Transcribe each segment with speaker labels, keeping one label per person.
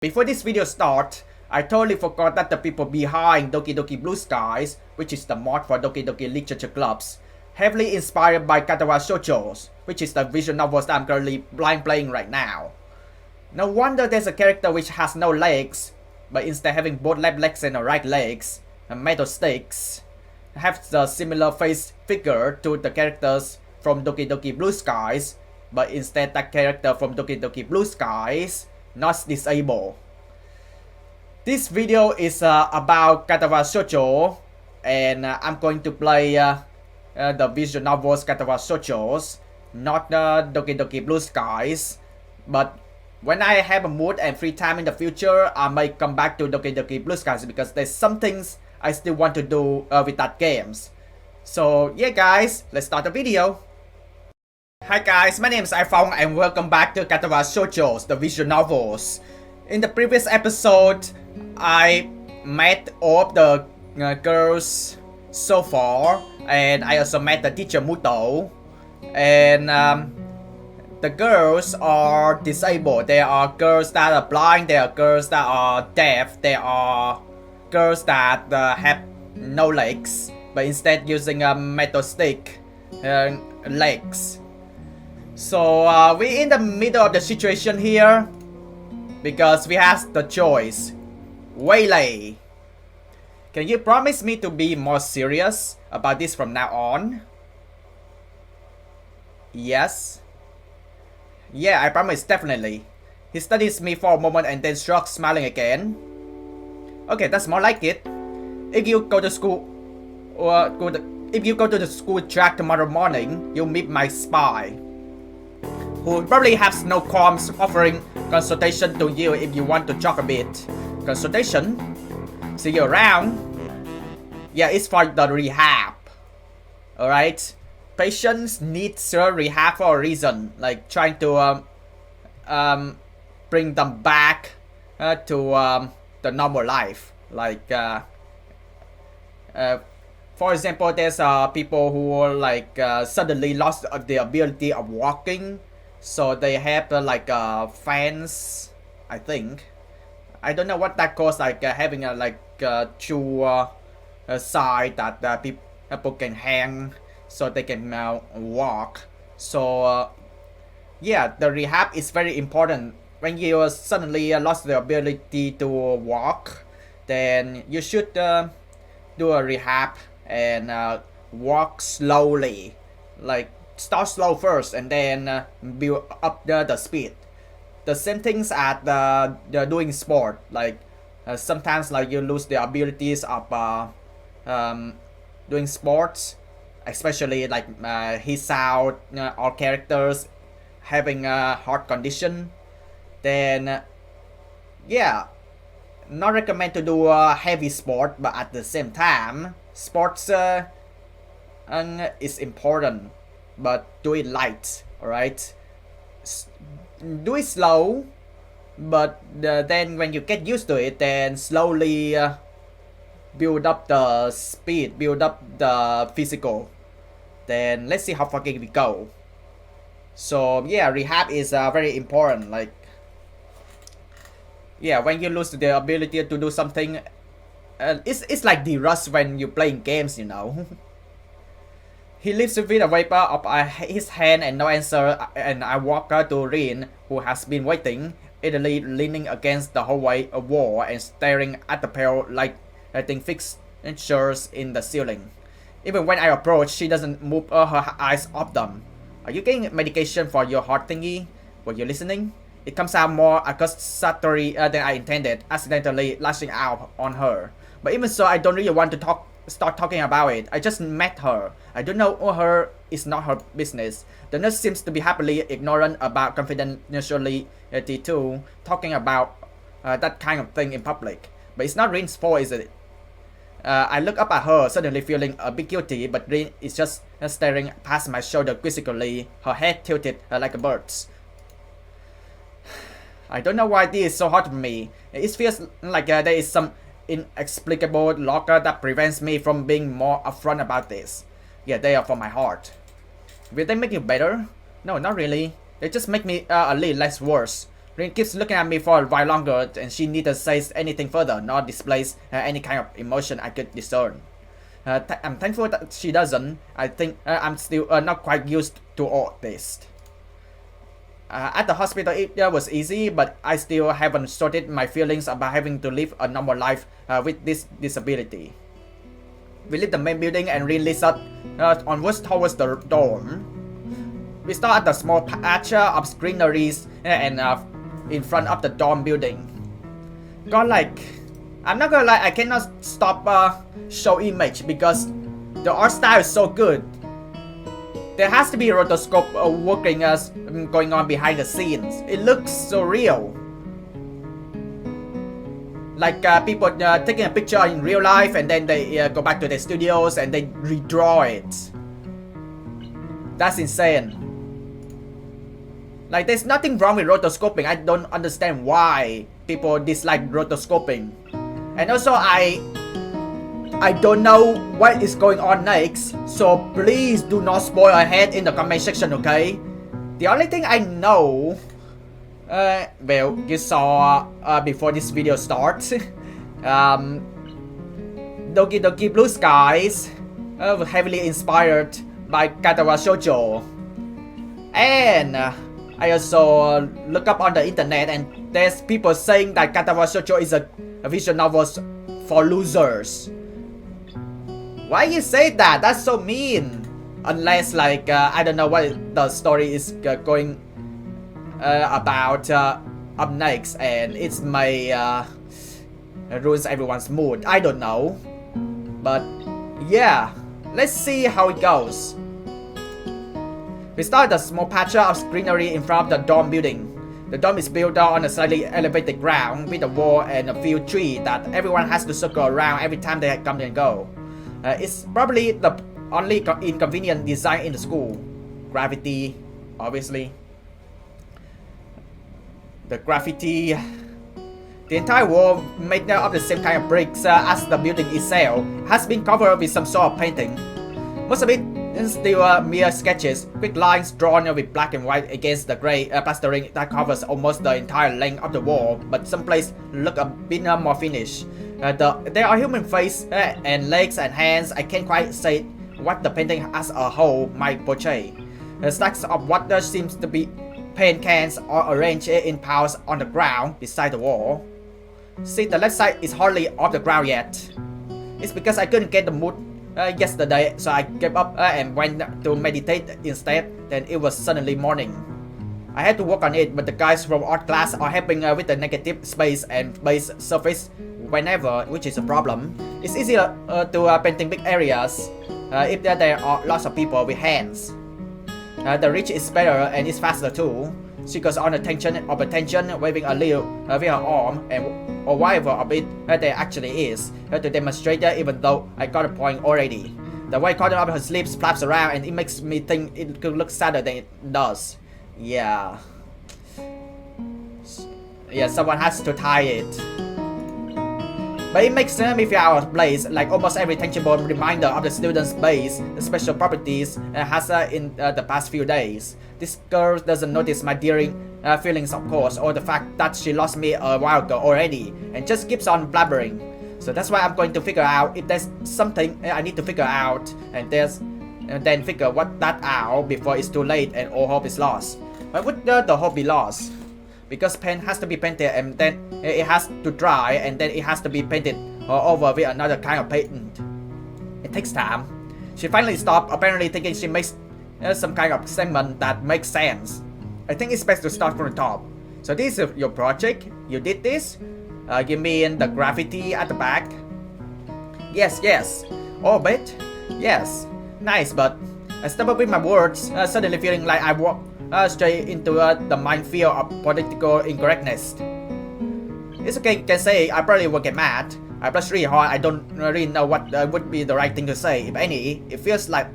Speaker 1: Before this video starts, I totally forgot that the people behind Doki Doki Blue Skies, which is the mod for Doki Doki Literature Clubs, heavily inspired by Katawa Shoujo, which is the visual novels that I'm currently blind playing right now. No wonder there's a character which has no legs, but instead having both left legs and right legs, and metal sticks, have the similar face figure to the characters from Doki Doki Blue Skies, but instead that character from Doki Doki Blue Skies not disabled. This video is about Katawa Shoujo, and I'm going to play the visual novels Katawa Shoujo's, not Doki Doki Blue Skies. But when I have a mood and free time in the future, I might come back to Doki Doki Blue Skies because there's some things I still want to do with that games. So yeah guys, let's start the video. Hi guys, my name is iPhong and welcome back to Katawa Shoujo's, the visual novels. In the previous episode, I met all of the girls so far, and I also met the teacher Muto. And the girls are disabled. There are girls that are blind, there are girls that are deaf, there are girls that have no legs, but instead using a metal stick legs. So we're in the middle of the situation here because we have the choice. Waylay. Can you promise me to be more serious about this from now on? Yes. Yeah, I promise, definitely. He studies me for a moment and then shrugs, smiling again. Okay, that's more like it. If you go to school if you go to the school track tomorrow morning, you'll meet my spy, who probably has no qualms offering consultation to you if you want to jog a bit. Consultation? See you around. Yeah, it's for the rehab. Alright? Patients need rehab for a reason, like trying to bring them back to the normal life. Like for example, there's people who like suddenly lost the ability of walking. So they have like fans, I think. I don't know what that calls, like having a like two side that people can hang so they can walk. So yeah, the rehab is very important. When you suddenly lost the ability to walk, then you should do a rehab and walk slowly, like start slow first and then build up the speed. The same things at doing sport, like sometimes like you lose the abilities of doing sports, especially like his out or characters having a heart condition. Then yeah, not recommend to do heavy sport, but at the same time sports is important, but do it light. Alright, do it slow, but then when you get used to it, then slowly build up the speed, build up the physical. Then let's see how far can we go. So yeah, rehab is very important. Like yeah, when you lose the ability to do something, it's like the rush when you're playing games, you know. He leaves with a vapor of his hand and no answer, and I walk to Rin, who has been waiting, idly leaning against the hallway wall and staring at the pale lighting fixtures in the ceiling. Even when I approach, she doesn't move her eyes off them. Are you getting medication for your heart thingy? Were you listening? It comes out more accusatory than I intended, accidentally lashing out on her. But even so, I don't really want to start talking about it. I just met her. I don't know her, it's not her business. The nurse seems to be happily ignorant about confidentiality too, talking about that kind of thing in public. But it's not Rin's fault, is it? I look up at her, suddenly feeling a bit guilty, but Rin is just staring past my shoulder quizzically, her head tilted like a bird's. I don't know why this is so hard for me. It feels like there is some inexplicable blocker that prevents me from being more upfront about this. Yeah, they are for my heart. Will they make you better? No, not really. They just make me a little less worse. Rin keeps looking at me for a while longer, and she neither says anything further nor displays any kind of emotion I could discern. I'm thankful that she doesn't. I think I'm still not quite used to all this. At the hospital it was easy, but I still haven't sorted my feelings about having to live a normal life with this disability. We leave the main building and Rin leads us onwards towards the dorm. We start at the small patch of greeneries and in front of the dorm building. God, like, I'm not gonna lie, I cannot stop show image because the art style is so good. There has to be a rotoscope working going on behind the scenes. It looks so real. Like people taking a picture in real life and then they go back to their studios and they redraw it. That's insane. Like, there's nothing wrong with rotoscoping. I don't understand why people dislike rotoscoping. And also, I don't know what is going on next, so please do not spoil ahead in the comment section, okay? The only thing I know, well, you saw before this video starts, Doki Doki Blue Skies was heavily inspired by Katawa Shoujo. And I also look up on the internet and there's people saying that Katawa Shoujo is a visual novel for losers. Why you say that? That's so mean. Unless like I don't know what the story is going about up next and it's may ruins everyone's mood. I don't know. But yeah, let's see how it goes. We start a small patch of greenery in front of the dorm building. The dorm is built on a slightly elevated ground with a wall and a few trees that everyone has to circle around every time they come and go. It's probably the only inconvenient design in the school. Gravity, obviously. The graffiti. The entire wall, made of the same kind of bricks as the building itself, has been covered with some sort of painting. Most of it is still mere sketches, quick lines drawn with black and white against the grey plastering that covers almost the entire length of the wall, but some places look a bit more finished. There are human faces and legs and hands. I can't quite say what the painting as a whole might portray. Stacks of what seems to be paint cans are arranged in piles on the ground beside the wall. See, the left side is hardly off the ground yet. It's because I couldn't get the mood yesterday, so I gave up and went to meditate instead. Then it was suddenly morning. I had to work on it, but the guys from art class are helping with the negative space and base surface whenever, which is a problem. It's easier to painting big areas if there are lots of people with hands. The reach is better and it's faster too. She goes on attention, waving a little with her arm or whatever of it there actually is to demonstrate that even though I got a point already. The white corner of her sleeves flaps around and it makes me think it could look sadder than it does. Yeah, someone has to tie it. But it makes me feel out of place, like almost every tangible reminder of the student's base, the special properties has in the past few days. This girl doesn't notice my daring feelings, of course, or the fact that she lost me a while ago already, and just keeps on blabbering. So that's why I'm going to figure out if there's something I need to figure out, and then figure what that out before it's too late and all hope is lost. Why would the hope be lost? Because paint has to be painted and then it has to dry and then it has to be painted over with another kind of paint. It takes time. She finally stopped, apparently thinking she makes some kind of segment that makes sense. I think it's best to start from the top. So this is your project? You did this? You mean the graffiti at the back? Yes. Oh, bit? Yes. Nice, but I stumbled with my words, suddenly feeling like I walked straight into the minefield of political incorrectness. It's okay, you can say I probably will get mad. I blush really hard. I don't really know what would be the right thing to say. If any, it feels like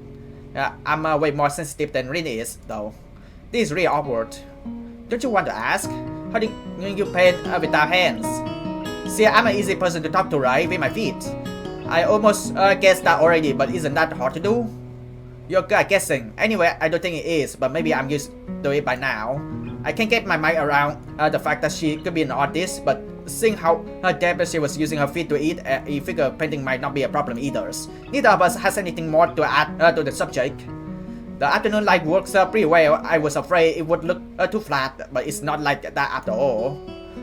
Speaker 1: I'm way more sensitive than Rin is, though. This is really awkward. Don't you want to ask? How do you paint without hands? See, I'm an easy person to talk to, right? With my feet. I almost guessed that already, but isn't that hard to do? You're good at guessing. Anyway, I don't think it is, but maybe I'm used to it by now. I can't get my mind around the fact that she could be an artist, but seeing how deft she was using her feet to eat, a figure painting might not be a problem either. Neither of us has anything more to add to the subject. The afternoon light works pretty well. I was afraid it would look too flat, but it's not like that after all.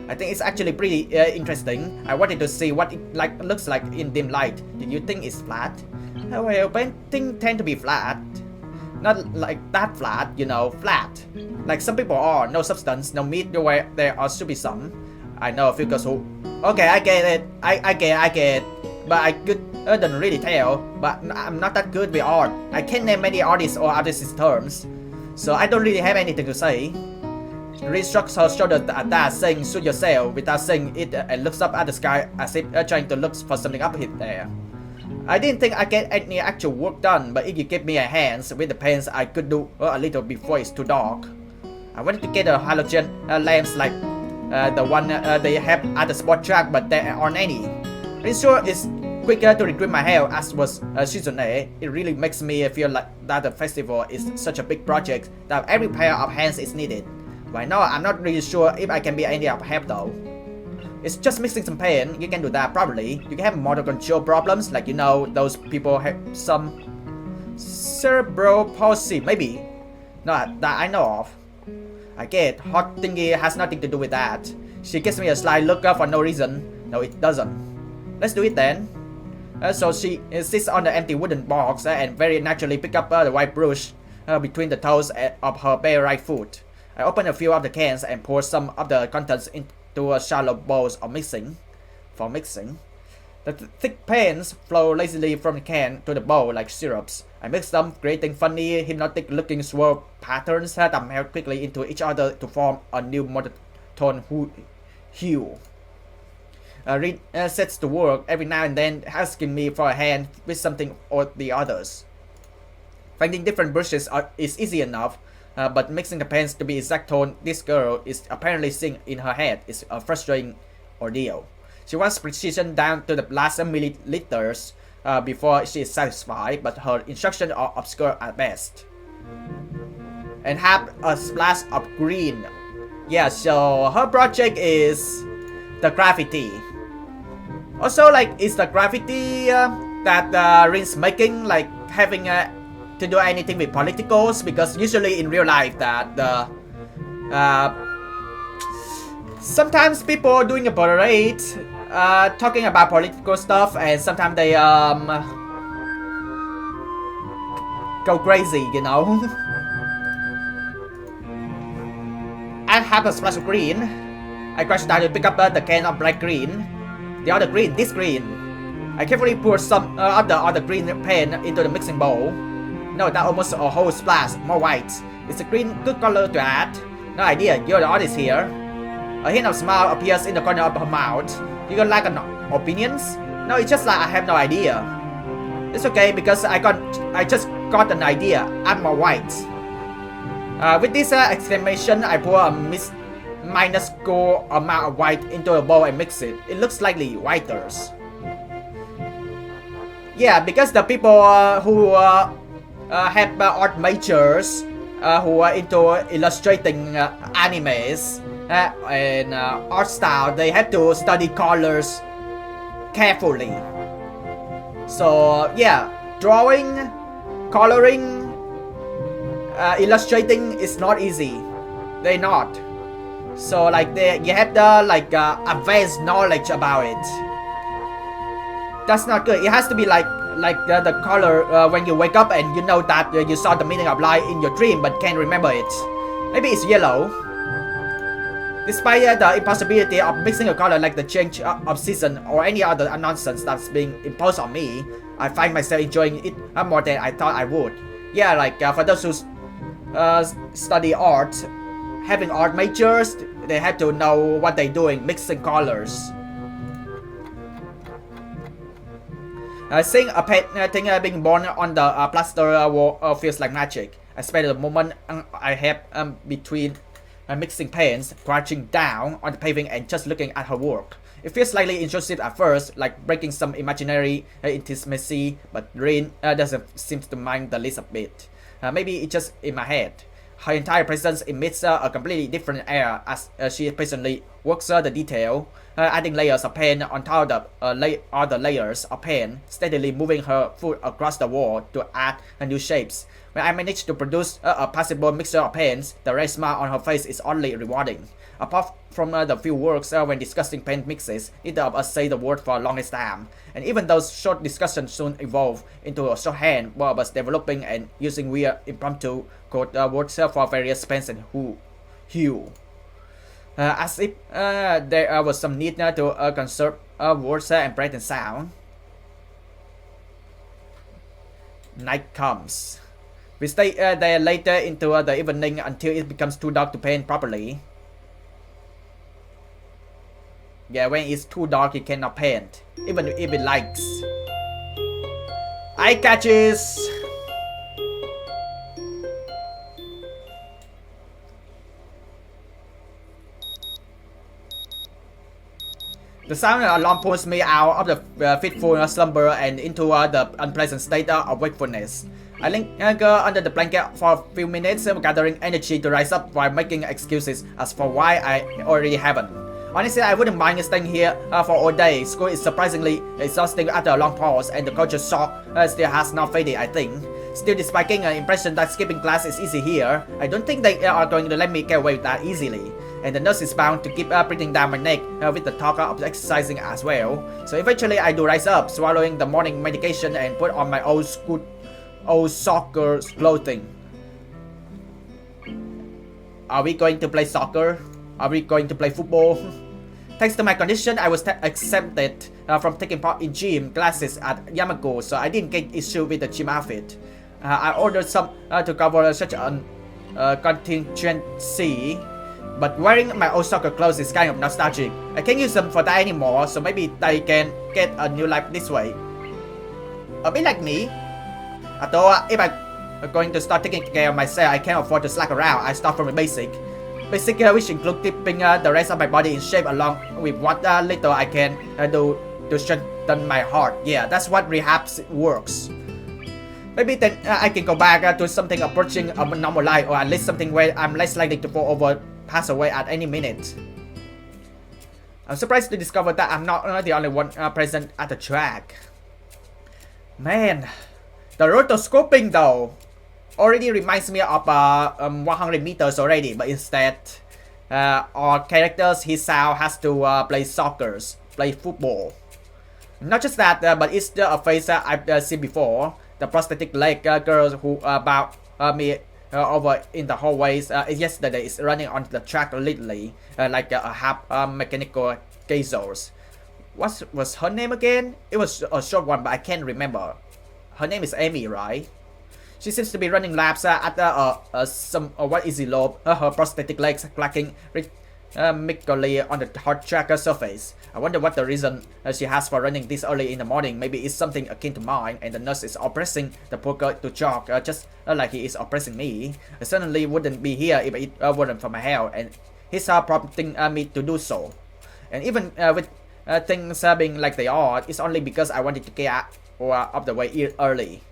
Speaker 1: I think it's actually pretty interesting. I wanted to see what it looks like in dim light. Did you think it's flat? Well, paintings tend to be flat. Not like that flat, you know, flat. Like some people are, no substance, no meat, where there are should be some. I know a few girls who... Okay, I get it. I get it. But I couldn't really tell. But I'm not that good with art. I can't name many artists or artists' terms. So I don't really have anything to say. She really shrugs her shoulders at that, saying suit yourself without saying it, and looks up at the sky as if trying to look for something up there. I didn't think I'd get any actual work done, but if you give me a hand with the paints, I could do a little before it's too dark. I wanted to get a halogen lamps like the one they have at the sport track, but there aren't any. It's sure it's quicker to regret my hair as was Shizune. It really makes me feel like that the festival is such a big project that every pair of hands is needed. Right now, I'm not really sure if I can be any of help though. It's just mixing some paint. You can do that probably. You can have motor control problems, like you know, those people have some cerebral palsy, maybe. Not that I know of. I get hot thingy has nothing to do with that. She gives me a sly look for no reason. No, it doesn't. Let's do it then. So she sits on the empty wooden box and very naturally pick up the white brush between the toes of her bare right foot. I open a few of the cans and pour some of the contents into a shallow bowls of mixing. The thick paints flow lazily from the can to the bowl like syrups. I mix them, creating funny, hypnotic-looking swirl patterns that melt quickly into each other to form a new monotone hue. Reed sets to work every now and then, asking me for a hand with something or the others. Finding different brushes is easy enough. But mixing the paints to be exact tone this girl is apparently seeing in her head is a frustrating ordeal. She wants precision down to the last milliliters before she is satisfied, but her instructions are obscure at best. And have a splash of green. Yeah, so her project is the graffiti. Also, like, is the graffiti that Rin's making, like, having to do anything with politicals, because usually in real life that sometimes people doing a parade talking about political stuff, and sometimes they go crazy, you know. I have a splash of green. I crouch down to pick up the can of black green. The other green, this green. I carefully pour some of the other green paint into the mixing bowl. No, that almost a whole splash, more white. Is the green good color to add? No idea, you're the artist here. A hint of smile appears in the corner of her mouth. You got like an opinions? No, it's just like I have no idea. It's okay because I just got an idea. Add more white. With this exclamation, I pour a minuscule amount of white into a bowl and mix it. It looks slightly whiter. Yeah, because the people who have art majors who are into illustrating animes and art style, they have to study colors carefully. So yeah, drawing, coloring, illustrating is not easy. They're not. So like you have the advanced knowledge about it. That's not good. It has to be like the color when you wake up and you know that you saw the meaning of light in your dream but can't remember it. Maybe it's yellow. Despite the impossibility of mixing a color like the change of season or any other nonsense that's being imposed on me, I find myself enjoying it more than I thought I would. Yeah, like for those who study art, having art majors, they have to know what they're doing, mixing colors. Seeing a painting being born on the plaster wall feels like magic. Especially the moment I have between mixing paints, crouching down on the paving and just looking at her work. It feels slightly intrusive at first, like breaking some imaginary intimacy, but Rin doesn't seem to mind the least a bit. Maybe it's just in my head. Her entire presence emits a completely different air as she patiently works the detail, adding layers of paint on top of the other layers of paint, steadily moving her foot across the wall to add new shapes. When I manage to produce a passable mixture of paints, the red smile on her face is oddly rewarding. Apart from the few works when discussing paint mixes, neither of us say the word for a longest time. And even those short discussions soon evolve into a shorthand, both of us developing and using weird impromptu code words for various paints and hue. As if there was some need to conserve words and brighten sound. Night comes. We stay there later into the evening until it becomes too dark to paint properly. Yeah, when it's too dark, it cannot paint, even if it likes. Eye catches! The sound alarm pulls me out of the fitful slumber and into the unpleasant state of wakefulness. I linger under the blanket for a few minutes, gathering energy to rise up while making excuses as for why I already haven't. Honestly, I wouldn't mind staying here for all day. School is surprisingly exhausting after a long pause, and the culture shock still has not faded, I think. Still, despite getting an impression that skipping class is easy here, I don't think they are going to let me get away with that easily. And the nurse is bound to keep breathing down my neck with the talk of exercising as well. So eventually I do rise up, swallowing the morning medication and put on my old soccer clothing. Are we going to play soccer? Are we going to play football? Thanks to my condition, I was exempted from taking part in gym classes at Yamago, so I didn't get issue with the gym outfit. I ordered some to cover such an contingency, but wearing my old soccer clothes is kind of nostalgic. I can't use them for that anymore, so maybe they can get a new life this way. A bit like me. Although if I'm going to start taking care of myself, I can't afford to slack around. I start from the basic, which include keeping the rest of my body in shape along with what little I can do to strengthen my heart. Yeah, that's what rehab works. Maybe then I can go back to something approaching a normal life, or at least something where I'm less likely to fall over, pass away at any minute. I'm surprised to discover that I'm not the only one present at the track. Man, the rotoscoping though already reminds me of 100 meters already, but instead our characters Hisao has to play football. Not just that, but it's a face I've seen before. The prosthetic leg girl who bowed me over in the hallways yesterday is running on the track lately, like a half mechanical geysers. What was her name again? It was a short one, but I can't remember. Her name is Amy, right? She seems to be running laps at some what easy lobe, her prosthetic legs clacking rhythmically on the hard track surface. I wonder what the reason she has for running this early in the morning. Maybe it's something akin to mine, and the nurse is oppressing the poor girl to jog just like he is oppressing me. I certainly wouldn't be here if it weren't for my health, and he's prompting me to do so. And even with things being like they are, it's only because I wanted to get up the way early.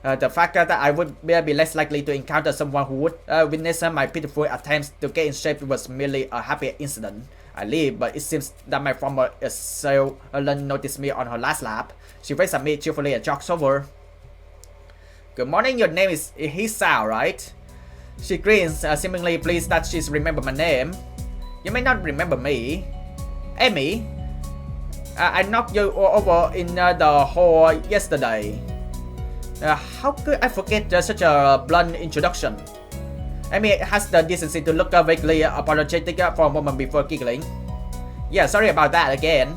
Speaker 1: The fact that I would be less likely to encounter someone who would witness my pitiful attempts to get in shape was merely a happy incident. I leave, but it seems that my former assailant noticed me on her last lap. She waves at me cheerfully and jogs over. Good morning, your name is Hisao, right? She grins, seemingly pleased that she's remembered my name. You may not remember me. Amy? I knocked you over in the hall yesterday. How could I forget such a blunt introduction? Amy has the decency to look vaguely apologetic for a moment before giggling. Yeah, sorry about that again.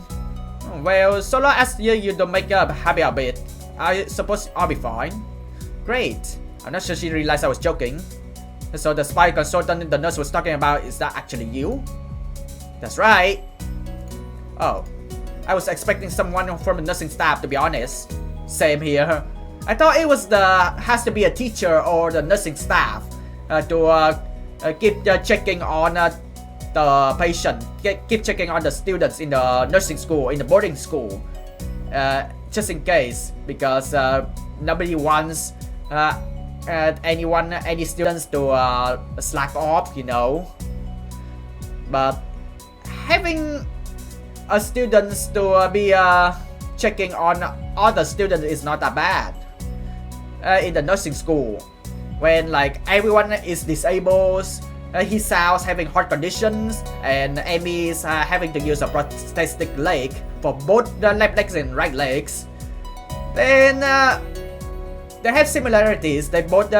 Speaker 1: Well, so long as you don't make a habit of it, I suppose I'll be fine. Great. I'm not sure she realized I was joking. So the spy consultant the nurse was talking about, is that actually you? That's right. Oh, I was expecting someone from the nursing staff, to be honest. Same here. I thought it was has to be a teacher or the nursing staff to keep checking on the patient, keep checking on the students in the nursing school, in the boarding school, just in case, because nobody wants any students to slack off, you know. But having a students to be checking on other students is not that bad in the nursing school. When like everyone is disabled, his sounds having heart conditions, and Amy is having to use a prosthetic leg for both the left legs and right legs. Then they have similarities. They both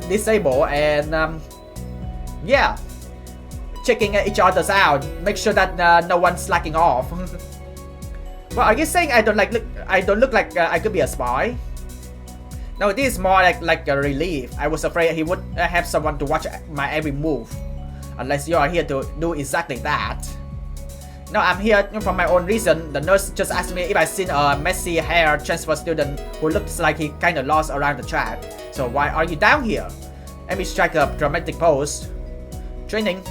Speaker 1: disabled, and yeah, checking each other's out, make sure that no one's slacking off. Well, are you saying I don't look like I could be a spy? No, this is more like a relief. I was afraid he would have someone to watch my every move, unless you are here to do exactly that. No, I'm here for my own reason. The nurse just asked me if I seen a messy hair transfer student who looks like he kinda lost around the track. So why are you down here? Amy strike a dramatic pose. Training?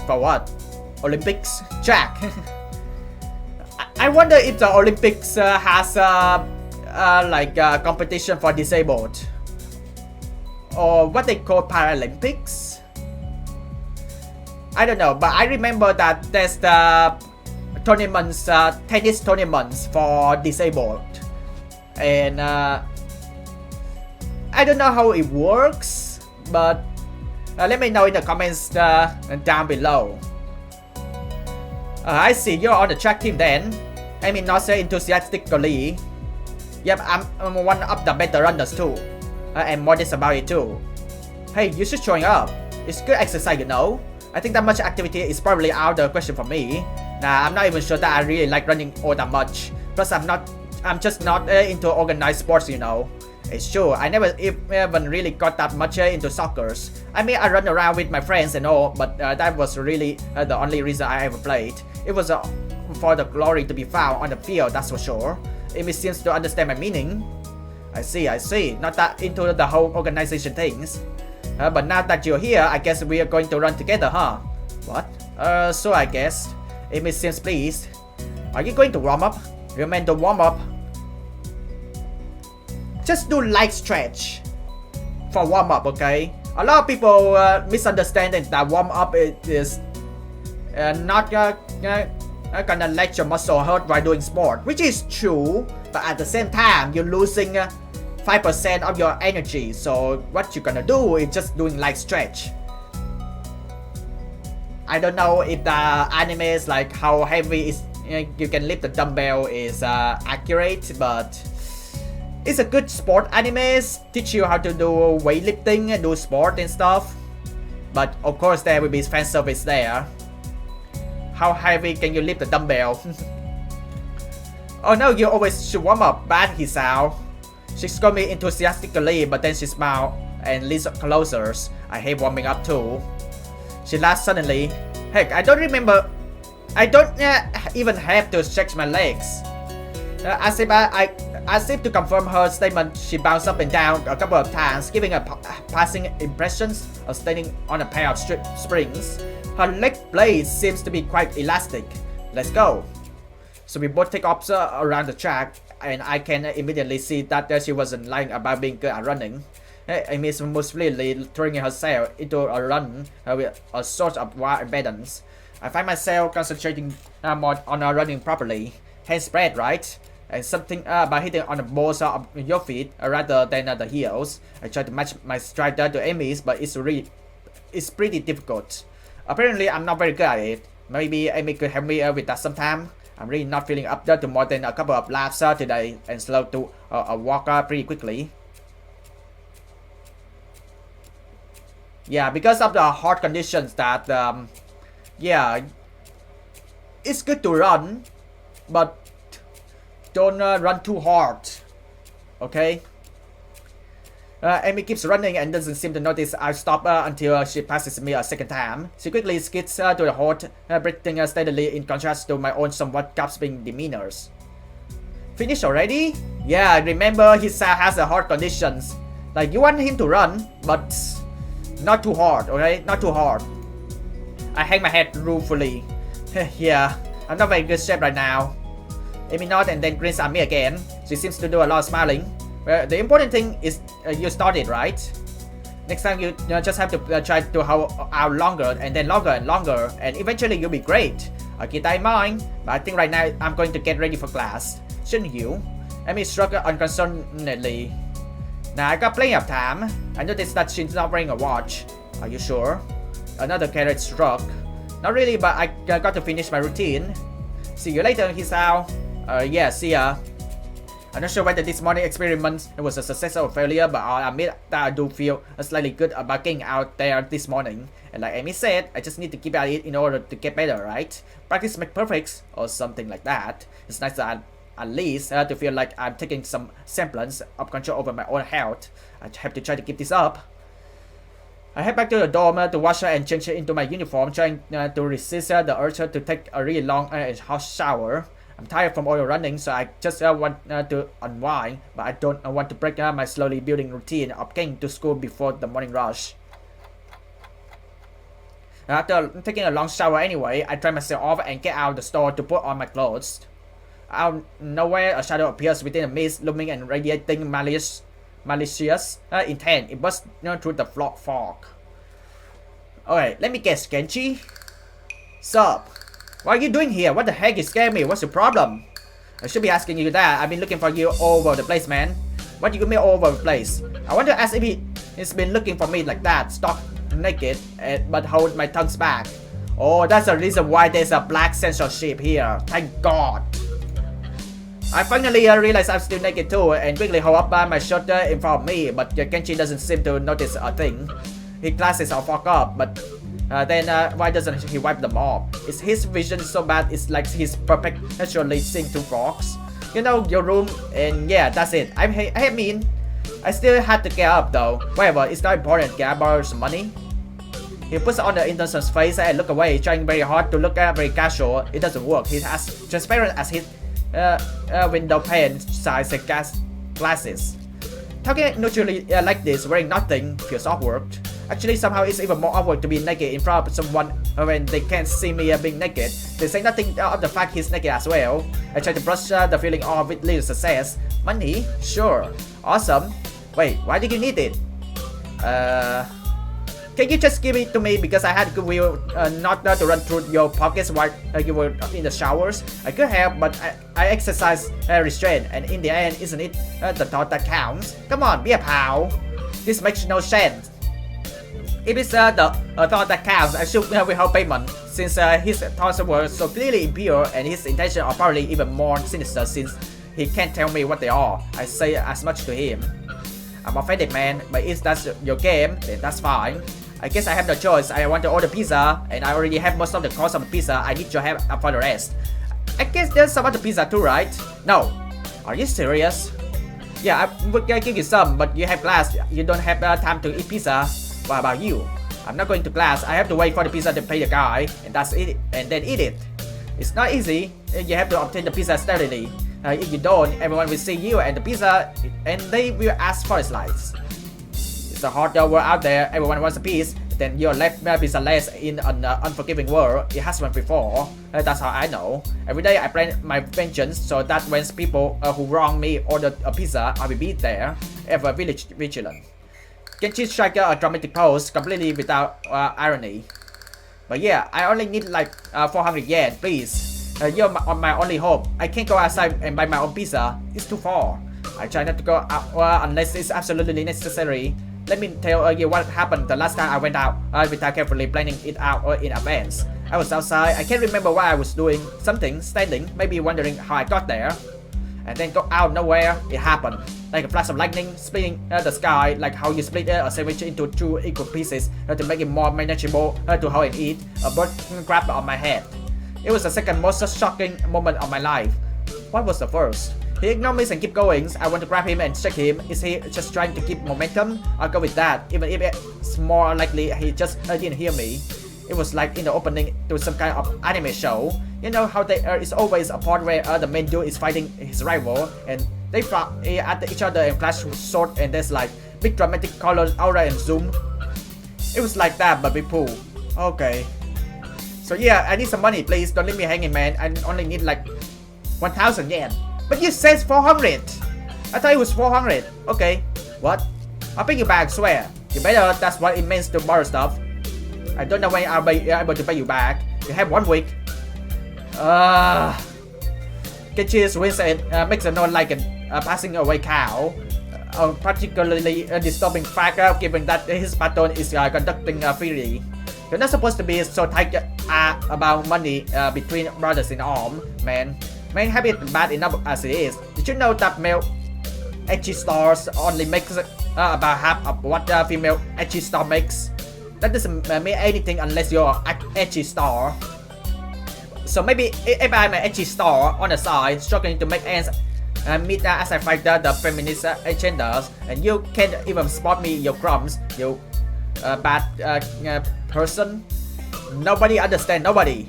Speaker 1: For what? Olympics? Track. I wonder if the Olympics has like competition for disabled, or what they call Paralympics. I don't know, but I remember that there's the tournaments, tennis tournaments for disabled, and I don't know how it works, but let me know in the comments down below. I see you're on the track team then. I mean, not so enthusiastically. Yep, I'm one of the better runners too, and modest about it too. Hey, you should showing up. It's good exercise, you know. I think that much activity is probably out of the question for me. Nah, I'm not even sure that I really like running all that much. Plus, I'm just not into organized sports, you know. It's true, I never even really got that much into soccer. I mean, I run around with my friends and all, but that was really the only reason I ever played. It was for the glory to be found on the field, that's for sure. Amy seems to understand my meaning. I see. Not that into the whole organization things. But now that you're here, I guess we are going to run together, huh? What? So I guess. Amy seems pleased. Are you going to warm up? You meant to warm up? Just do light stretch for warm up, okay? A lot of people misunderstand that warm up is not gonna let your muscle hurt while doing sport, which is true, but at the same time you're losing 5% of your energy. So what you're gonna do is just doing light stretch. I don't know if the animes, like how heavy is you can lift the dumbbell, is accurate, but it's a good sport animes, teach you how to do weightlifting and do sport and stuff. But of course there will be fan service there. How heavy can you lift the dumbbell? Oh no, you always should warm up. Bad Hisao. She scolded me enthusiastically, but then she smiled and leaned closer. I hate warming up too. She laughed suddenly. Heck, I don't remember. I don't even have to stretch my legs. As if to confirm her statement, she bounced up and down a couple of times, giving a passing impressions of standing on a pair of springs. Her leg blade seems to be quite elastic. Let's go. So we both take off around the track, and I can immediately see that she wasn't lying about being good at running. Amy is most freely throwing herself into a run with a sort of wild balance. I find myself concentrating more on running properly. Hands spread, right? And something by hitting on the balls of your feet rather than the heels. I try to match my stride to Amy's, but it's pretty difficult. Apparently, I'm not very good at it. Maybe Amy could help me with that sometime. I'm really not feeling up there to more than a couple of laps today, and slow to a walk pretty quickly. Yeah, because of the heart conditions that, yeah, it's good to run, but don't run too hard, okay? Amy keeps running and doesn't seem to notice I stop until she passes me a second time. She quickly skids to the halt, breathing steadily in contrast to my own somewhat gasping demeanors. Finished already? Yeah, remember he has a heart conditions. Like, you want him to run, but not too hard, okay? Not too hard. I hang my head ruefully. Yeah, I'm not very good shape right now. Amy nods and then grins at me again. She seems to do a lot of smiling. Well, the important thing is you started, right? Next time you just have to try to hold out longer and then longer and longer, and eventually you'll be great. I'll keep that in mind, but I think right now I'm going to get ready for class. Shouldn't you? Amy shrugged unconcernedly. Now I got plenty of time. I noticed that she's not wearing a watch. Are you sure? Another carrot struck. Not really, but I got to finish my routine. See you later, Hisao. Yeah, see ya. I'm not sure whether this morning experiment was a success or failure, but I'll admit that I do feel slightly good about getting out there this morning. And like Amy said, I just need to keep at it in order to get better, right? Practice makes perfect, or something like that. It's nice that at least to feel like I'm taking some semblance of control over my own health. I have to try to keep this up. I head back to the dorm to wash and change into my uniform, trying to resist the urge to take a really long and hot shower. I'm tired from all the running, so I just want to unwind, but I don't want to break my slowly building routine of getting to school before the morning rush. After taking a long shower anyway, I dry myself off and get out of the store to put on my clothes. Out of nowhere, a shadow appears within the mist, looming and radiating malicious intent. It bursts through the fog. Okay, let me guess, Genji? Sup? What are you doing here? What the heck? You scared me. What's your problem? I should be asking you that. I've been looking for you all over the place, man. What do you mean all over the place? I want to ask if he's been looking for me like that, stuck naked, but hold my tongues back. Oh, that's the reason why there's a black censorship here. Thank God. I finally realized I'm still naked too, and quickly hold up my shoulder in front of me, but Genji doesn't seem to notice a thing. His glasses are fogged up, but then why doesn't he wipe them off? Is his vision so bad it's like he's perpetually seeing through fogs? You know, your room, and yeah, that's it. I mean, I still had to get up though. Whatever, it's not important. Can I borrow some money? He puts on the intern's face and look away, trying very hard to look very casual. It doesn't work. He's as transparent as his window pane size glasses. Talking neutrally like this, wearing nothing, feels awkward. Actually, somehow it's even more awkward to be naked in front of someone when they can't see me being naked. They say nothing of the fact he's naked as well. I try to brush the feeling off with little success. Money? Sure. Awesome. Wait, why did you need it? Can you just give it to me because I had good will not to run through your pockets while you were in the showers? I could help, but I exercise restraint, and in the end, isn't it the thought that counts? Come on, be a pal. This makes no sense. If it's the thought that counts, I should withhold payment, since his thoughts were so clearly impure and his intentions are probably even more sinister since he can't tell me what they are. I say as much to him. I'm offended, man, but if that's your game, then that's fine. I guess I have no choice. I want to order pizza, and I already have most of the cost of the pizza. I need your help for the rest. I guess there's some other pizza too, right? No. Are you serious? Yeah, I would give you some, but you have class. You don't have time to eat pizza. What about you? I'm not going to class. I have to wait for the pizza to pay the guy, and that's it, and then eat it. It's not easy. You have to obtain the pizza steadily. If you don't, everyone will see you and the pizza, and they will ask for a slice. It's a hard world out there. Everyone wants a piece. Then you're left pizzaless in an unforgiving world. It has been before. That's how I know. Every day I plan my vengeance so that when people who wrong me order a pizza, I will be there, ever vigilant. Genji strike a dramatic pose, completely without irony. But yeah, I only need like 400 yen, please. You're my only hope. I can't go outside and buy my own pizza. It's too far. I try not to go out unless it's absolutely necessary. Let me tell you what happened the last time I went out without carefully planning it out in advance. I was outside. I can't remember what I was doing. Something, standing, maybe wondering how I got there. And then go out nowhere, it happened. Like a flash of lightning splitting the sky, like how you split a sandwich into two equal pieces to make it more manageable to hold and eat. A bird grabbed on my head. It was the second most shocking moment of my life. What was the first? He ignored me and kept going. I want to grab him and shake him. Is he just trying to keep momentum? I'll go with that, even if it's more likely he just didn't hear me. It was like in the opening to some kind of anime show. You know how there is always a part where the main dude is fighting his rival and they fly at each other and flash sword and there's like big dramatic color aura and zoom. It was like that but with pool. Okay. So yeah, I need some money please. Don't leave me hanging, man. I only need like 1,000 yen. But you said 400. I thought it was 400. Okay. What? I'll pay you back, swear. You better, that's what it means to borrow stuff. I don't know when I'll be able to pay you back. You have 1 week. Kenchi's wins and makes a noise like a passing away cow. Particularly disturbing fact given that his patron is conducting freely. You're not supposed to be so tight about money between brothers in arms, man. Man habit bad enough as it is. Did you know that male ecchi stars only makes about half of what female ecchi star makes? That doesn't mean anything unless you're an ecchi star. So maybe if I'm an ecchi star on the side, struggling to make ends meet as I fight the feminist agendas, and you can't even spot me in your crumbs, you bad person. Nobody understand, nobody.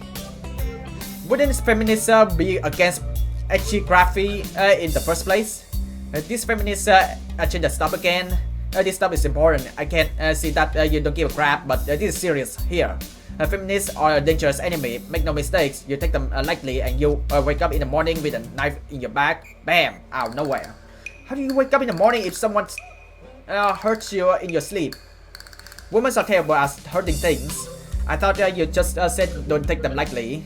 Speaker 1: Wouldn't feminists be against ecchigraphy in the first place? This feminist agenda stuff again. This stuff is important. I can see that you don't give a crap, but this is serious here. Feminists are a dangerous enemy. Make no mistakes. You take them lightly, and you wake up in the morning with a knife in your back. Bam! Out of nowhere. How do you wake up in the morning if someone hurts you in your sleep? Women are terrible at hurting things. I thought you just said don't take them lightly.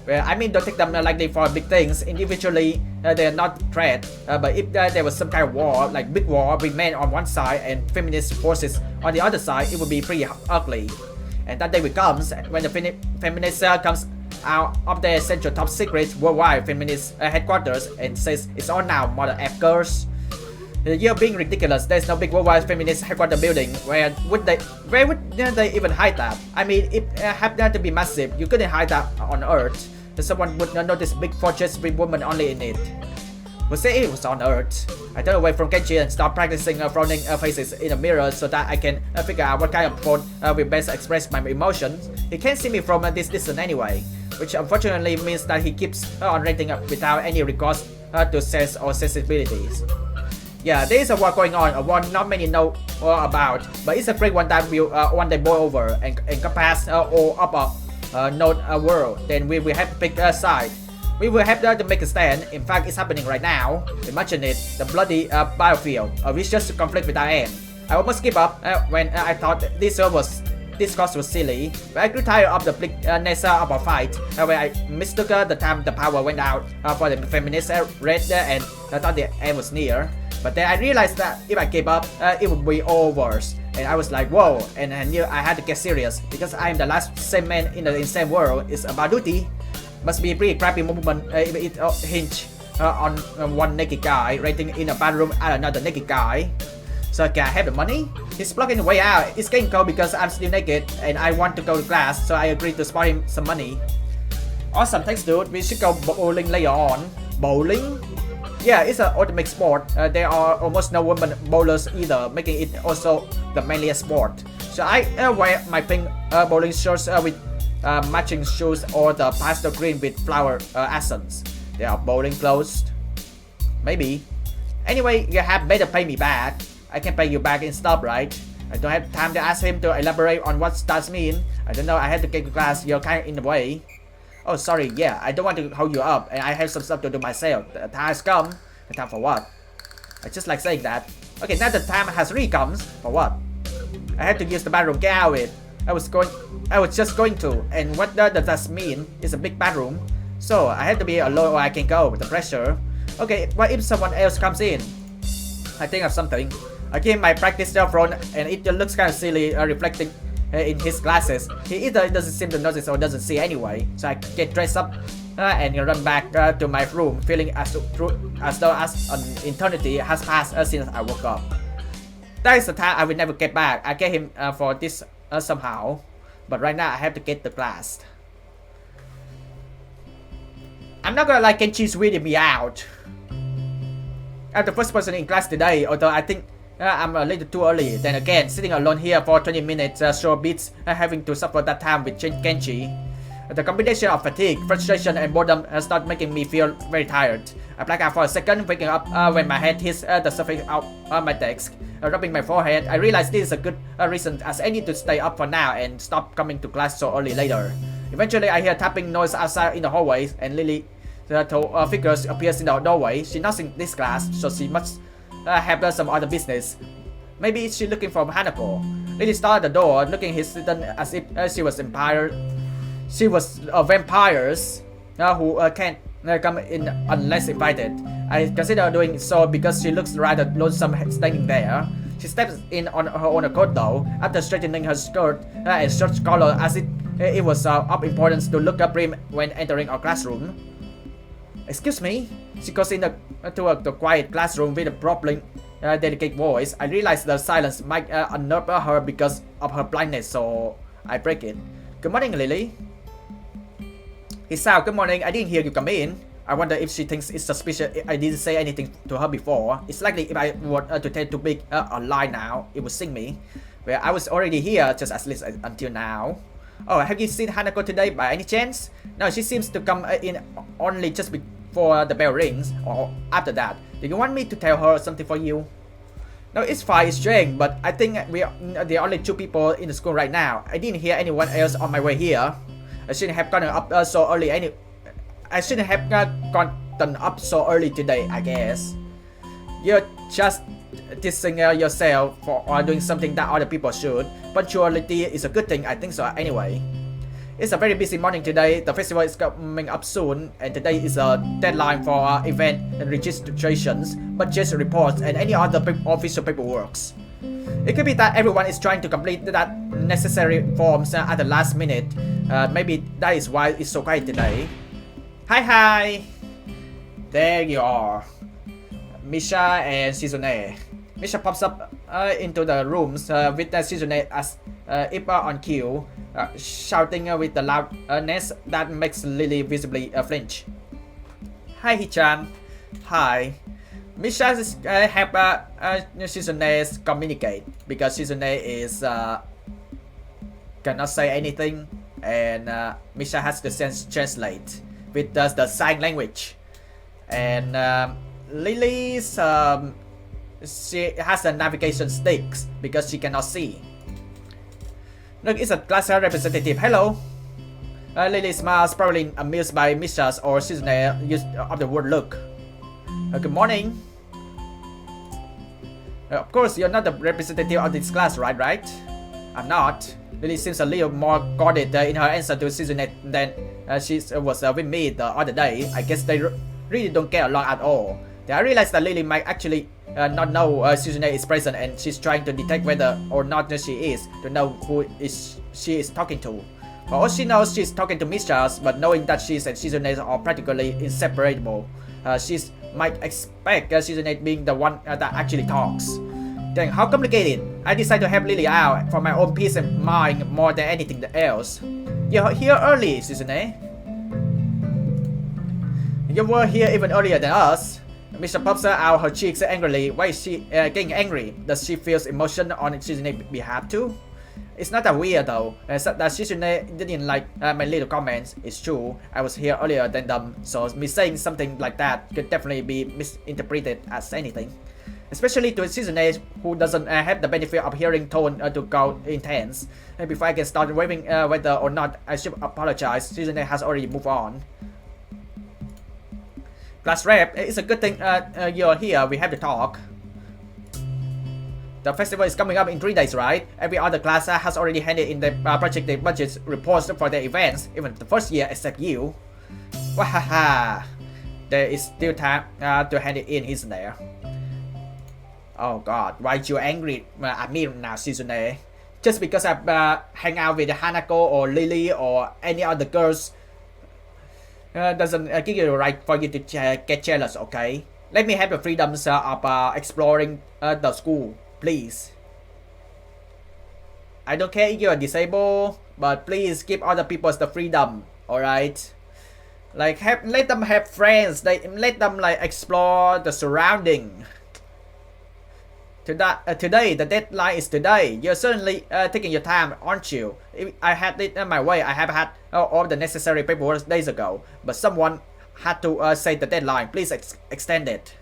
Speaker 1: Well, I mean don't take them lightly for big things. Individually, they are not threat. But if there was some kind of war, like big war with men on one side and feminist forces on the other side, it would be pretty ugly. And that day will comes when the feminist comes out of their central top secret worldwide feminist headquarters and says it's on now, mother effers. You're being ridiculous. There's no big worldwide feminist headquarters building. Where would they even hide that? I mean, it had to be massive. You couldn't hide that on Earth. Someone would not notice big fortress with women only in it. We'll say it was on Earth. I turn away from Kenchi and start practicing frowning faces in a mirror so that I can figure out what kind of phone will best express my emotions. He can't see me from this distance anyway, which unfortunately means that he keeps on renting without any recourse to sense or sensibilities. Yeah, there is a war going on, a war not many know about, but it's a great one that will one day boil over and encompass all of a known world. Then we will have to pick a side. We will have to make a stand. In fact, it's happening right now. Imagine it, the bloody battlefield, a vicious conflict without end. I almost gave up when I thought this course was silly, but I grew tired of the bleakness of our fight when I mistook the time the power went out for the feminist red and I thought the end was near. But then I realized that if I gave up, it would be all worse. And I was like, whoa, and I knew I had to get serious because I am the last sane man in the insane world. It's about duty. Must be a pretty crappy movement if it hinge on one naked guy rating in a bathroom at another naked guy. So can I have the money? He's blocking the way out. It's getting cold because I'm still naked and I want to go to class, so I agreed to spot him some money. Awesome, thanks dude. We should go bowling later on. Bowling? Yeah, it's an ultimate sport. There are almost no women bowlers either, making it also the manliest sport. So I wear my pink bowling shorts with matching shoes or the pastel green with flower essence. They are bowling clothes. Maybe. Anyway, you have better pay me back. I can pay you back in stuff, right? I don't have time to ask him to elaborate on what stars mean. I don't know, I had to get to class, you're kind of in the way. Oh, sorry, yeah, I don't want to hold you up and I have some stuff to do myself. The time has come. The time for what? I just like saying that. Okay, now the time has really come. For what? I had to use the bathroom, get out of it. I was just going to, and what does that mean? It's a big bathroom. So I had to be alone or I can go with the pressure. Okay, what if someone else comes in? I think of something. I give my practice phone and it looks kind of silly reflecting in his glasses. He either doesn't seem to notice or doesn't see anyway. So I get dressed up and run back to my room feeling as though an eternity has passed since I woke up. That is the time I will never get back. I get him for this somehow. But right now I have to get the class. I'm not gonna let Kenchi's weeding me out. I'm the first person in class today, although I think I'm a little too early. Then again, sitting alone here for 20 minutes sure beats having to suffer that time with Kenchi. The combination of fatigue, frustration, and boredom start making me feel very tired. I black out for a second, waking up when my head hits the surface of my desk. Rubbing my forehead, I realize this is a good reason as I need to stay up for now and stop coming to class so early later. Eventually, I hear tapping noise outside in the hallways, and Lily The tall figure appears in the doorway. She's not in this class, so she must have done some other business. Maybe she's looking for Hanako. Lily started the door, looking hesitant as if she was vampires who can't come in unless invited. I consider doing so because she looks rather lonesome standing there. She steps in on her own accord though, after straightening her skirt and shirt collar as if it was of importance to look up prim when entering our classroom. Excuse me? She goes into the quiet classroom with a properly delicate voice. I realize the silence might unnerve her because of her blindness, so I break it. Good morning, Lily. Hisao, good morning. I didn't hear you come in. I wonder if she thinks it's suspicious I didn't say anything to her before. It's likely if I were to tend to make a lie now, it would sting me. Well, I was already here just at least until now. Oh, have you seen Hanako today by any chance? No, she seems to come in only just before the bell rings, or after that. Do you want me to tell her something for you? No, it's fine, it's strange, but I think we are the only two people in the school right now. I didn't hear anyone else on my way here. I shouldn't have gotten up so early I shouldn't have gotten up so early today, I guess. You're just dissing yourself for doing something that other people should. Punctuality is a good thing, I think so anyway. It's a very busy morning today. The festival is coming up soon, and today is a deadline for event and registrations, budget reports, and any other official paperwork. It could be that everyone is trying to complete that necessary forms at the last minute. Maybe that is why it's so quiet today. Hi! There you are. Misha and Shizune. Misha pops up into the rooms with Shizune as if on cue, shouting with the loudness that makes Lily visibly flinch. Hi, Hichan. Hi. Misha help Shizune communicate because Shizune is cannot say anything, and Misha has to translate with the sign language. And Lily's she has a navigation sticks because she cannot see. Look, it's a class representative. Hello. Lily smiles, probably amused by Misha's or Shizune's use of the word look. Good morning. Of course, you're not the representative of this class, right? I'm not. Lily seems a little more guarded in her answer to Shizune than she was with me the other day. I guess they really don't get along at all. Then I realized that Lily might actually not know Shizune is present, and she's trying to detect whether or not she is, to know who she is talking to. For all she knows, she's talking to Misha, but knowing that she and Shizune are practically inseparable, she might expect Shizune being the one that actually talks. Then how complicated. I decided to help Lily out for my own peace of mind more than anything else. You're here early, Shizune. You were here even earlier than us. Misha pops out her cheeks angrily. Why is she getting angry? Does she feel emotion on Shizune's behalf too? It's not that weird though. That Shizune didn't like my little comments. It's true. I was here earlier than them, so me saying something like that could definitely be misinterpreted as anything. Especially to Shizune, who doesn't have the benefit of hearing tone to go intense. And before I can start waving whether or not I should apologize, Shizune has already moved on. Class rep, it's a good thing you're here. We have to talk. The festival is coming up in 3 days, right? Every other class has already handed in the projected budget reports for their events, even the first year except you. Wahaha! There is still time to hand it in, isn't there? Oh god, why you angry at me now, Shizune? Just because I hang out with Hanako or Lily or any other girls doesn't give you the right for you to get jealous, okay? Let me have the freedoms of exploring the school, please. I don't care if you're disabled, but please give other people the freedom, alright? Like, let them have friends, let them like explore the surrounding. Today, the deadline is today. You're certainly taking your time, aren't you? If I had it my way, I have had all the necessary paperwork days ago. But someone had to say the deadline. Please extend it.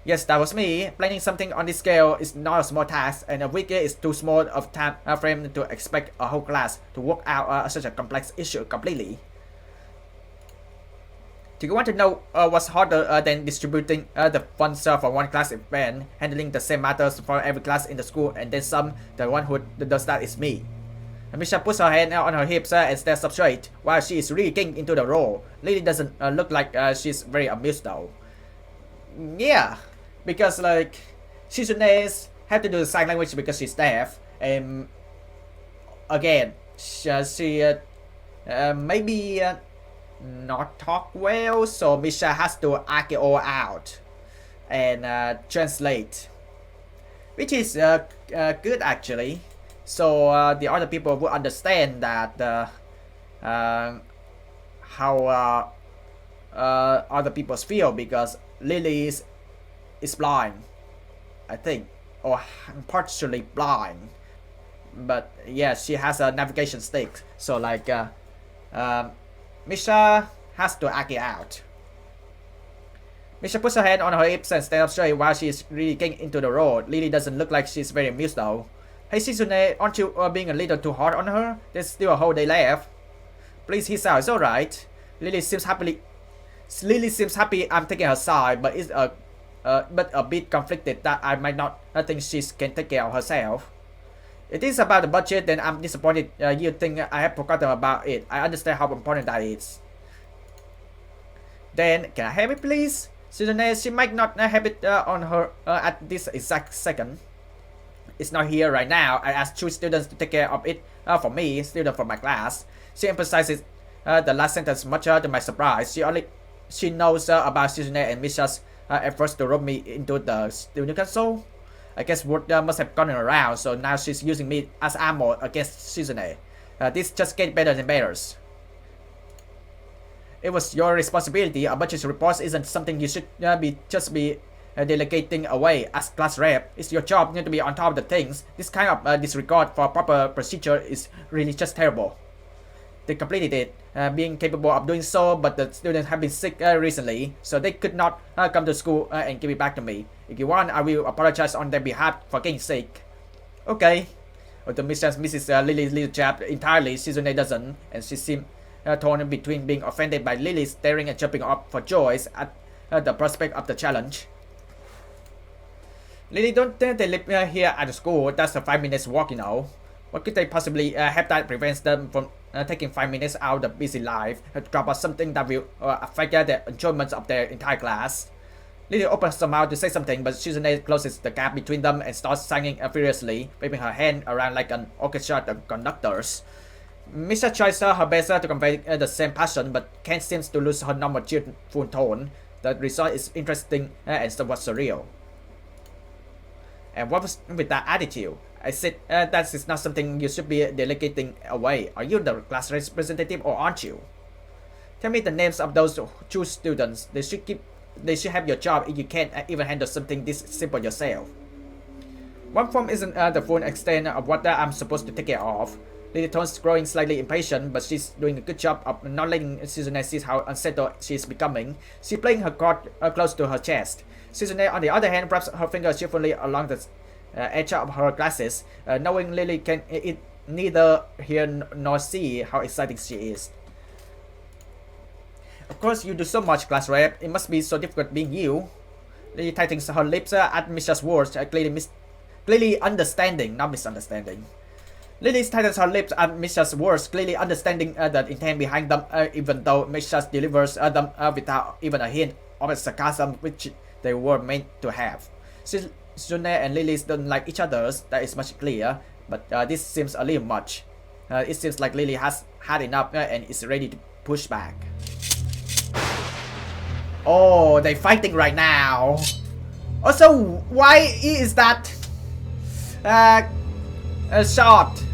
Speaker 1: Yes, that was me. Planning something on this scale is not a small task, and a week is too small of time frame to expect a whole class to work out such a complex issue completely. Do you want to know what's harder than distributing the funds for one class event, handling the same matters for every class in the school, and then some? The one who does that is me. Misha puts her hand on her hips and stands up straight while she is really getting into the role. Lily doesn't look like she's very amused though. Yeah, because like Shizune have to do the sign language because she's deaf, and again she maybe not talk well, so Misha has to act it all out and translate, which is good actually. So the other people will understand that how other people feel, because Lily is blind, I think, or partially blind. But yeah, she has a navigation stick, so like Misha has to act it out. Misha puts her hand on her hips and stands up straight while she is really getting into the role. Lily doesn't look like she's very amused though. Hey Shizune, aren't you being a little too hard on her? There's still a whole day left. Please, his out, it's alright. Lily seems happy I'm taking her side, but it's a bit conflicted that I might not think she can take care of herself. It is about the budget, then I'm disappointed you think I have forgotten about it. I understand how important that is. Then, can I have it please? Shizune, she might not have it on her at this exact second. It's not here right now. I asked 2 students to take care of it for me, student from my class. She emphasizes the last sentence much to my surprise. She knows about Shizune and Misha's efforts to rope me into the student council. I guess word must have gone around, so now she's using me as ammo against Shizune. This just gets better and better. It was your responsibility. A budget report isn't something you should be delegating away. As class rep, it's your job to be on top of the things. This kind of disregard for proper procedure is really just terrible. They completed it, being capable of doing so, but the students have been sick recently, so they could not come to school and give it back to me. If you want, I will apologize on their behalf for getting sick. Okay. Although Mrs. Lily's little chap entirely, Shizune doesn't, and she seemed torn between being offended by Lily staring and jumping up for joy at the prospect of the challenge. Lily, don't they live here at the school? That's a 5 minutes walk, you know. What could they possibly have that prevents them from taking 5 minutes out of their busy life to drop out something that will affect the enjoyment of their entire class? Lily opens her mouth to say something, but Shizune closes the gap between them and starts singing furiously, waving her hand around like an orchestra of conductors. Misha tries her best to convey the same passion, but Ken seems to lose her normal cheerful tone. The result is interesting and somewhat surreal. And what was with that attitude? I said that is not something you should be delegating away. Are you the class representative or aren't you? Tell me the names of those 2 students. They should have your job if you can't even handle something this simple yourself. One form isn't the full extent of what I'm supposed to take care of. Lily Tone's growing slightly impatient, but she's doing a good job of not letting Shizune see how unsettled she's becoming. She's playing her card close to her chest. Shizune, on the other hand, wraps her fingers cheerfully along the edge of her glasses, knowing Lily can neither hear nor see how exciting she is. Of course, you do so much, class rep. It must be so difficult being you. Lily tightens her lips at Misha's words, clearly understanding, not misunderstanding. Lily tightens her lips at Misha's words, clearly understanding the intent behind them, even though Misha delivers them without even a hint of sarcasm which they were meant to have. Shizune and Lily don't like each other, that is much clear, but this seems a little much. It seems like Lily has had enough and is ready to push back. Oh, they're fighting right now. Also, why is that shot?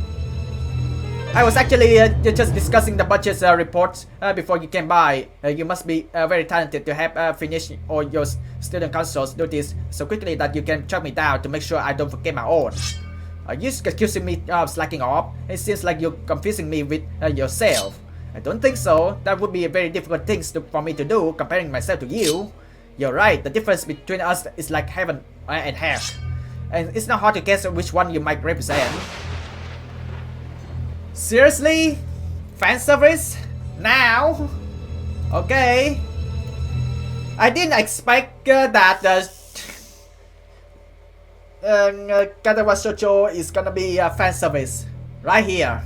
Speaker 1: I was actually just discussing the budget reports before you came by. You must be very talented to have finished all your student council's duties so quickly that you can track me down to make sure I don't forget my own. Are you accusing me of slacking off? It seems like you're confusing me with yourself. I don't think so. That would be a very difficult thing for me to do, comparing myself to you. You're right, the difference between us is like heaven and hell. And it's not hard to guess which one you might represent. Seriously? Fan service? Now? Okay. I didn't expect that Katawa Shoujo is gonna be a fan service right here.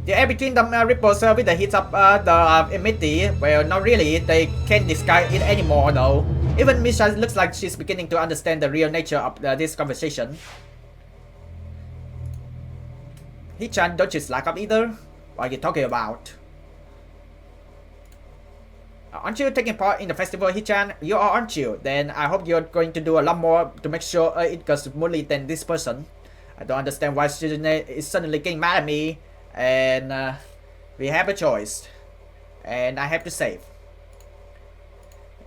Speaker 1: The air between them ripples with the heat of the emitty. Well, not really. They can't disguise it anymore though. Even Misha looks like she's beginning to understand the real nature of this conversation. Hichan, don't you slack up either? What are you talking about? Aren't you taking part in the festival, Hichan? You are, aren't you? Then I hope you're going to do a lot more to make sure it goes smoothly than this person. I don't understand why Shizune is suddenly getting mad at me. And we have a choice. And I have to save.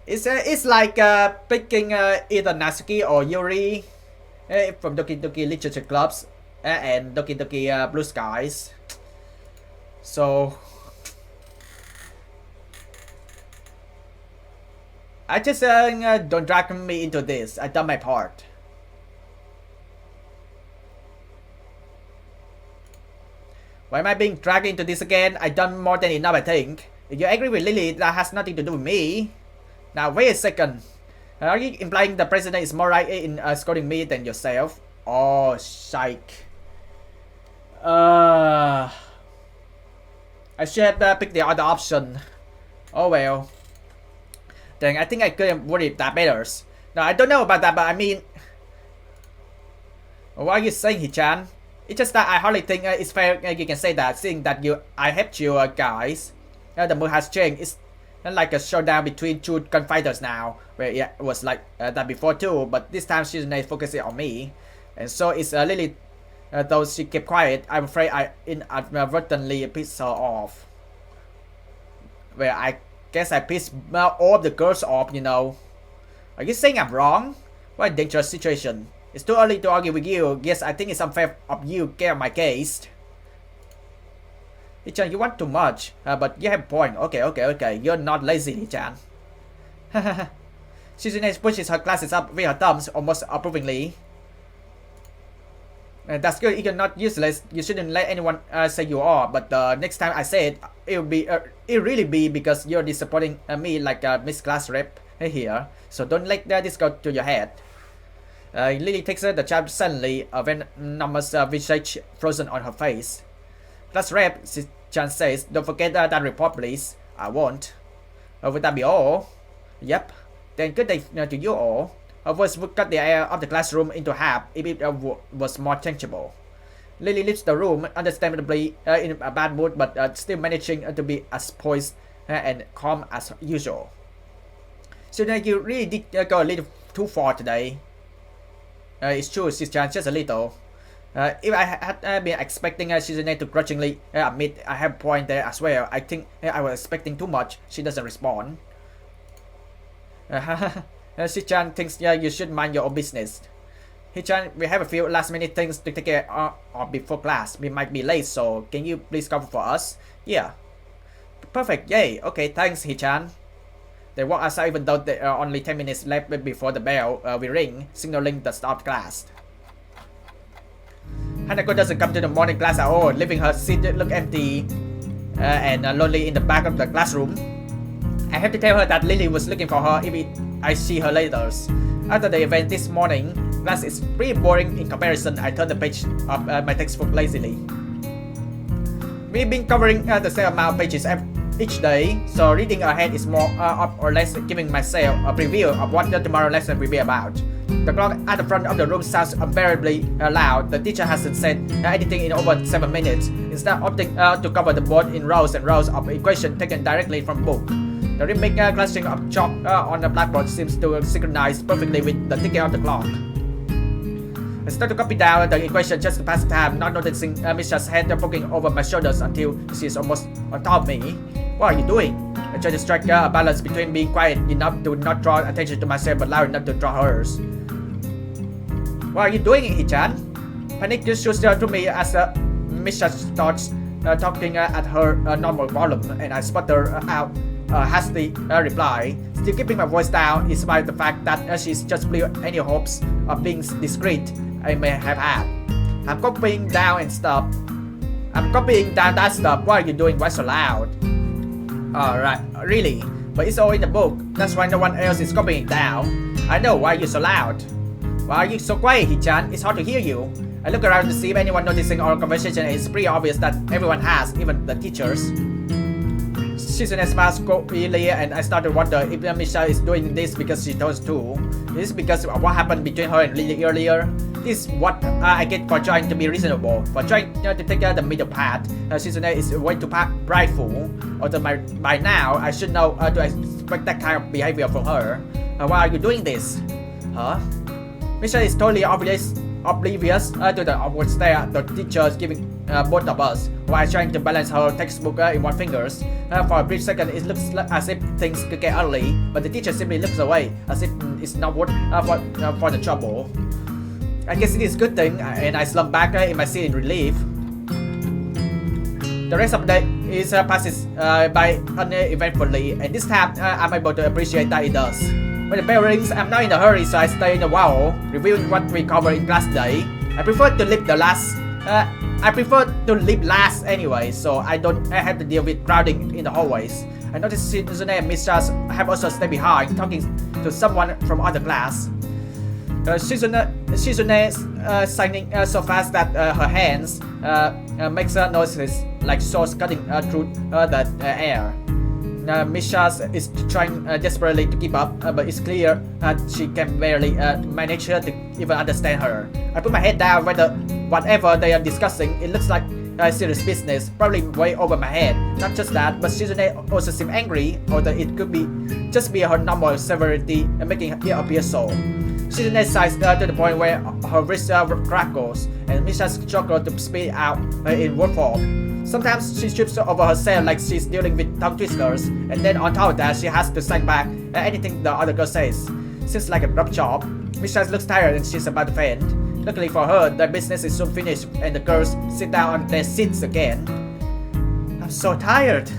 Speaker 1: It's like picking either Natsuki or Yuri from Doki Doki Literature Clubs and Doki Doki Blue Skies. So I just don't drag me into this. I done my part. Why am I being dragged into this again? I done more than enough, I think. If you agree with Lily, that has nothing to do with me. Now wait a second. Are you implying the president is more right in scolding me than yourself? Oh, shike. I should have picked the other option. Oh well. Then I think I could have worded that better. Now I don't know about that, but I mean, what are you saying, Hichan? It's just that I hardly think it's fair you can say that, seeing that I helped you guys. The mood has changed. It's not like a showdown between two gunfighters now, where it was like that before too, but this time she's not focusing on me. And so it's Lily, though she kept quiet, I'm afraid I inadvertently pissed her off. Well, I guess I pissed all of the girls off, you know. Are you saying I'm wrong? What a dangerous situation. It's too early to argue with you. Yes, I think it's unfair of you to get on my case. Hichan, you want too much, but you have a point. Okay. You're not lazy, Hichan. Shizune pushes her glasses up with her thumbs, almost approvingly. That's good. You're not useless. You shouldn't let anyone say you are. But next time I say it, it'll really be because you're disappointing me like Miss Class Rep here. So don't let this go to your head. Lily takes the child suddenly, a venomous visage frozen on her face. Class Rep, Chan says, don't forget that report, please. I won't. Would that be all? Yep. Then good day to you all. Her voice would cut the air of the classroom into half if it was more tangible. Lily leaves the room, understandably in a bad mood, but still managing to be as poised and calm as usual. So now you really did go a little too far today. It's true, Shizune, just a little. If I had been expecting Shizune to grudgingly admit I have a point there as well, I think I was expecting too much. She doesn't respond. Shichan thinks you should mind your own business. Hichan, we have a few last minute things to take care of before class. We might be late, so can you please cover for us? Yeah. Perfect, yay. Okay, thanks, Hichan. They walk outside even though there are only 10 minutes left before the bell will ring, signaling the start of class. Hanako doesn't come to the morning class at all, leaving her seat look empty and lonely in the back of the classroom. I have to tell her that Lily was looking for her if I see her later. After the event this morning, class is pretty boring in comparison. I turned the page of my textbook lazily. We've been covering the same amount of pages each day, so reading ahead is more or less giving myself a preview of what the tomorrow lesson will be about. The clock at the front of the room sounds unbearably loud. The teacher hasn't said anything in over 7 minutes. Instead opting to cover the board in rows and rows of equations taken directly from book. The rhythmic clustering of chalk on the blackboard seems to synchronize perfectly with the ticking of the clock. I start to copy down the equation just to pass the time, not noticing Misha's head poking over my shoulders until she is almost on top of me. What are you doing? I try to strike a balance between being quiet enough to not draw attention to myself but loud enough to draw hers. What are you doing, Hichan? Panic just shoots through me as Misha starts talking at her normal volume, and I sputter out a hasty reply, still keeping my voice down despite the fact that she's just blew any hopes of being discreet I may have had. I'm copying down that stuff. Why are you doing? Why so loud? Alright, really? But it's all in the book. That's why no one else is copying it down. I know, why are you so loud? Why are you so quiet, Hichan? It's hard to hear you. I look around to see if anyone noticing our conversation, and it's pretty obvious that everyone has, even the teachers. Shizune smiles coyly, and I started to wonder if Misha is doing this because she does too. Is this because of what happened between her and Lily earlier? This is what I get for trying to be reasonable, for trying to take the middle path. Shizune is way too prideful. Although by now, I should know to expect that kind of behavior from her. Why are you doing this? Huh? Misha is totally oblivious to the awkward stare the teacher is giving both of us while trying to balance her textbook in one finger. For a brief second, it looks as if things could get ugly, but the teacher simply looks away as if it's not worth for the trouble. I guess it is a good thing, and I slump back in my seat in relief. The rest of the day is passes by uneventfully, and this time I'm able to appreciate that it does. When the bell rings, I'm not in a hurry, so I stay in a while, reviewing what we covered in class today. I prefer to leave last anyway, so I don't have to deal with crowding in the hallways. I noticed Shizune and Miss Charles have also stayed behind, talking to someone from other class. Shizune signing so fast that her hands makes noises like saws cutting through the air. Misha is trying desperately to keep up, but it's clear that she can barely manage to even understand her. I put my head down whatever they are discussing, it looks like serious business, probably way over my head. Not just that, but Shizune also seems angry, although it could be just be her normal severity making it appear so. Shizune sighs to the point where her wrist crackles, and Misha struggles to spit out in word form. Sometimes she trips over herself like she's dealing with tongue twisters, and then on top of that, she has to sign back anything the other girl says. Seems like a rough job. Misha looks tired and she's about to faint. Luckily for her, the business is soon finished and the girls sit down on their seats again. I'm so tired.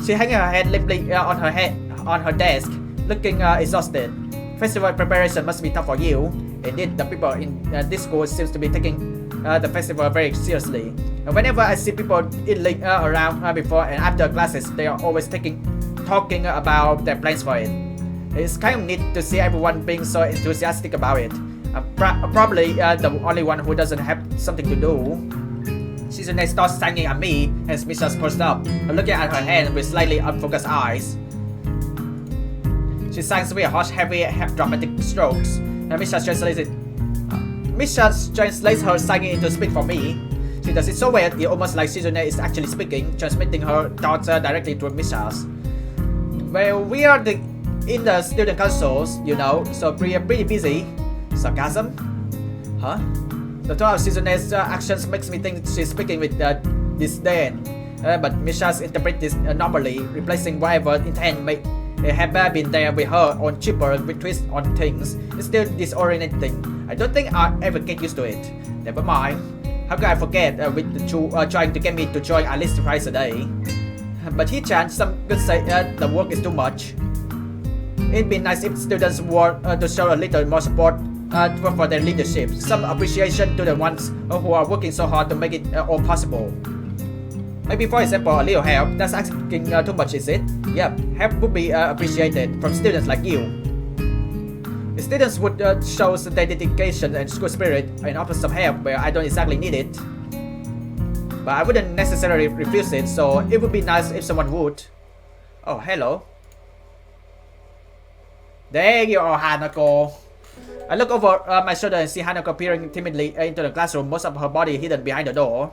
Speaker 1: She hangs her head limply on her desk, looking exhausted. Festival preparation must be tough for you. Indeed, the people in this school seems to be taking the festival very seriously. Whenever I see people idling around before and after classes, they are always talking about their plans for it. It's kind of neat to see everyone being so enthusiastic about it. I'm probably the only one who doesn't have something to do. Shizune starts staring at me as Misha's pursed up, looking at her hand with slightly unfocused eyes. She signs with harsh, heavy, dramatic strokes. Misha translates her singing into speak for me. She does it so well, it's almost like Shizune is actually speaking, transmitting her thoughts directly to Misha's. Well, we are in the student councils, you know, so we are pretty busy. Sarcasm? Huh? The tone of Shizune's actions makes me think she's speaking with disdain. But Misha's interprets this normally, replacing whatever intent may have been there with her own cheaper twist on things. It's still disorienting. I don't think I'll ever get used to it. Never mind. How can I forget with the two trying to get me to join at least twice a day? But Hichan, some could say the work is too much. It'd be nice if students were to show a little more support for their leadership, some appreciation to the ones who are working so hard to make it all possible. Maybe, for example, a little help. That's asking too much, is it? Yep, help would be appreciated from students like you. The students would show their dedication and school spirit and offer some help where I don't exactly need it. But I wouldn't necessarily refuse it, so it would be nice if someone would. Oh, hello. There you are, Hanako. I look over my shoulder and see Hanako peering timidly into the classroom, most of her body hidden behind the door.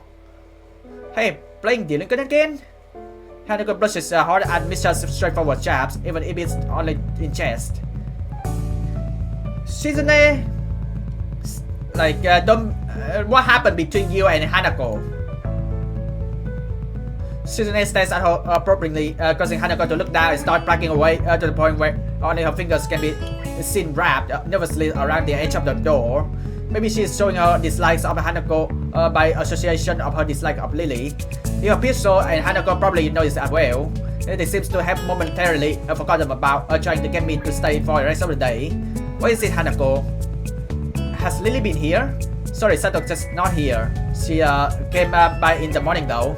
Speaker 1: Hey, playing delinquent again? Hanako blushes hard at Misha's straightforward jabs, even if it's only in jest. Shizune, like, what happened between you and Hanako? Shizune stares at her appropriately, causing Hanako to look down and start backing away to the point where only her fingers can be seen wrapped nervously around the edge of the door. Maybe she is showing her dislikes of Hanako by association of her dislike of Lily. It appears so, and Hanako probably knows as well. They seems to have momentarily forgotten about trying to get me to stay for the rest of the day. What is it, Hanako? Has Lily been here? Sorry, Sato's just not here. She came by in the morning though.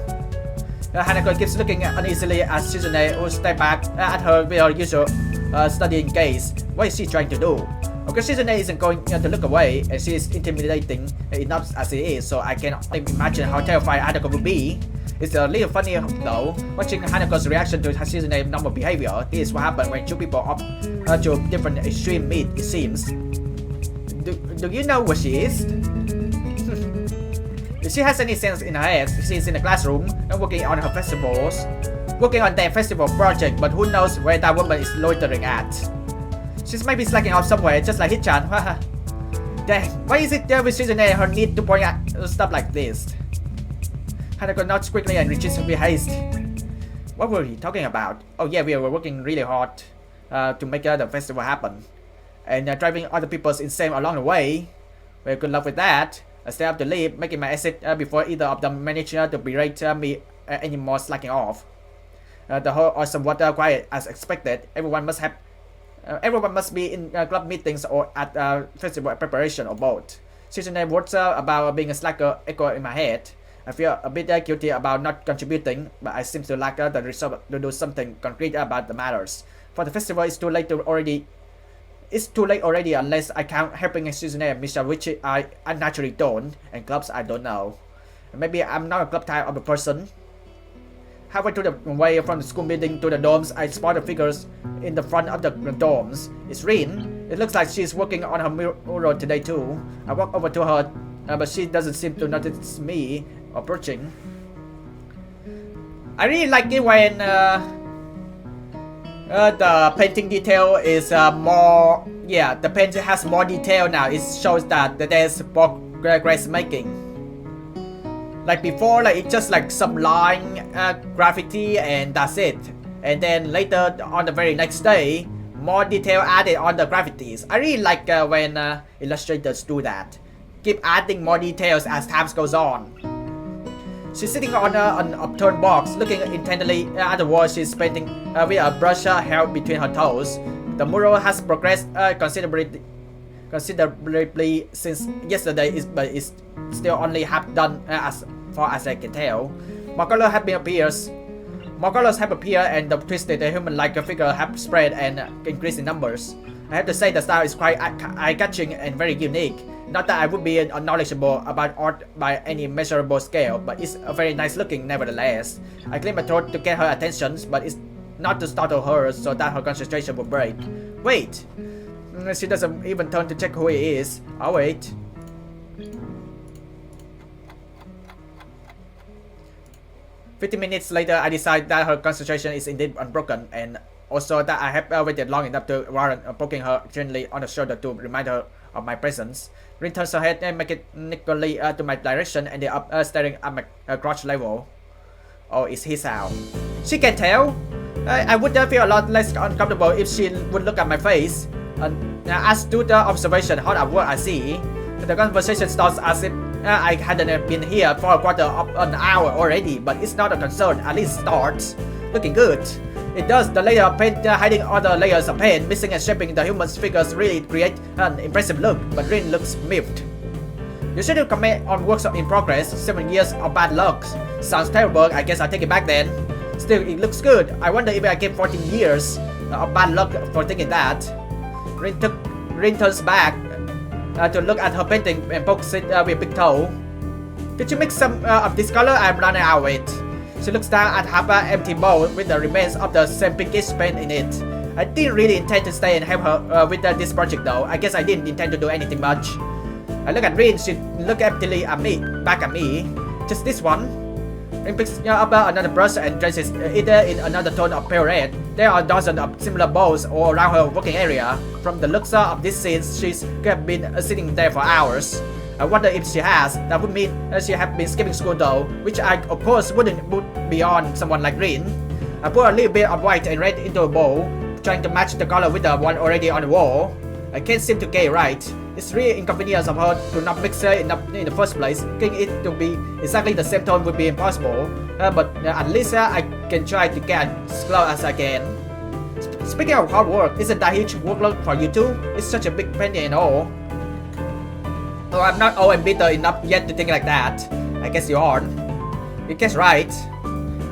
Speaker 1: Hanako keeps looking uneasily at Shizune, who steps back at her with her usual studying gaze. What is she trying to do? Of course, Shizune isn't going to look away, and she is intimidating enough as it is, so I can imagine how terrified Hanako would be. It's a little funny though, watching Hanako's reaction to Shizune's normal behavior. This is what happens when two people opt to different extreme meet, it seems. Do you know where she is? If she has any sense in her head, she's in the classroom and working on her festivals. Working on their festival project, but who knows where that woman is loitering at. She's maybe slacking off somewhere, just like Hichan. Dang, why is it there with Shizune her need to point at stuff like this? Hanako nods quickly and reaches with haste. What were you talking about? Oh yeah, we were working really hard to make the festival happen. And driving other people insane along the way. Well, good luck with that. I stay up to leave, making my exit before either of them manage to berate me anymore slacking off. The whole are somewhat quiet as expected. Everyone must be in club meetings or at festival preparation or both. Shizune words about being a slacker echo in my head. I feel a bit guilty about not contributing, but I seem to lack the resolve to do something concrete about the matters. For the festival, it's too late already unless I count helping Shizune and Misha, which I naturally don't, and clubs I don't know. Maybe I'm not a club type of a person. Halfway to the way from the school building to the dorms, I spot the figures in the front of the dorms. It's Rin. It looks like she's working on her mural today too. I walk over to her, but she doesn't seem to notice me approaching. I really like it when the painting detail is more, the painting has more detail now. It shows that there's progress making. Like before, like it's just like some line graffiti and that's it. And then later on the very next day, more detail added on the graffitis. I really like when illustrators do that. Keep adding more details as time goes on. She's sitting on an upturned box, looking intently at the wall she's painting with a brush held between her toes. The mural has progressed considerably since yesterday, but it's still only half done as far as I can tell. More colors have appeared, and the twisted human-like figure have spread and increased in numbers. I have to say the style is quite eye-catching and very unique. Not that I would be knowledgeable about art by any measurable scale, but it's very nice looking nevertheless. I clear my throat to get her attention, but it's not to startle her so that her concentration will break. Wait! She doesn't even turn to check who he is. I'll wait. "50 minutes later, I decide that her concentration is indeed unbroken, and also that I have waited long enough to warrant poking her gently on the shoulder to remind her of my presence. Rin turns her head mechanically to my direction, and they are staring at my crotch level. Oh, it's his out. She can tell. I would feel a lot less uncomfortable if she would look at my face. As to the observation, hard at work I see. The conversation starts as if I hadn't been here for a quarter of an hour already, but it's not a concern, at least starts. Looking good. It does. The layer of paint hiding other layers of paint, missing and shaping the human's figures really create an impressive look, but Rin looks miffed. You shouldn't comment on works in progress. 7 years of bad luck. Sounds terrible, I guess I'll take it back then. Still, it looks good. I wonder if I get 14 years of bad luck for thinking that. Rin turns back to look at her painting and pokes it with a big toe. Could you mix some of this color? I'm running out of it. She looks down at half-empty bowl with the remains of the same pinkish paint in it. I didn't really intend to stay and help her with this project though. I guess I didn't intend to do anything much. I look at Rin, she looked emptily at me, back at me. Just this one? Rin picks up another brush and dresses it in another tone of pale red. There are dozens of similar bowls all around her working area. From the looks of this scene, she's been sitting there for hours. I wonder if she has. That would mean she has been skipping school though, which I of course wouldn't put beyond someone like Rin. I put a little bit of white and red into a bowl, trying to match the color with the one already on the wall. I can't seem to get it right. It's really inconvenient of her to not mix it in the first place. Getting it to be exactly the same tone would be impossible, but at least I can try to get as close as I can. Speaking of hard work, isn't that huge workload for you too? It's such a big painting and all. Oh, I'm not old and bitter enough yet to think like that. I guess you aren't. You guess right.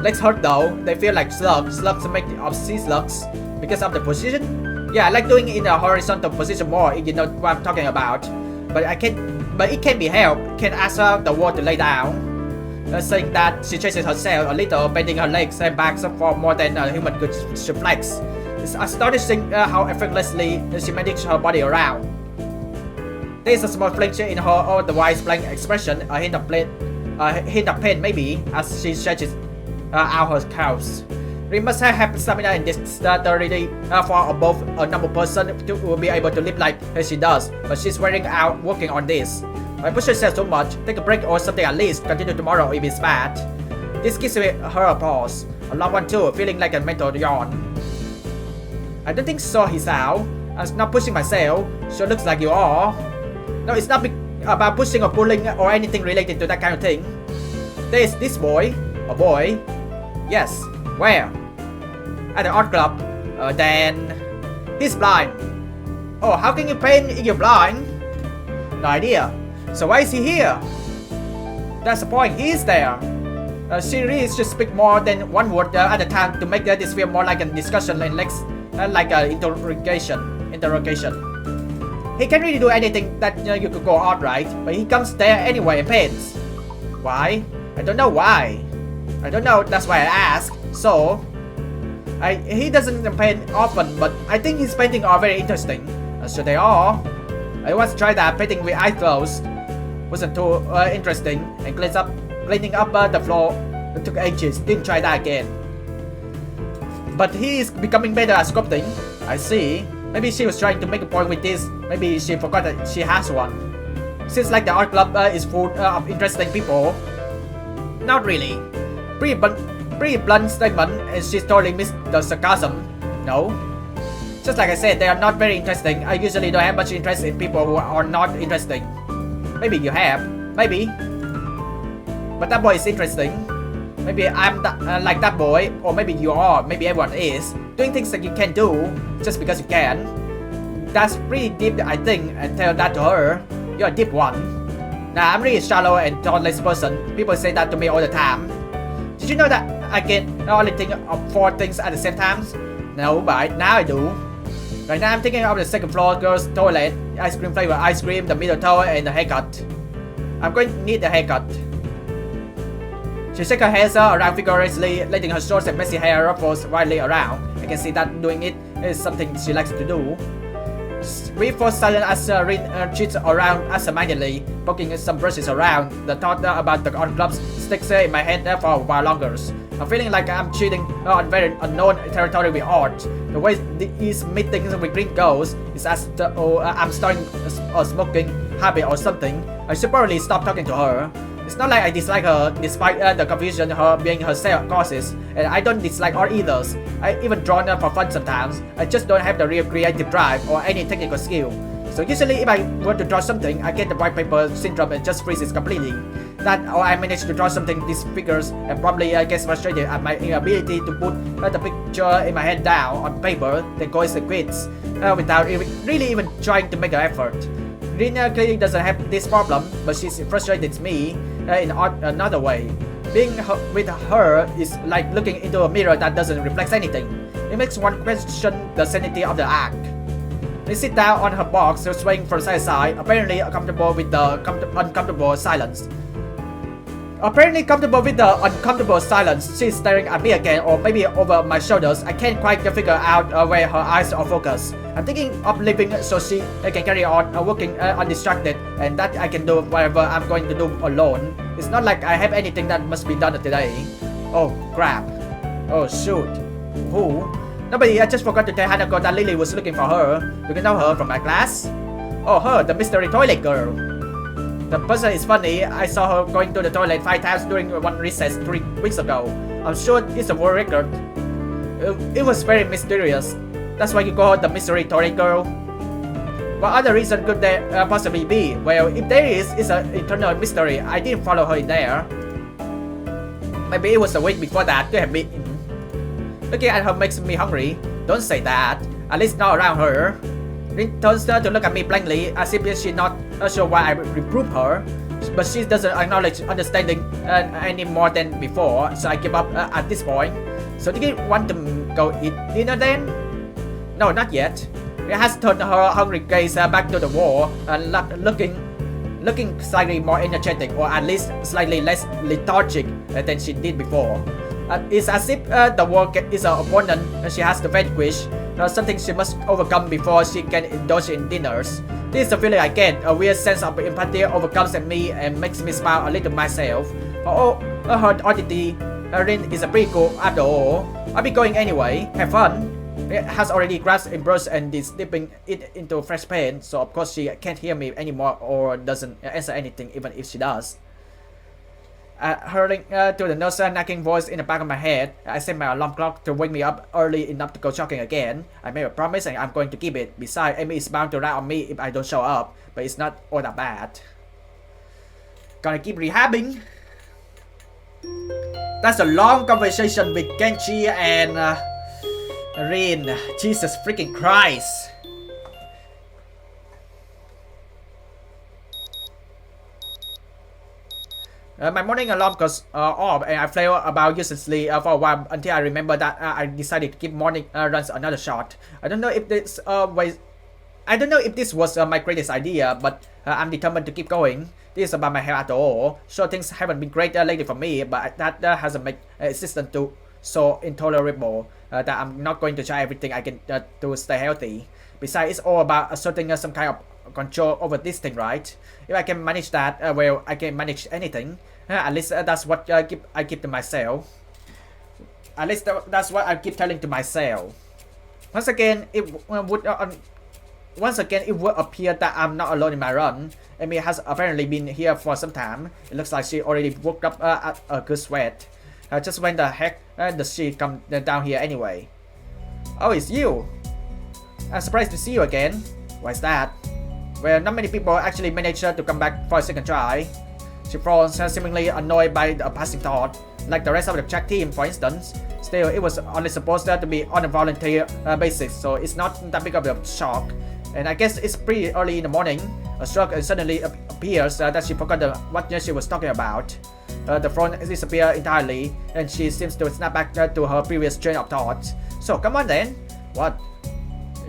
Speaker 1: Legs hurt though, they feel like slugs. Slugs make of sea slugs because of the position. Yeah, I like doing it in a horizontal position more, if you know what I'm talking about. But it can be helped. Can ask her the wall to lay down. Saying that she chases herself a little, bending her legs and backs for more than a human could flex. It's astonishing how effortlessly she manages her body around. There is a small flinch in her otherwise blank expression, a hint of pain maybe, as she stretches out her calves. We must have stamina in this already far above a normal person to be able to live like she does, but she's wearing out working on this. I push herself so much, take a break or something at least, continue tomorrow if it's bad. This gives her a pause, a long one too, feeling like a mental yawn. I don't think so, he's out. I'm not pushing myself, sure looks like you are. No, it's not about pushing or pulling or anything related to that kind of thing. There is this boy. A boy? Yes. Where? At the art club. Then... he's blind. Oh, how can you paint if you're blind? No idea. So why is he here? That's the point, he is there. She really should speak more than one word at a time to make this feel more like a discussion and less like an interrogation. He can't really do anything that you could go out right, but he comes there anyway and paints. Why? I don't know why. I don't know, that's why I ask. So, he doesn't paint often, but I think his paintings are very interesting. So they are. I once tried that painting with eyes closed. Wasn't too interesting, and cleaning up the floor. It took ages. Didn't try that again. But he is becoming better at sculpting. I see. Maybe she was trying to make a point with this. Maybe she forgot that she has one. Seems like the art club is full of interesting people. Not really. Pretty blunt statement, and she's totally missed the sarcasm. No. Just like I said, they are not very interesting. I usually don't have much interest in people who are not interesting. Maybe you have. Maybe. But that boy is interesting. Maybe I'm like that boy, or maybe you are, maybe everyone is. Doing things that you can do just because you can. That's pretty deep, I think, and tell that to her. You're a deep one. Nah, I'm really shallow and thoughtless person. People say that to me all the time. Did you know that I can only think of 4 things at the same time? No, but now I do. Right now I'm thinking of the second floor girl's toilet, ice cream flavor ice cream, the middle towel, and the haircut. I'm going to need a haircut. She shakes her hair around vigorously, letting her short and messy hair ruffles wildly around. I can see that doing it is something she likes to do. We fall silent as Rin cheats around absentmindedly, poking some brushes around. The thought about the art clubs sticks in my head for a while longer. I'm feeling like I'm cheating on very unknown territory with art. The way these meetings with Green goes is as though I'm starting a smoking habit or something. I should probably stop talking to her. It's not like I dislike her, despite the confusion her being herself causes, and I don't dislike art either. I even draw her for fun sometimes. I just don't have the real creative drive or any technical skill. So usually if I were to draw something, I get the white paper syndrome and just freezes completely. That or I manage to draw something these figures and probably I get frustrated at my inability to put the picture in my head down on paper, then goes and quits without really even trying to make an effort. Rina clearly doesn't have this problem, but she's frustrated me in another way. Being with her is like looking into a mirror that doesn't reflect anything. It makes one question the sanity of the act. They sit down on her box, swaying from side to side, apparently comfortable with the uncomfortable silence. She's staring at me again, or maybe over my shoulders. I can't quite figure out where her eyes are focused. I'm thinking of leaving so she can carry on working undistracted, and that I can do whatever I'm going to do alone. It's not like I have anything that must be done today. Oh crap. Oh shoot. Who? Nobody, I just forgot to tell Hanako that Lily was looking for her. Do you know her from my class? Oh, her, the mystery toilet girl. The person is funny. I saw her going to the toilet 5 times during one recess 3 weeks ago. I'm sure it's a world record. It was very mysterious. That's why you call her the mystery toilet girl. What other reason could there possibly be? Well, if there is, it's an eternal mystery. I didn't follow her in there. Maybe it was a week before that. Could have been. Looking at her makes me hungry. Don't say that. At least not around her. Rin turns to look at me blankly, as if she's not sure why I reprove her. but she doesn't acknowledge understanding any more than before, so I give up at this point. So do you want to go eat dinner then? No, not yet. It has turned her hungry gaze back to the wall, looking slightly more energetic, or at least slightly less lethargic than she did before. It's as if the world is her opponent she has to vanquish, something she must overcome before she can indulge in dinners. This is the feeling I get. A weird sense of empathy overcomes me and makes me smile a little myself. Oh, her oddity Rin is a pretty cool after all. I'll be going anyway. Have fun. It has already grasped a brush and is dipping it into fresh paint, so of course she can't hear me anymore or doesn't answer anything even if she does. Hurrying to the nurse nagging voice in the back of my head, I set my alarm clock to wake me up early enough to go jogging again. I made a promise and I'm going to keep it. Besides, Amy is bound to rat on me if I don't show up, but it's not all that bad. Gonna keep rehabbing. That's a long conversation with Kenji and Rin. Jesus freaking Christ. My morning alarm goes off and I flail about uselessly for a while until I remember that I decided to give morning runs another shot. I don't know if this was my greatest idea, but I'm determined to keep going. This is about my health after all. Sure, things haven't been great lately for me, but that hasn't made existence too so intolerable that I'm not going to try everything I can to stay healthy. Besides, it's all about asserting some kind of control over this thing, right? If I can manage that, well, I can manage anything. At least that's what I keep to myself. At least that's what I keep telling to myself. Once again, it would appear that I'm not alone in my run. Amy has apparently been here for some time. It looks like she already woke up at a good sweat. Just when the heck does she come down here anyway? Oh, it's you. I'm surprised to see you again. Why's that? Well, not many people actually manage to come back for a second try. She frowns, seemingly annoyed by a passing thought, like the rest of the track team, for instance. Still, it was only supposed to be on a volunteer basis, so it's not that big of a shock. And I guess it's pretty early in the morning. A stroke suddenly appears that she forgot what she was talking about. The phone disappears entirely, and she seems to snap back to her previous train of thought. So come on then. What?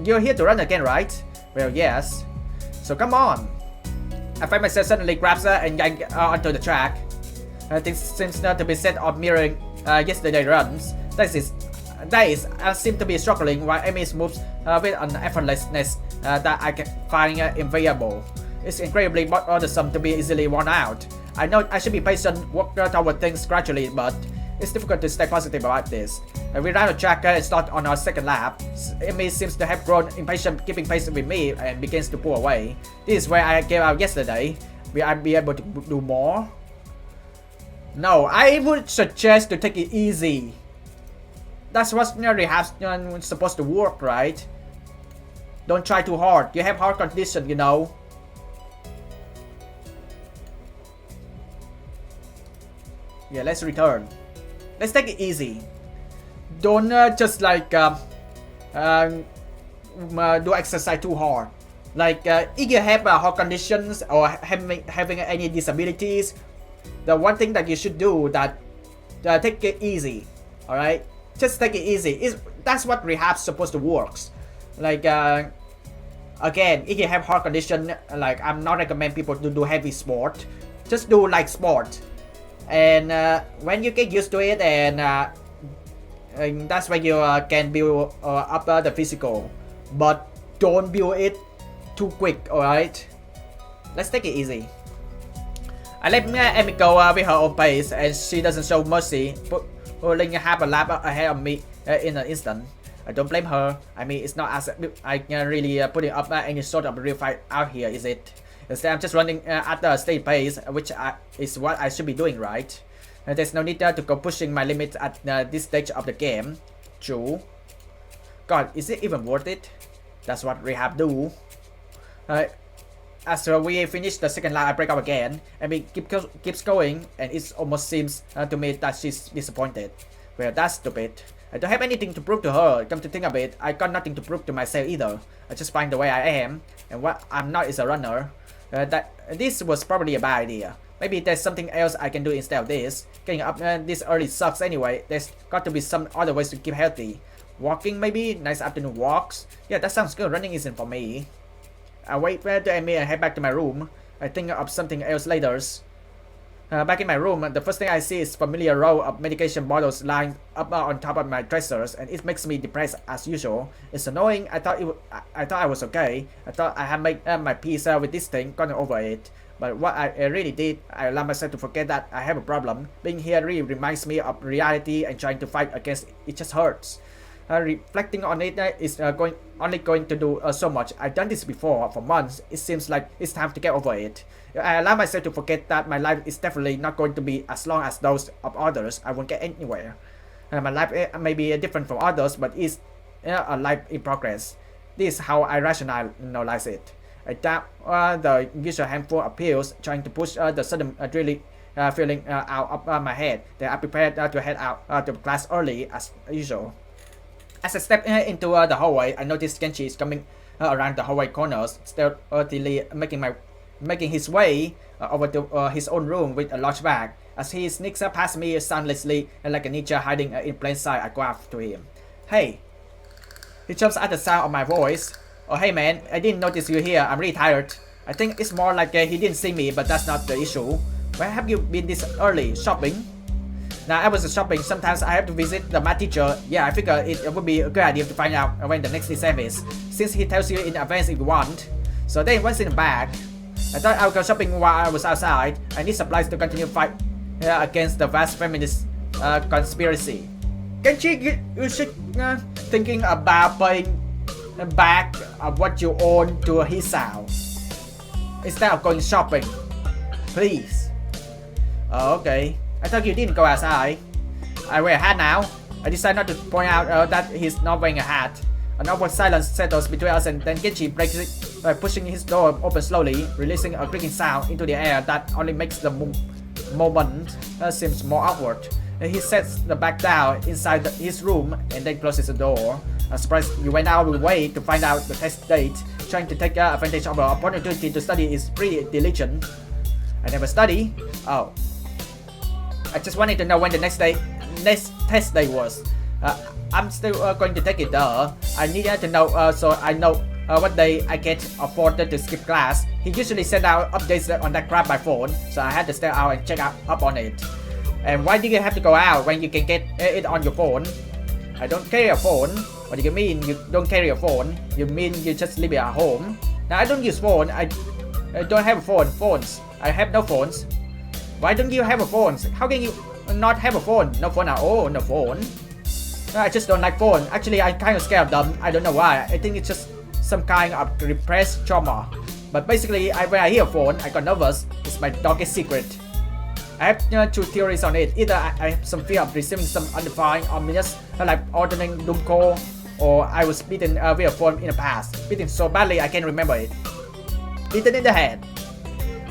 Speaker 1: You're here to run again, right? Well, yes. So come on. I find myself suddenly grabs her and gang onto the track. This seems not to be set on mirroring yesterday's runs. That seem to be struggling while Amy's moves with an effortlessness that I can find invariable. It's incredibly bothersome to be easily worn out. I know I should be patient, work toward things gradually, but it's difficult to stay positive about this. We ran the track and start on our second lap. Amy seems to have grown impatient keeping pace with me and begins to pull away. This is where I gave out yesterday. Will I be able to do more? No, I would suggest to take it easy. That's what rehab's supposed to work, right? Don't try too hard. You have heart condition, you know. Yeah, let's return. Let's take it easy. Don't just like do exercise too hard. Like if you have heart conditions or having any disabilities, the one thing that you should do that take it easy. All right, just take it easy. That's what rehab's supposed to works. Like again, if you have heart condition, like I'm not recommend people to do heavy sport. Just do light sport. And when you get used to it, and that's when you can build up the physical, but don't build it too quick. Alright, let's take it easy. I let Amy go with her own pace, and she doesn't show mercy, pulling half a lap ahead of me in an instant. I don't blame her. I mean, it's not as I can really putting up any sort of real fight out here, is it? Instead, I'm just running at a steady pace, which is what I should be doing, right? There's no need to go pushing my limits at this stage of the game. True. God, is it even worth it? That's what rehab do. As we finish the second lap, I break up again, and we keeps going, and it almost seems to me that she's disappointed. Well, that's stupid. I don't have anything to prove to her. Come to think of it, I got nothing to prove to myself either. I just find the way I am, and what I'm not is a runner. This was probably a bad idea. Maybe there's something else I can do instead of this. Getting up this early sucks anyway. There's got to be some other ways to keep healthy. Walking maybe? Nice afternoon walks? Yeah, that sounds good. Running isn't for me. I wait to end me and head back to my room. I think of something else later. Back in my room, the first thing I see is familiar row of medication bottles lying up on top of my dressers, and it makes me depressed as usual. It's annoying. I thought I was okay. I thought I had made my peace with this thing, gotten over it. But what I really did, I allowed myself to forget that I have a problem. Being here really reminds me of reality, and trying to fight against it just hurts. Reflecting on it is only going to do so much. I've done this before for months. It seems like it's time to get over it. I allow myself to forget that my life is definitely not going to be as long as those of others. I won't get anywhere. My life may be different from others, but it's a life in progress. This is how I rationalize it. I doubt the usual handful of pills, trying to push the sudden really feeling out of my head. Then I prepared to head out to class early as usual. As I step into the hallway, I noticed Kenshi is coming around the hallway corners, stealthily making his way over to his own room with a large bag. As he sneaks past me soundlessly like a ninja hiding in plain sight, I go after him. Hey! He jumps at the sound of my voice. Oh hey man, I didn't notice you here. I'm really tired. I think it's more like he didn't see me, but that's not the issue. Where have you been this early? Shopping? Now I was shopping. Sometimes I have to visit the math teacher. Yeah, I figure it would be a good idea to find out when the next exam is, since he tells you in advance if you want. So then what's in the bag? I thought I would go shopping while I was outside. I need supplies to continue fight against the vast feminist conspiracy. Kenshi, you should thinking about paying back what you own to his house instead of going shopping. Please. Oh, okay. I thought you didn't go outside. I wear a hat now. I decided not to point out that he's not wearing a hat. An awkward silence settles between us, and then Kenshi breaks it by pushing his door open slowly, releasing a creaking sound into the air that only makes the moment seems more awkward. He sets the bag down inside his room and then closes the door. I'm surprised you went out of your way to find out the test date. Trying to take advantage of an opportunity to study is pretty diligent. I never study. Oh. I just wanted to know when the next test day was. I'm still going to take it though. I needed to know so I know what day I can afford to skip class. He usually send out updates on that crap by phone, so I had to stay out and check up on it. And why do you have to go out when you can get it on your phone? I don't carry a phone. What do you mean you don't carry a phone? You mean you just leave it at home? Now I don't use phone. I don't have phones. I have no phones. Why don't you have a phone? How can you not have a phone? No phone at all. No phone. I just don't like phone. Actually, I'm kind of scared of them. I don't know why. I think it's just some kind of repressed trauma. But basically, when I hear phone, I got nervous. It's my darkest secret. I have two theories on it. Either I have some fear of receiving some undefined, ominous, like ordering doom call, or I was beaten with a phone in the past. Beaten so badly I can't remember it. Beaten in the head.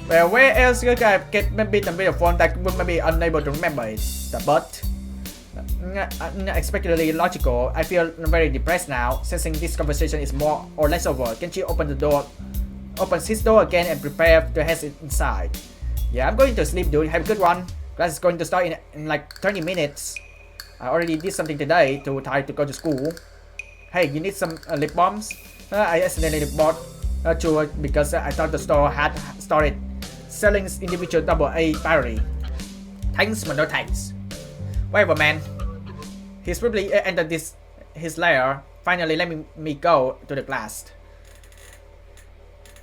Speaker 1: Well, where else you can get beaten with a phone that would maybe unable to remember it? But unexpectedly logical. I feel very depressed now, sensing this conversation is more or less over. Kenshi opens his door again and prepare to head inside. Yeah, I'm going to sleep, dude. Have a good one. Class is going to start in like 30 minutes. I already did something today to try to go to school. Hey, you need some lip balms? I accidentally bought two because I thought the store had started selling individual AA battery. Thanks, but no thanks. Whatever, man. He's probably entered his lair. Finally, let me go to the class.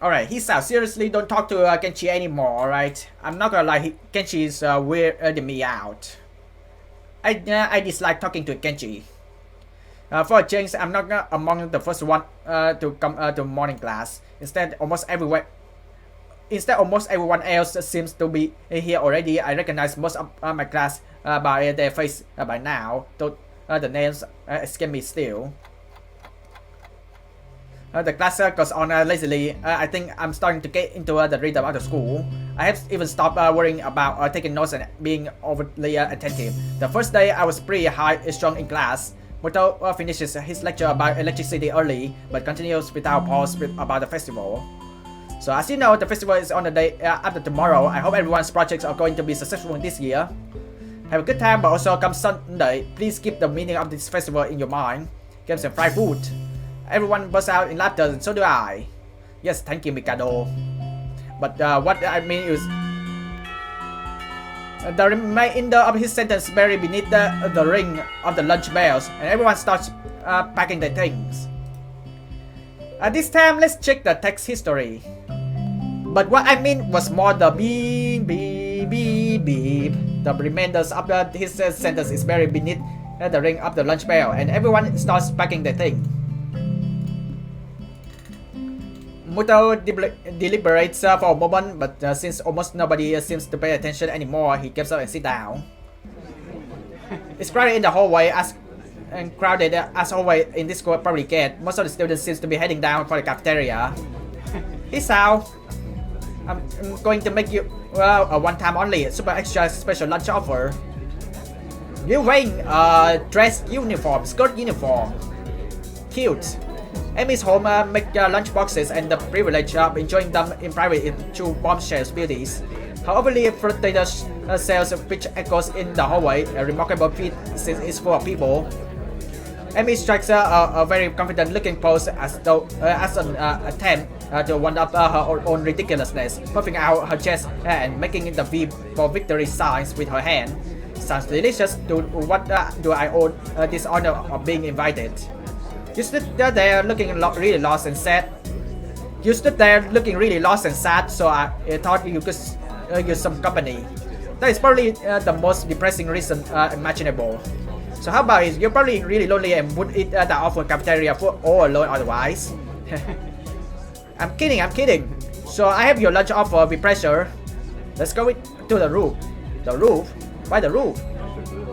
Speaker 1: Alright, he's out. Seriously, don't talk to Kenshi anymore, alright? I'm not gonna lie, Kenshi is weirding me out. I dislike talking to Kenshi. For a change, I'm not among the first one to come to morning class. Instead, almost everyone else seems to be here already. I recognize most of my class by their face by now, though the names escape me still. The class goes on lazily. I think I'm starting to get into the rhythm of the school. I have even stopped worrying about taking notes and being overly attentive. The first day I was pretty strong in class. Moto finishes his lecture about electricity early, but continues without pause about the festival. So as you know, the festival is on the day after tomorrow. I hope everyone's projects are going to be successful this year. Have a good time, but also come Sunday, please keep the meaning of this festival in your mind. Get some fried food. Everyone bursts out in laughter, and so do I. Yes, thank you, Mikado. But what I mean is, the remainder of his sentence buried beneath the ring of the lunch bells, and everyone starts packing their things. At this time, let's check the text history. But what I mean was more the beep, beep, beep, beep. The remainders of his sentence is buried beneath the ring of the lunch bell, and everyone starts packing their thing. Muto deliberates for a moment, but since almost nobody seems to pay attention anymore, he gets up and sits down. It's crowded in the hallway and crowded as always in this public gate. Most of the students seems to be heading down for the cafeteria. Hey Sal, I'm going to make you a one-time only super extra special lunch offer. You're wearing dress uniform, skirt uniform. Cute. Amy's home make lunch boxes and the privilege of enjoying them in private in true bombshell beauties. Her overly flirtated sales pitch echoes in the hallway. A remarkable feat since it's full of people. Amy strikes a very confident-looking pose as though as an attempt to one-up her own ridiculousness, puffing out her chest and making the V for victory signs with her hand. Sounds delicious. What do I owe this honor of being invited? You stood there looking really lost and sad. So I thought you could use some company. That is probably the most depressing reason imaginable. So how about it? You're probably really lonely and would eat the awful cafeteria food all alone otherwise. I'm kidding. So I have your lunch offer with pressure. Let's go to the roof. The roof? Why the roof?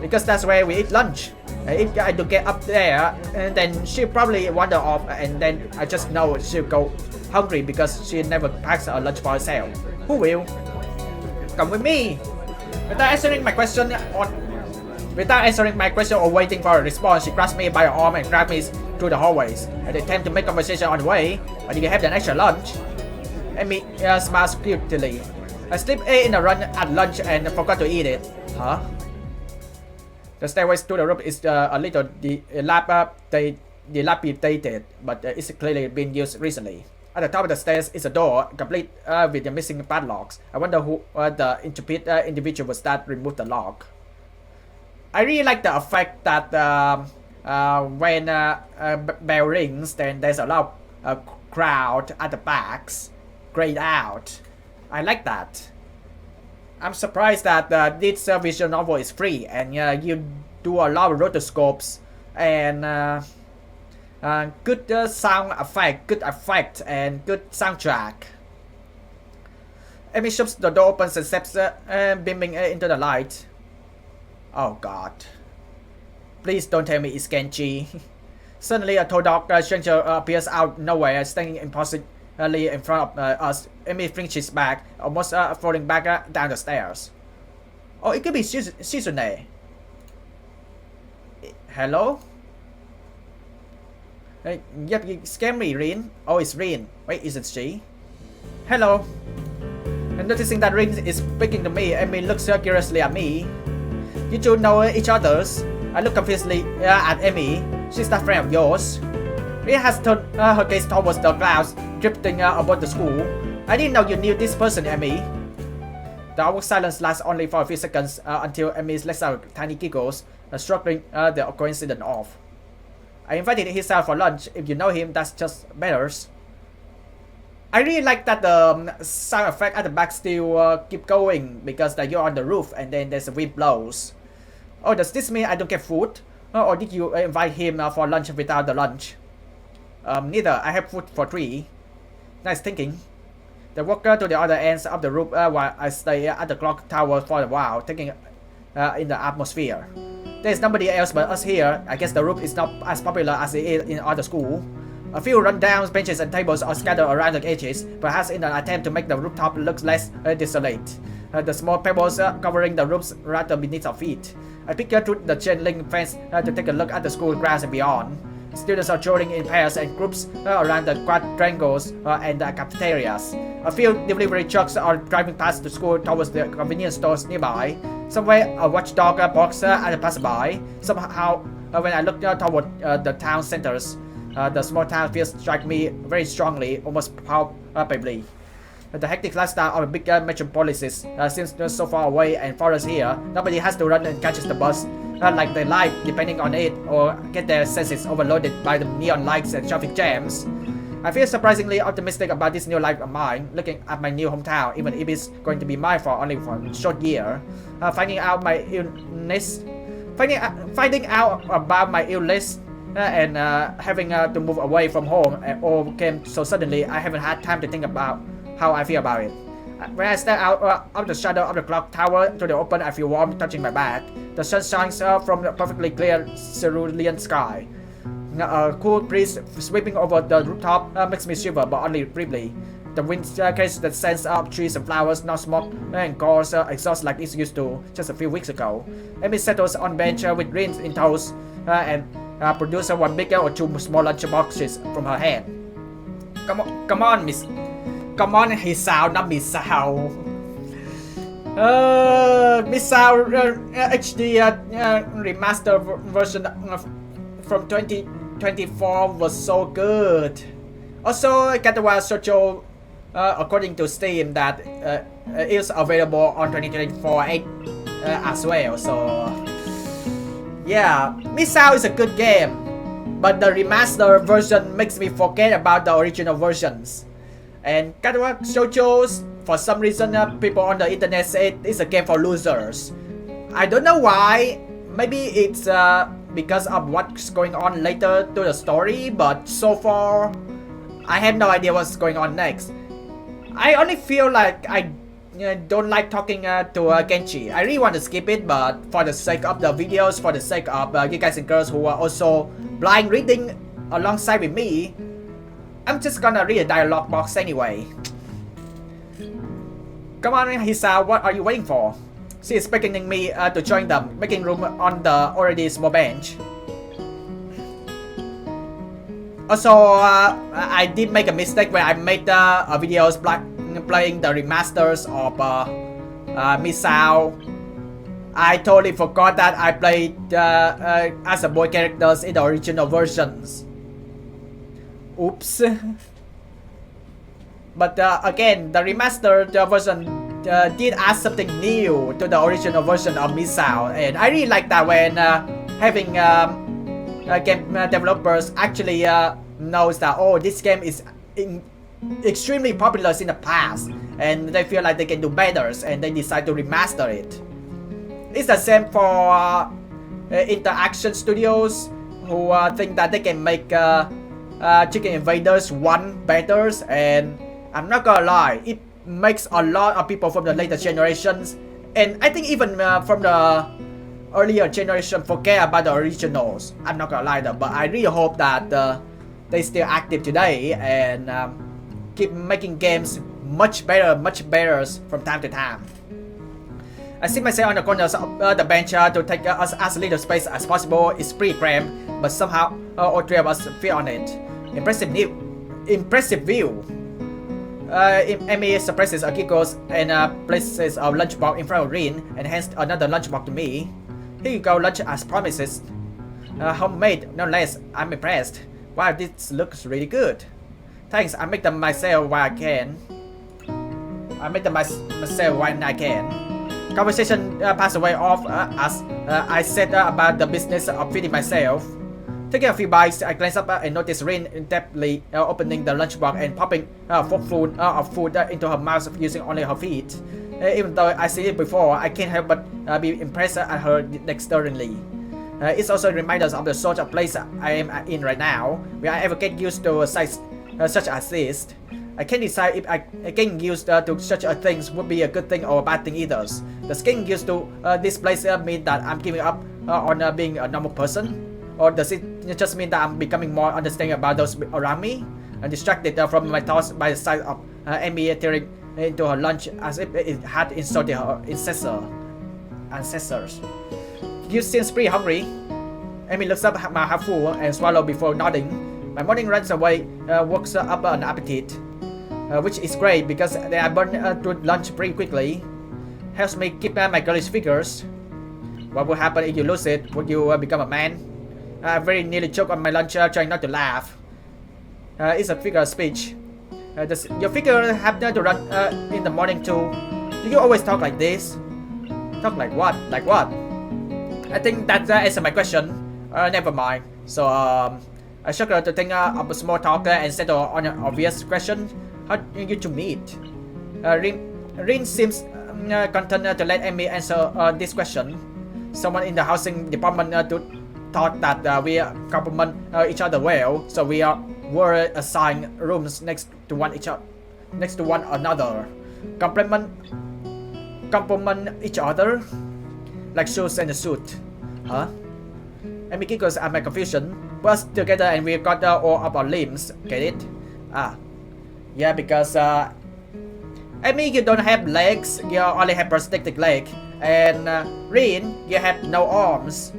Speaker 1: Because that's where we eat lunch. If I do get up there, and then she'll probably wander off, and then I just know she'll go hungry because she never packs a lunch for herself. Who will? Come with me. Without answering my question or waiting for a response, she grabs me by the arm and grabs me through the hallways. I attempt to make conversation on the way. But did you have an extra lunch? Amy smiles cutely. I slipped in a run at lunch and forgot to eat it. Huh? The stairways to the roof is a little dilapidated, but it's clearly been used recently. At the top of the stairs is a door, complete with the missing padlocks. I wonder who the intrepid individual was that removed the lock. I really like the effect that when bell rings, then there's a lot of crowd at the backs, grayed out. I like that. I'm surprised that this visual novel is free, and you do a lot of rotoscopes and good sound effect, and good soundtrack. Amy shoves the door opens and steps beaming into the light. Oh God! Please don't tell me it's Genji. Suddenly, a tall dark stranger appears out nowhere, standing impossibly in front of us. Amy flinches back, almost falling back down the stairs. Oh, it could be Shizune. Hello? Yep, you scared me, Rin. Oh, it's Rin. Wait, isn't she? Hello. And noticing that Rin is speaking to me, Amy looks curiously at me. You two know each other's? I look confusedly at Amy. She's that friend of yours. Rin has turned her gaze towards the clouds drifting above the school. I didn't know you knew this person, Amy. The awkward silence lasts only for a few seconds until Amy lets out tiny giggles, struggling the coincidence off. I invited him out for lunch. If you know him, that's just better. I really like that the sound effect at the back still keep going because you're on the roof and then there's a wind blows. Oh, does this mean I don't get food? Or did you invite him for lunch without the lunch? Neither. I have food for 3. Nice thinking. They walk to the other ends of the roof while I stay at the clock tower for a while, taking in the atmosphere. There's nobody else but us here. I guess the roof is not as popular as it is in other school. A few rundown benches and tables are scattered around the edges, perhaps in an attempt to make the rooftop look less desolate. The small pebbles covering the roofs rattle beneath our feet. I peek through the chain link fence to take a look at the school grounds and beyond. Students are drawing in pairs and groups around the quadrangles and the cafeterias. A few delivery trucks are driving past the school towards the convenience stores nearby. Somewhere a watchdog barks at a passerby. Somehow, when I look toward the town centers, the small town feels strike me very strongly, almost palpably. The hectic lifestyle of big metropolises seems so far away, and for us here, nobody has to run and catch the bus like they like, depending on it, or get their senses overloaded by the neon lights and traffic jams. I feel surprisingly optimistic about this new life of mine, looking at my new hometown, even if it's going to be mine for only for a short year. Finding out about my illness and having to move away from home all came so suddenly. I haven't had time to think about how I feel about it. When I step out of the shadow of the clock tower to the open, I feel warm touching my back. The sun shines from the perfectly clear cerulean sky. A cool breeze sweeping over the rooftop makes me shiver, but only briefly. The wind carries the scents of trees and flowers, not smoke and cause exhaust like it used to just a few weeks ago. Amy settles on bench with greens in toes and produces one bigger or two small lunch boxes from her hand. Come on, Miss. Come on, Hisao, not Misao. Misao HD remastered version from 2024 was so good. Also, Katawa Shoujo, according to Steam, that is available on 2024 as well. So, yeah, Misao is a good game, but the remastered version makes me forget about the original versions. And Katawa Shoujo, for some reason, people on the internet say it's a game for losers. I don't know why. Maybe it's because of what's going on later to the story, but so far, I have no idea what's going on next. I only feel like I don't like talking to Genchi. I really want to skip it, but for the sake of the videos, for the sake of you guys and girls who are also blind reading alongside with me, I'm just gonna read a dialogue box anyway. Come on, Hisa, what are you waiting for? She is beckoning me to join them, making room on the already small bench. Also, I did make a mistake when I made videos playing the remasters of Misao. I totally forgot that I played as a boy characters in the original versions. Oops. But again, the remastered version did add something new to the original version of Misao, and I really like that when having game developers actually knows that, oh, this game is extremely popular in the past, and they feel like they can do better, and they decide to remaster it. It's the same for Interaction Studios, who think that they can make Chicken Invaders 1 better, and I'm not gonna lie, it makes a lot of people from the later generations, and I think even from the earlier generation, forget about the originals. I'm not gonna lie though, but I really hope that they still active today and keep making games much better from time to time. I sit myself on the corners of the bench to take as little space as possible. It's pretty cramped, but somehow all three of us fit on it. Impressive view. Amy suppresses a giggles and places a lunchbox in front of Rin and hands another lunchbox to me. Here you go, lunch as promised. Homemade, no less. I'm impressed. Wow, this looks really good. Thanks, I make them myself when I can. Conversation passed away off as I said about the business of feeding myself. Taking a few bites, I glance up and notice Rin intently opening the lunchbox and popping forkful of food into her mouth using only her feet. Even though I see it before, I can't help but be impressed at her dexterity. It's also a reminder of the sort of place I am in right now, where I ever get used to sights such as this. I can't decide if getting used to such a thing would be a good thing or a bad thing either. Does getting used to this place mean that I'm giving up on being a normal person? Or does it just mean that I'm becoming more understanding about those around me? I'm distracted from my thoughts by the sight of Amy tearing into her lunch as if it had insulted her ancestors. You seem pretty hungry. Amy looks up my half full and swallows before nodding. My morning runs away works up an appetite, which is great because I burn through lunch pretty quickly. Helps me keep my girlish figures. What will happen if you lose it? Would you become a man? I very nearly choked on my lunch trying not to laugh. It's a figure of speech. Does your figure have to run in the morning too? Do you always talk like this? Talk like what? Like what? I think that answers my question. Never mind. So I struggle to think of a small talk and settle on an obvious question. How do you two meet? Rin seems content to let Amy answer this question. Someone in the housing department thought that we complement each other well, so we were assigned rooms next to one another. Complement each other, like shoes and a suit, huh? Amy giggles at my confusion. Put us together and we got all of our limbs. Get it? Yeah, because Amy, you don't have legs. You only have prosthetic leg, and Rin, you have no arms.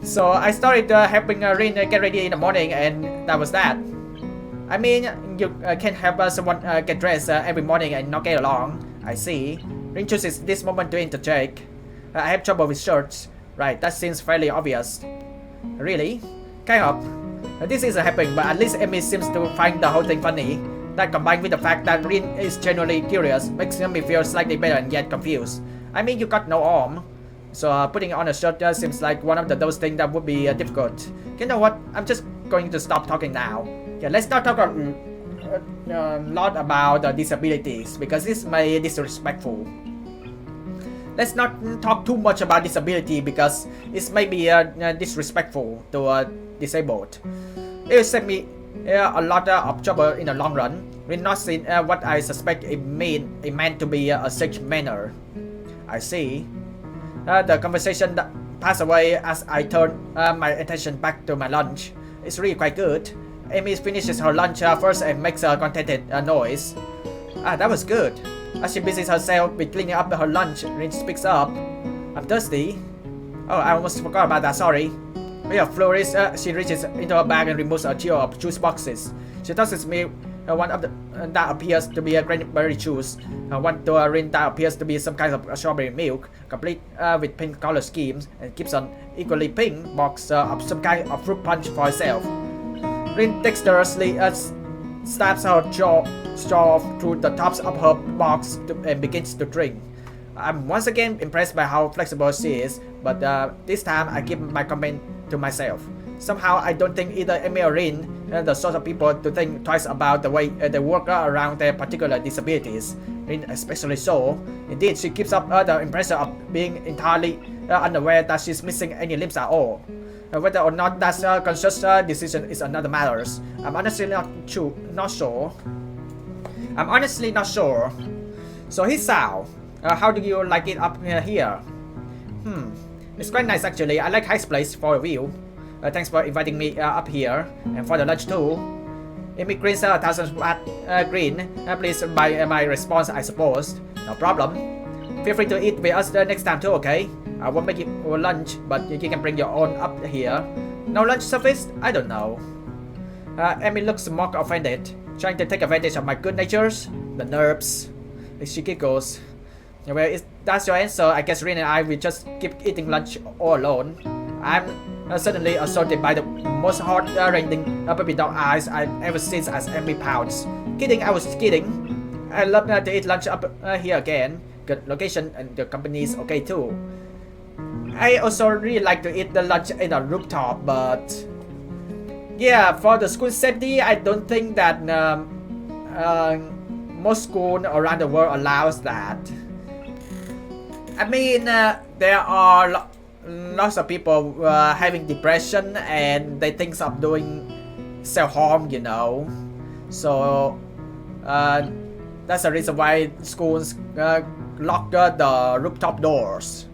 Speaker 1: So I started helping Rin get ready in the morning, and that was that. I mean, you can't help someone get dressed every morning and not get along. I see. Rin chooses this moment to interject. I have trouble with shirts. Right, that seems fairly obvious. Really? Kind of. This isn't happening, but at least Amy seems to find the whole thing funny. That combined with the fact that Rin is genuinely curious makes me feel slightly better and yet confused. I mean, you got no arm. So putting on a shirt seems like one of those things that would be difficult. You know what? I'm just going to stop talking now. Yeah, let's not talk a lot about disabilities because this may be disrespectful. Let's not talk too much about disability because it may be disrespectful to disabled. It will save me a lot of trouble in the long run. We're not seeing what I suspect it meant to be a such manner. I see. The conversation passed away as I turned my attention back to my lunch. It's really quite good. Amy finishes her lunch first and makes a contented noise. That was good. As she busies herself with cleaning up her lunch, Rin speaks up. I'm thirsty. Oh, I almost forgot about that, sorry. With a flourish, she reaches into her bag and removes a trio of juice boxes. She tosses me one of the that appears to be a cranberry juice, one to a Rin that appears to be some kind of strawberry milk, complete with pink color schemes, and keeps an equally pink box of some kind of fruit punch for herself. Rin dexterously stabs her straw through the tops of her box and begins to drink. I'm once again impressed by how flexible she is, but this time I keep my comment to myself. Somehow I don't think either Amy or Rin are the sort of people to think twice about the way they work around their particular disabilities. Rin especially so. Indeed, she keeps up the impression of being entirely unaware that she's missing any limbs at all. Whether or not that's a conscious decision is another matter. I'm honestly not sure. So Hisao, how do you like it up here? It's quite nice actually. I like High's place for a view. Thanks for inviting me up here and for the lunch too. Immigrants 1000-watt green. Please buy my response, I suppose. No problem. Feel free to eat with us next time too, okay? I won't make you lunch, but you can bring your own up here. No lunch service? I don't know. Amy looks mock offended, trying to take advantage of my good natures. The nerves. She giggles. Well, if that's your answer, I guess Rin and I will just keep eating lunch all alone. I'm suddenly assaulted by the most heart-rending puppy dog eyes I've ever seen as Amy pouts. Kidding, I was kidding. I love to eat lunch up here again. Good location and the company is okay too. I also really like to eat the lunch in a rooftop, but yeah, for the school safety, I don't think that most schools around the world allows that. I mean, there are lots of people having depression and they think of doing self-harm, you know. So that's the reason why schools lock the rooftop doors.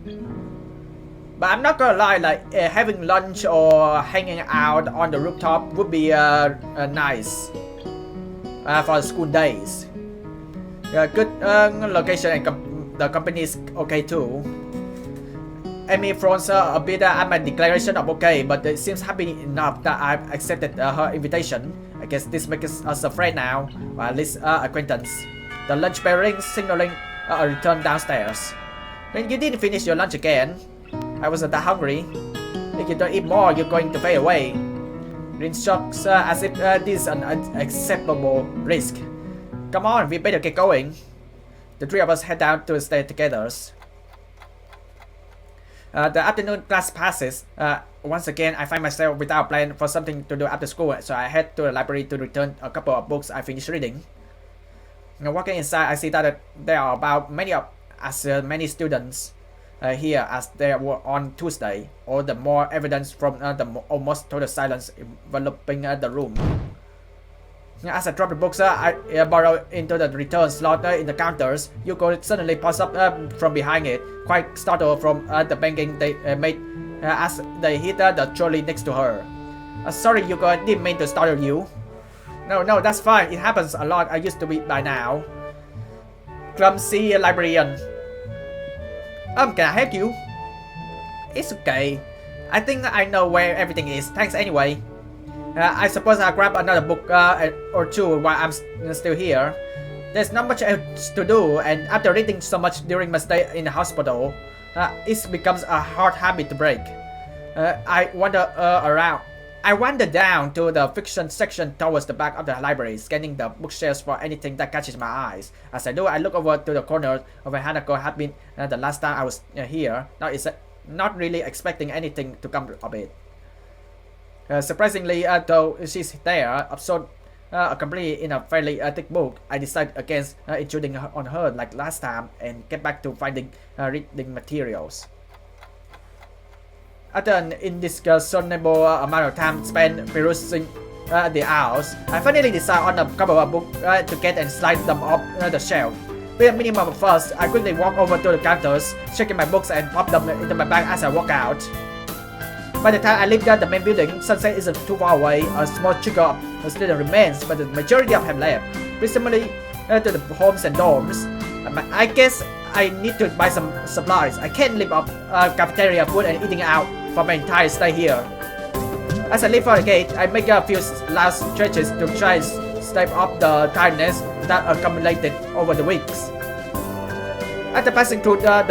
Speaker 1: But I'm not gonna lie, like having lunch or hanging out on the rooftop would be nice for school days. Good location and the company is okay too. Amy frowns a bit at my declaration of okay, but it seems happy enough that I've accepted her invitation. I guess this makes us a friend now, or at least acquaintance. The lunch bell rings, signaling a return downstairs. When you didn't finish your lunch again, I wasn't that hungry. If you don't eat more, you're going to fade away. Rin shrugs as if this is an unacceptable risk. Come on, we better get going. The three of us head down to stay together. The afternoon class passes. Once again, I find myself without a plan for something to do after school, so I head to the library to return a couple of books I finished reading. Walking inside, I see that there are about as many students here as there were on Tuesday. All the more evidence from the almost total silence enveloping the room. As I drop the books, I borrow into the return slot in the counters. Yuko suddenly pops up from behind it, quite startled from the banging they made as they hit the trolley next to her. Sorry, Yuko, I didn't mean to startle you. No, that's fine. It happens a lot. I used to be by now. Clumsy librarian. Can I help you? It's okay. I think I know where everything is. Thanks anyway. I suppose I'll grab another book or two while I'm still here. There's not much else to do, and after reading so much during my stay in the hospital, it becomes a hard habit to break. I wander around. I wander down to the fiction section towards the back of the library, scanning the bookshelves for anything that catches my eyes. As I do, I look over to the corner of where Hanako had been the last time I was here. Now it's not really expecting anything to come of it. Surprisingly, though she's there, absorbed completely in a fairly thick book, I decide against intruding on her like last time and get back to finding reading materials. After an indiscernible amount of time spent perusing the aisles, I finally decide on a couple of books to get and slide them off the shelf. With a minimum of fuss, I quickly walk over to the counters, checking my books and pop them into my bag as I walk out. By the time I leave the main building, sunset isn't too far away. A small trickle of student remains, but the majority of them left, presumably to the homes and dorms. I guess I need to buy some supplies. I can't live off cafeteria food and eating out for my entire stay here. As I leave for the gate, I make a few last stretches to try and stave off the tiredness that accumulated over the weeks. After passing through and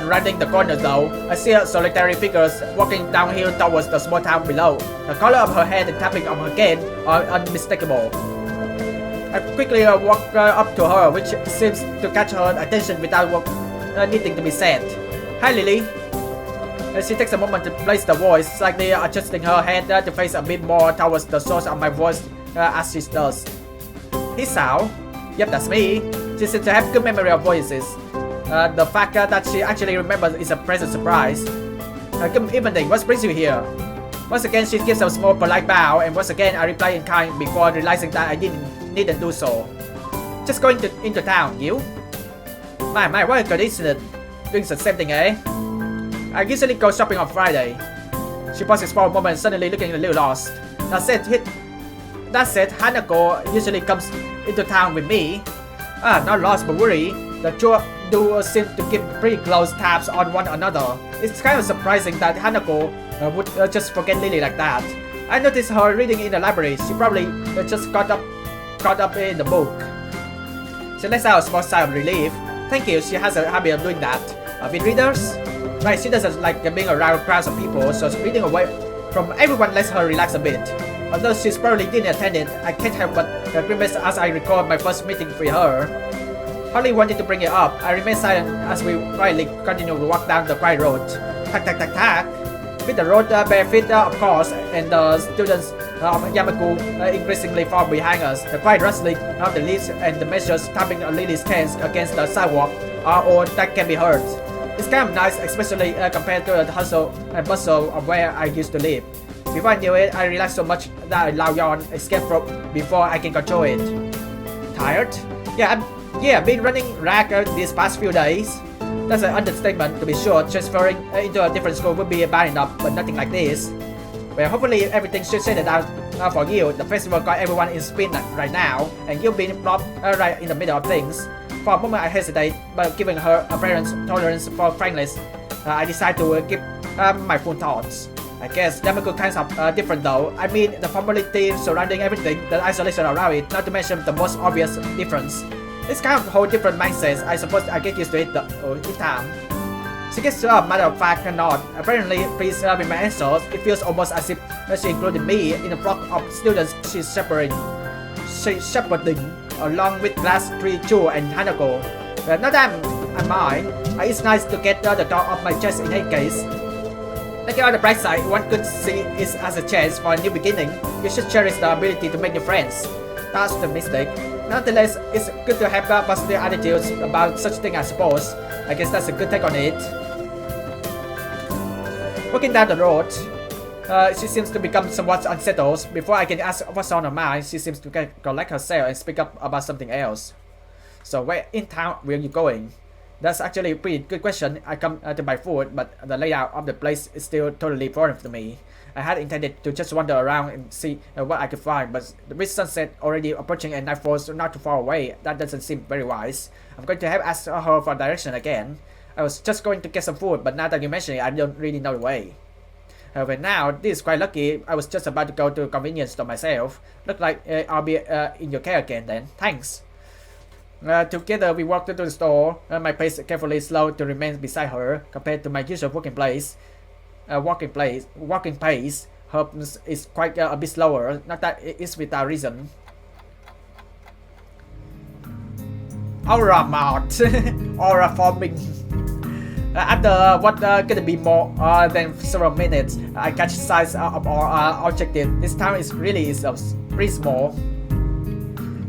Speaker 1: rounding the corner though, I see a solitary figure walking downhill towards the small town below. The color of her hair and tapping on her cane are unmistakable. I quickly walk up to her, which seems to catch her attention without needing to be said. Hi Lily. She takes a moment to place the voice, slightly adjusting her head to face a bit more towards the source of my voice as she does. Hey Sal. Yep, that's me. She seems to have good memory of voices. The fact that she actually remembers is a pleasant surprise. Good evening, what brings you here? Once again, she gives a small polite bow, and once again I reply in kind before realizing that I needn't do so. Just going into town, you? My, what a coincidence. Doing the same thing, eh? I usually go shopping on Friday. She pauses for a moment, suddenly looking a little lost. That said, Hanako usually comes into town with me. Not lost but worried. The two do seem to keep pretty close tabs on one another. It's kind of surprising that Hanako would just forget Lily like that. I noticed her reading in the library. She probably just caught up in the book. She lets out a small sigh of relief. Thank you, she has a habit of doing that. With readers? Right, she doesn't like being around crowds of people, so reading away from everyone lets her relax a bit. Although she's probably didn't attend it, I can't help but grimace as I recall my first meeting with her. Hardly wanted to bring it up, I remain silent as we quietly continue to walk down the quiet road. Tack tack tack tack. With the road bare feet of course, and the students of Yamaku increasingly far behind us. The quiet rustling of the leaves and the measures tapping on Lily's cans against the sidewalk are all that can be heard. It's kind of nice, especially compared to the hustle and bustle of where I used to live. Before I knew it, I realized so much that I loud yawn escape from before I can control it. Tired? Yeah, I've been running ragged these past few days. That's an understatement to be sure. Transferring into a different school would be bad enough, but nothing like this. Well, hopefully everything should settle down for you. The festival got everyone in spin right now, and you've been plopped right in the middle of things. For a moment I hesitate, but given her apparent tolerance for frankness, I decide to give my full thoughts. I guess Yamaku kinds of different though. I mean, the formality surrounding everything, the isolation around it, not to mention the most obvious difference. It's kind of a whole different mindset. I suppose I get used to it in time. She gets matter of fact nod. Apparently pleased with my answers. It feels almost as if she included me in a flock of students she's shepherding along with Glass, Tree, Chu, and Hanako. But not that I'm mine. It's nice to get the talk off my chest in any case. Looking on the bright side, one could see it as a chance for a new beginning. You should cherish the ability to make new friends. That's the mistake. Nonetheless, it's good to have positive attitudes about such things, I suppose. I guess that's a good take on it. Walking down the road, she seems to become somewhat unsettled. Before I can ask what's on her mind, she seems to collect herself and speak up about something else. So where in town were you going? That's actually a pretty good question. I come to buy food, but the layout of the place is still totally foreign to me. I had intended to just wander around and see what I could find, but with sunset already approaching and nightfall not too far away, that doesn't seem very wise. I'm going to have asked her for direction again. I was just going to get some food, but now that you mention it, I don't really know the way. However, now, this is quite lucky. I was just about to go to a convenience store myself. Look like I'll be in your care again then. Thanks. Together we walked into the store. My pace carefully slowed to remain beside her compared to my usual walking pace. Her is quite a bit slower. Not that it is without reason. Aura mount. Aura forming. After what gonna be more than several minutes, I catch sight of our objective. This town is really pretty small.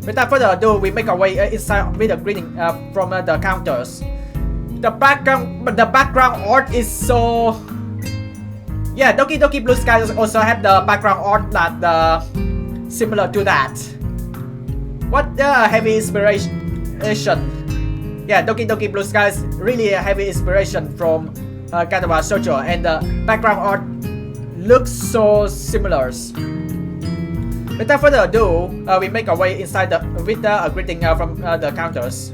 Speaker 1: Without further ado, we make our way inside with a greeting from the counters. The background art is so. Yeah, Doki Doki Blue Skies also have the background art that similar to that. What heavy inspiration? Yeah, Doki Doki Blue Skies really a heavy inspiration from Katawa Shoujo, and the background art looks so similar. Without further ado, we make our way inside with a greeting from the counters.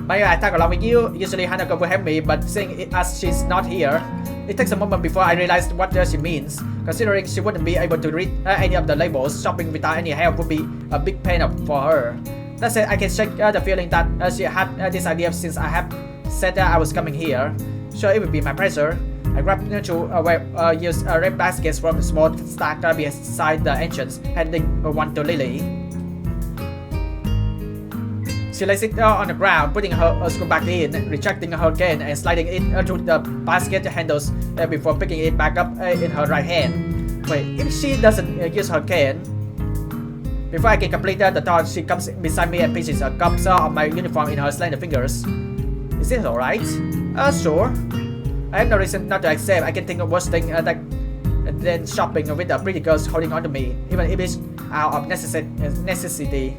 Speaker 1: May I tag along with you? Usually Hanako will help me, but seeing it as she's not here, it takes a moment before I realize what she means. Considering she wouldn't be able to read any of the labels, shopping without any help would be a big pain for her. That said, I can shake the feeling that she had this idea since I have said that I was coming here. Sure, it would be my pleasure. I grabbed two used red baskets from a small stack beside the entrance, handing one to Lily. She lays it on the ground, putting her screw back in, retracting her cane and sliding it through the basket handles before picking it back up in her right hand. Wait, if she doesn't use her cane... Before I can complete the thought, she comes beside me and pinches a cups of my uniform in her slender fingers. Is this alright? Sure. I have no reason not to accept. I can think of worse thing than shopping with the pretty girls holding on to me, even if it's out of necessity.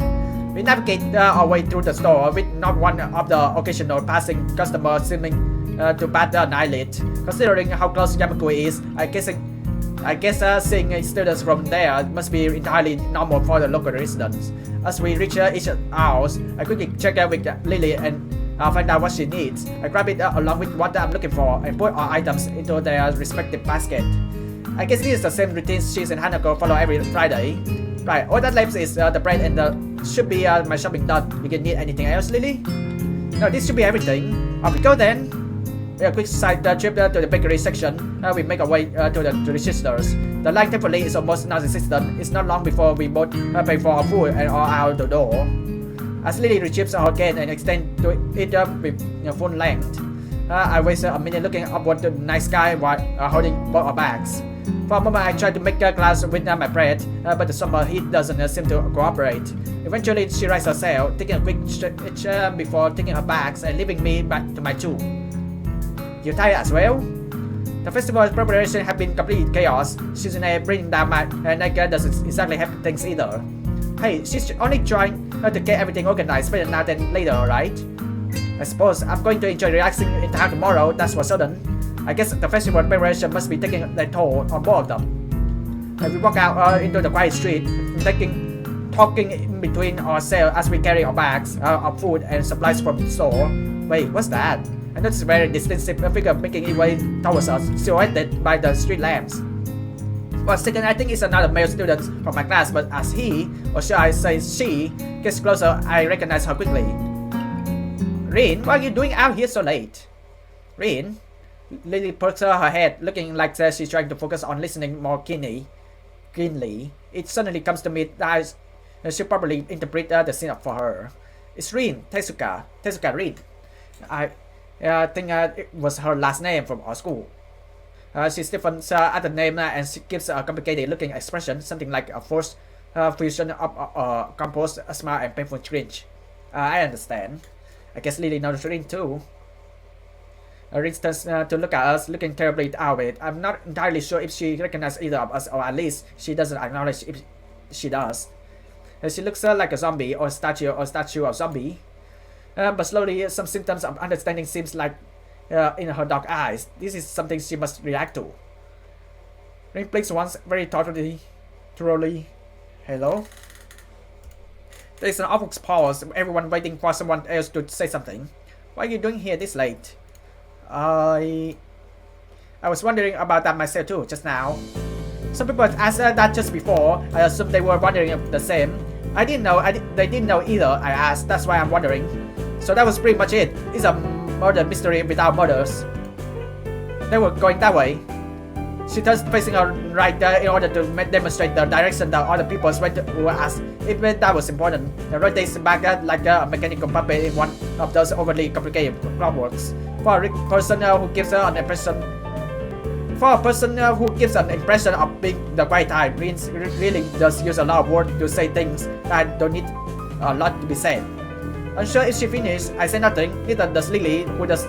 Speaker 1: We navigate our way through the store with not one of the occasional passing customer seeming to bat an eyelid. Considering how close Yamaku is, I guess seeing students from there must be entirely normal for the local residents. As we reach each house, I quickly check with Lily and find out what she needs. I grab it along with what I'm looking for and put our items into their respective basket. I guess this is the same routine she and Hanako follow every Friday. Right, all that left is the bread and should be my shopping done. You can need anything else, Lily? No, this should be everything. Off we go then. A quick side trip to the bakery section. We make our way to the registers. The line thankfully is almost non-existent. It's not long before we both pay for our food and are out the door. As Lily retrieves her cane and extends to it with full length, I waste a minute looking upward to the night sky while holding both our bags. For a moment I try to make a glass with my bread, but the summer heat doesn't seem to cooperate. Eventually she rises herself, taking a quick stretch before taking her bags and leaving me back to my two. You tired as well? The festival's preparation have been complete chaos. Shizune bringing down my neck doesn't exactly help things either. Hey, she's only trying to get everything organized better now than later, alright? I suppose I'm going to enjoy relaxing in town tomorrow, that's for certain. I guess the festival preparation must be taking their toll on both of them. We walk out into the quiet street, taking talking in between ourselves as we carry our bags, our food and supplies from the store. Wait, what's that? And that's a very distinctive figure making its way towards us, silhouetted by the street lamps. For a second, I think it's another male student from my class, but as he, or should I say she, gets closer, I recognize her quickly. Rin, what are you doing out here so late? Rin? Lily perks her head, looking like she's trying to focus on listening more keenly. It suddenly comes to me that I should probably interpret the scene for her. It's Rin, Tezuka Rin. I think it was her last name from our school. She stiffens at the name and she gives a complicated looking expression, something like a forced fusion of composed smile and painful cringe. I understand. I guess Lily knows Rin too. Rin turns to look at us, looking terribly out of it. I'm not entirely sure if she recognizes either of us, or at least she doesn't acknowledge if she does. She looks like a zombie or statue of zombie. But slowly, some symptoms of understanding seems like in her dark eyes. This is something she must react to. Rin blinks once, very thoughtfully. Hello? There is an awkward pause, everyone waiting for someone else to say something. What are you doing here this late? I was wondering about that myself too, just now. Some people asked that just before. I assumed they were wondering the same. I didn't know, they didn't know either, I asked, that's why I'm wondering. So that was pretty much it. It's a murder mystery without murders. They were going that way. She turns facing her right in order to demonstrate the direction that other people went who asked if that was important. The rotates back like a mechanical puppet in one of those overly complicated clockworks. For a person who gives an impression of being the quiet type, Rin really does use a lot of words to say things that don't need a lot to be said. Unsure if she finished, I say nothing, neither does Lily, who just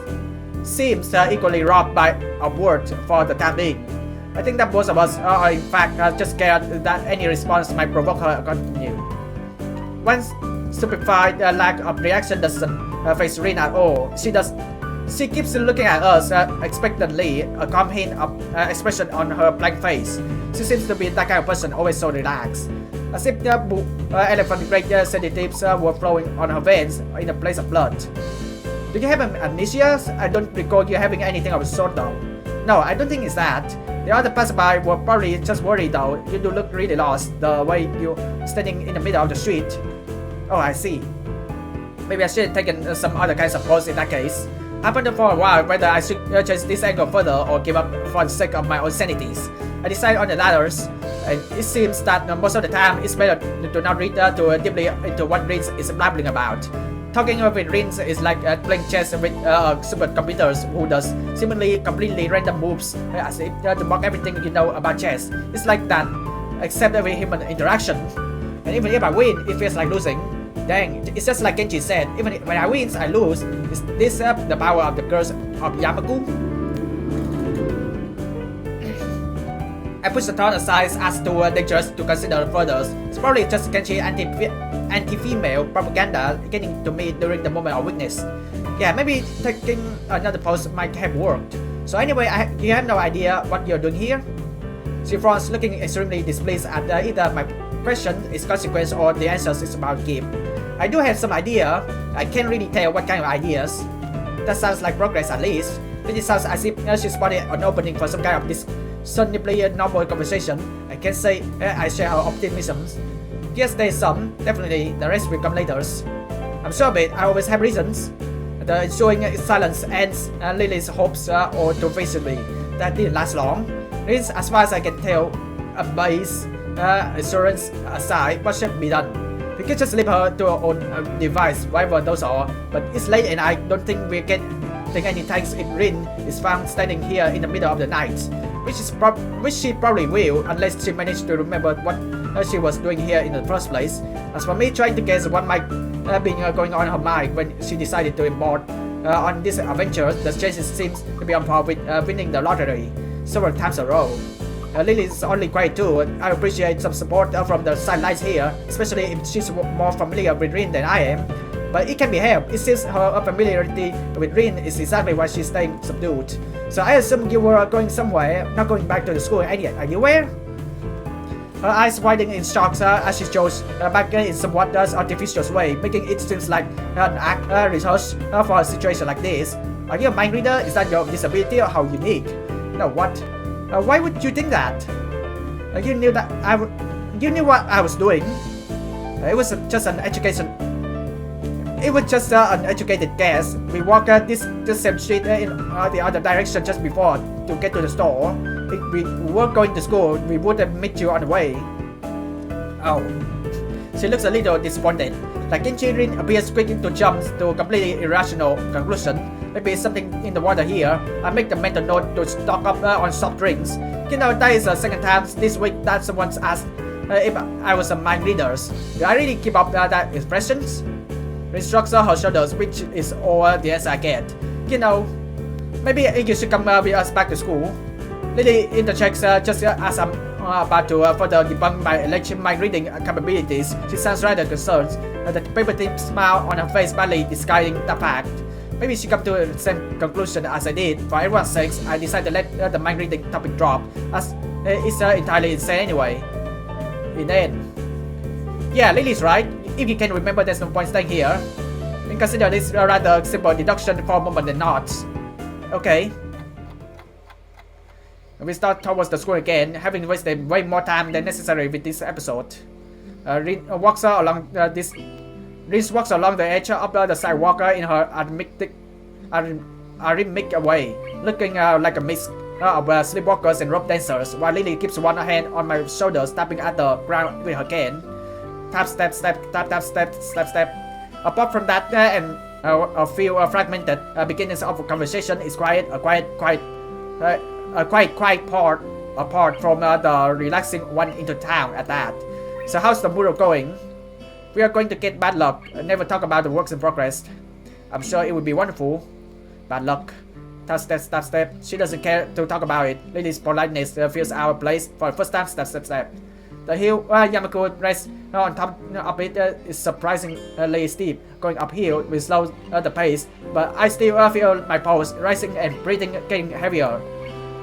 Speaker 1: seems equally robbed by a word for the time being. I think that both of us are in fact just scared that any response might provoke her to continue. Once stupefied, lack of reaction doesn't face Rin at all. She keeps looking at us expectantly, a calm hint of expression on her blank face. She seems to be that kind of person, always so relaxed. As if the elephant-grade sedatives were flowing on her veins in a place of blood. Do you have amnesia? I don't recall you having anything of the sort though. No, I don't think it's that. The other passerby were probably just worried though. You do look really lost, the way you're standing in the middle of the street. Oh, I see. Maybe I should have taken some other kinds of pose in that case. I wondered for a while whether I should change this angle further or give up for the sake of my own sanities. I decided on the ladders, and it seems that most of the time it's better to not read too deeply into what Rin is babbling about. Talking with Rin is like playing chess with supercomputers who does seemingly completely random moves as if to mock everything you know about chess. It's like that, except every human interaction. And even if I win, it feels like losing. Dang, it's just like Genji said, even when I win, I lose. Is this the power of the curse of Yamaku? I push the thought aside as too dangerous to consider further. It's probably just Genji anti-female propaganda getting to me during the moment of weakness. Yeah, maybe taking another pose might have worked. So anyway, you have no idea what you're doing here? She frowns, looking extremely displeased at either my question is consequence or the answers is about to give. I do have some idea. I can't really tell what kind of ideas. That sounds like progress at least. It sounds as if she spotted an opening for some kind of discernibly normal conversation. I can say I share her optimism. Yes, there's some. Definitely, the rest will come later. I'm sure of it. I always have reasons. The ensuing silence ends Lily's hopes or too visibly. That didn't last long. It's, as far as I can tell, a base assurance aside, what should be done? We can just leave her to her own device, whatever those are. But it's late and I don't think we can take any thanks if Rin is found standing here in the middle of the night. Which she probably will, unless she managed to remember what she was doing here in the first place. As for me trying to guess what might be going on in her mind when she decided to embark on this adventure, the chances seems to be on par with winning the lottery several times in a row. Lily is only quiet too. I appreciate some support from the sidelines here, especially if she's more familiar with Rin than I am. But it can be helped. It seems her familiarity with Rin is exactly why she's staying subdued. So I assume you were going somewhere, not going back to the school anywhere. Her eyes widening in shock as she shows back in somewhat artificial way, making it seem like an act research for a situation like this. Are you a mind reader? Is that your disability or how unique? No, what? Why would you think that? You knew that you knew what I was doing. It was just an education. It was just an educated guess. We walked this same street in the other direction just before to get to the store. If we were going to school, we would have met you on the way. Oh. She looks a little disappointed. Like Kinchirin appears quick to jump to a completely irrational conclusion. Maybe something in the water here. I make a mental note to stock up on soft drinks. You know, that is the second time this week that someone's asked if I was a mind reader. Do I really keep up that expressions? Rin shrugs her shoulders, which is all the answer I get. You know, maybe you should come with us back to school. Lily interjects just as I'm about to further debunk my alleged mind reading capabilities. She sounds rather concerned. The paper thin smile on her face badly disguising the fact. Maybe she come to the same conclusion as I did. For everyone's sake, I decided to let the mind reading topic drop, as it's entirely insane anyway. In the end. Yeah, Lily's right. If you can remember, there's no point staying here. And consider this a rather simple deduction for a moment than not. Okay. We start towards the school again, having wasted way more time than necessary with this episode. Rin walks along the edge of the sidewalk in her arrhythmic way, looking like a mix of sleepwalkers and rope dancers, while Lily keeps one hand on my shoulders, tapping at the ground with her cane. Tap, step, step, tap, tap, step, step, step. Apart from that and a few fragmented beginnings of a conversation, is quite part apart from the relaxing one into town at that. So how's the mural going? We are going to get bad luck. Never talk about the works in progress. I'm sure it would be wonderful. Bad luck. Tap, step, step, step. She doesn't care to talk about it. Lily's politeness feels out of place for the first time. Step, step, step. The hill Yamaku rests on top of it is surprisingly steep, going uphill with slow the pace, but I still feel my pulse rising and breathing getting heavier.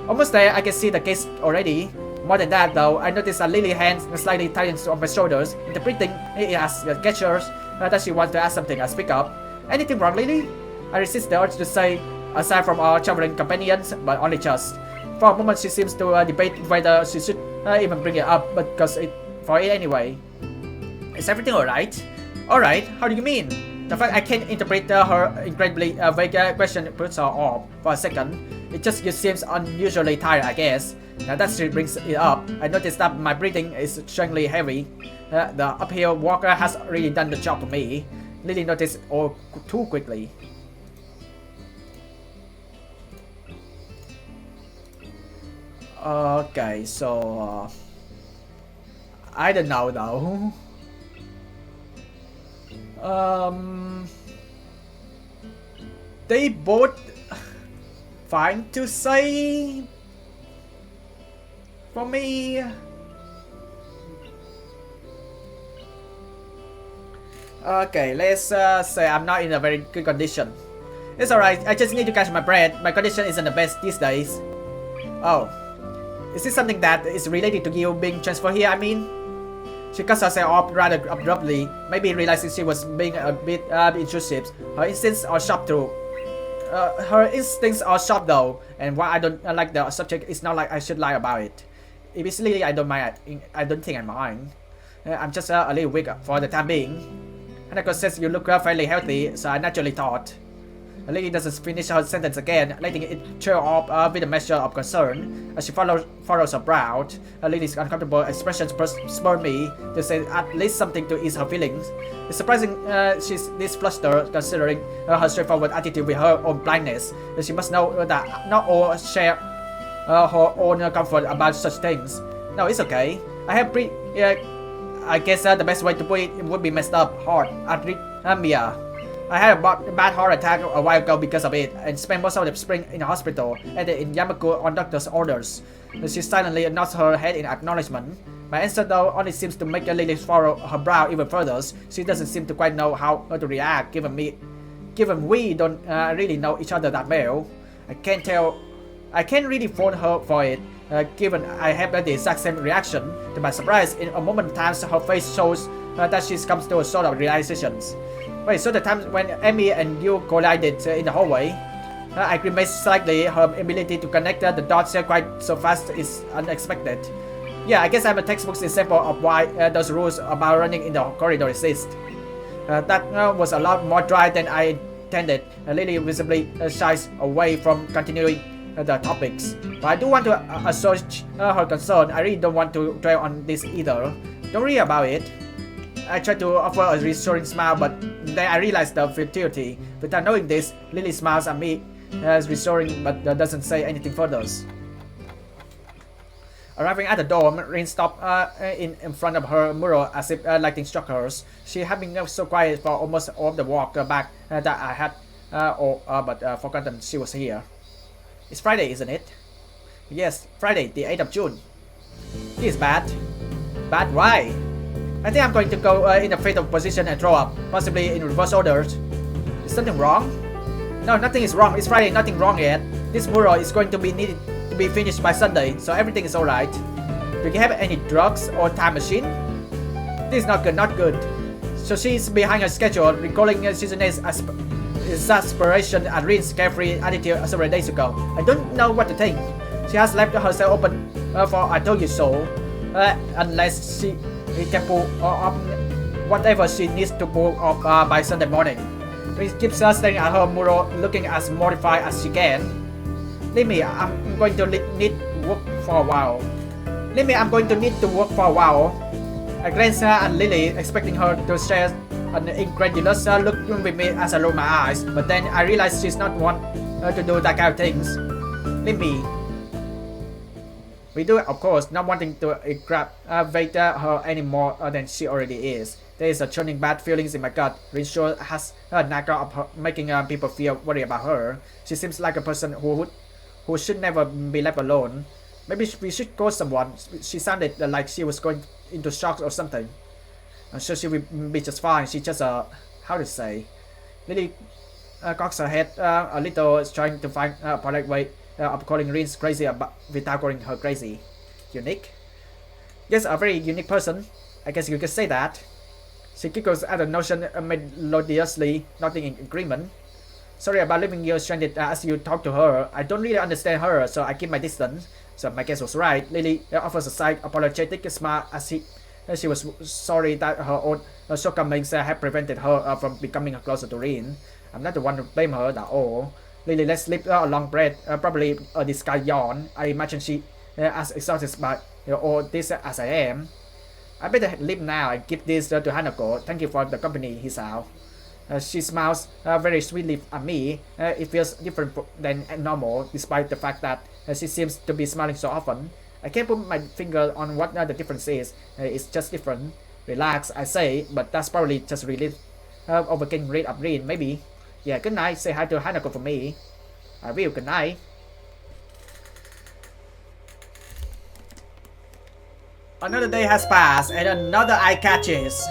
Speaker 1: Almost there, I can see the gates already. More than that though, I notice that Lily's hands slightly tightens on my shoulders, interpreting it as gestures that she wants to ask something. I speak up. Anything wrong, Lily? I resist the urge to say, aside from our traveling companions, but only just. For a moment, she seems to debate whether she should even bring it up, but goes for it anyway. Is everything alright? Alright, how do you mean? The fact I can't interpret her incredibly vague question puts her off for a second. It just seems unusually tired, I guess. Now that she brings it up, I noticed that my breathing is strangely heavy. The uphill walker has really done the job for me. Lily noticed all too quickly. Okay, so I don't know though. They both fine to say for me. Okay, let's say I'm not in a very good condition. It's alright, I just need to catch my breath. My condition isn't the best these days. Oh. Is this something that is related to you being transferred here, I mean? She cuts herself off rather abruptly, maybe realizing she was being a bit intrusive. Her instincts are sharp though. And while I don't like the subject, it's not like I should lie about it. If it's Lily, I don't mind. I don't think I mind. I'm just a little weak for the time being. Hanako says you look fairly healthy, so I naturally thought. Lily doesn't finish her sentence again, letting it trail off with a measure of concern. As she furrows her brow, Lily's uncomfortable expressions spur me to say at least something to ease her feelings. It's surprising she's this flustered, considering her straightforward attitude with her own blindness. She must know that not all share her own comfort about such things. No, it's okay. I guess the best way to put it would be messed up heart arrhythmia. I had a bad heart attack a while ago because of it, and spent most of the spring in the hospital, and in Yamaku on doctor's orders. She silently nods her head in acknowledgement. My answer though only seems to make Lily furrow her brow even further. She doesn't seem to quite know how to react, given we don't really know each other that well. I can't really fault her for it. given I have the exact same reaction. To my surprise, in a moment of time, her face shows that she comes to a sort of realizations. Wait, so the time when Amy and you collided in the hallway, I grimaced slightly. Her ability to connect the dots quite so fast is unexpected. Yeah, I guess I'm a textbook example of why those rules about running in the corridor exist. That was a lot more dry than I intended. Lily visibly shies away from continuing the topics. But I do want to assuage her concern. I really don't want to dwell on this either. Don't worry about it. I tried to offer a reassuring smile, but then I realized the futility. Without knowing this, Lily smiles at me as reassuring, but doesn't say anything further. Arriving at the dorm, Rin stopped in front of her mural as if lightning struck her. She had been so quiet for almost all of the walk back that I had forgotten she was here. It's Friday, isn't it? Yes, Friday, the 8th of June. This is bad. Bad? Why? I think I'm going to go in a fatal position and throw up, possibly in reverse order. Is something wrong? No, nothing is wrong. It's Friday, nothing wrong yet. This mural is going to be needed to be finished by Sunday, so everything is alright. Do you have any drugs or time machine? This is not good, not good. So she's behind her schedule, recalling Shizune's exasperation at Rin's carefree attitude several days ago. I don't know what to think. She has left herself open for I told you so, unless she can pull off whatever she needs to pull off by Sunday morning. Rin keeps staring at her mural, looking as mortified as she can. Leave me, I'm going to need work for a while. Leave me, I'm going to need to work for a while. I glance at Lily, expecting her to share an incredulous look with me as I roll my eyes, but then I realize she's not one to do that kind of things. Leave me. We do, of course, not wanting to aggravate her any more than she already is. There is a churning bad feelings in my gut. Rin sure has a knack of her, making people feel worried about her. She seems like a person who should never be left alone. Maybe we should call someone. She sounded like she was going into shock or something. I'm sure she will be just fine. She just how to say? Lily cocks her head a little, trying to find a polite way of calling Rin crazy without calling her crazy. Unique? Yes, a very unique person. I guess you could say that. She giggles at the notion melodiously, nodding in agreement. Sorry about leaving you stranded as you talk to her. I don't really understand her, so I keep my distance. So my guess was right. Lily offers a side apologetic smile as she was sorry that her own shortcomings had prevented her from becoming closer to Rin. I'm not the one to blame her at all. Lily lets slip a long breath, probably a disguised yawn. I imagine she as exhausted by all this as I am. I better leave now and give this to Hanako. Thank you for the company, he said. She smiles very sweetly at me. It feels different than normal, despite the fact that she seems to be smiling so often. I can't put my finger on what the difference is. It's just different. Relax, I say, but that's probably just relief over getting rid of Rin, maybe. Yeah, good night. Say hi to Hanako for me. I will. Good night. Another day has passed and another eye catches.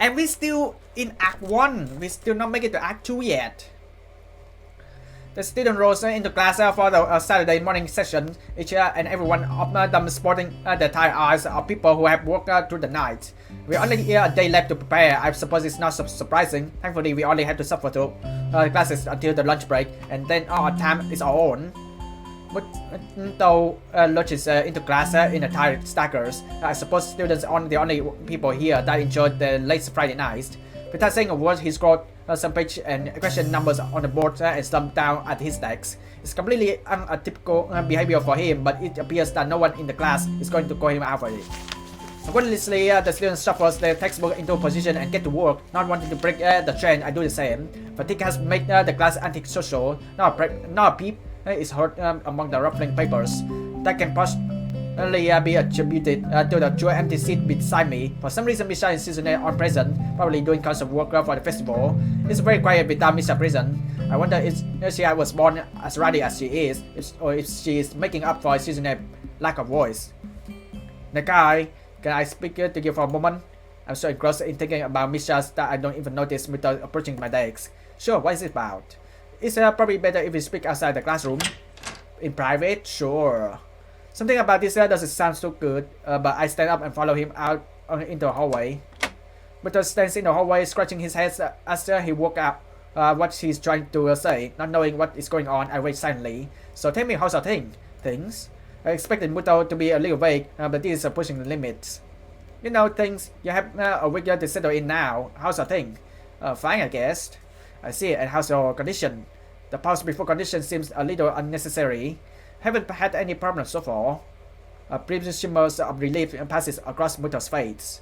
Speaker 1: And we still in Act 1. We still not make it to Act 2 yet. The student rolls into class for the Saturday morning session. Each and every one of them sporting the tired eyes of people who have worked through the night. We only have a day left to prepare. I suppose it's not surprising. Thankfully, we only have to suffer through classes until the lunch break, and then our time is our own. But though lunches into class in the tired stackers, I suppose students are the only people here that enjoyed the late Friday nights. Without saying a word, he scrolled some page and question numbers on the board and slumped down at his desk. It's completely atypical behavior for him, but it appears that no one in the class is going to call him out for it. Wordlessly, the student shuffles their textbook into position and get to work. Not wanting to break the trend, I do the same. Fatigue has made the class antisocial. Not a peep is heard among the ruffling papers. That can possibly be attributed to the two empty seat beside me. For some reason, Misha and Shizune are present, probably doing constant work for the festival. It's very quiet without Misha present. I wonder if she was born as rowdy as she is, or if she is making up for Shizune's lack of voice. Nakai, can I speak to you for a moment? I'm so engrossed in thinking about Misha that I don't even notice without approaching my desk. Sure, what is it about? It's probably better if we speak outside the classroom. In private, sure. Something about this doesn't sound so good, but I stand up and follow him out into the hallway. Muto stands in the hallway, scratching his head as he walks up. What he's trying to say, not knowing what is going on, I wait silently. So tell me, how's our things? I expected Muto to be a little vague, but this is pushing the limits. You know things. You have a week to settle in now. How's our thing? Fine, I guess. I see. And how's your condition? The pause before condition seems a little unnecessary. Haven't had any problems so far. A previous shimmers of relief passes across Muto's face.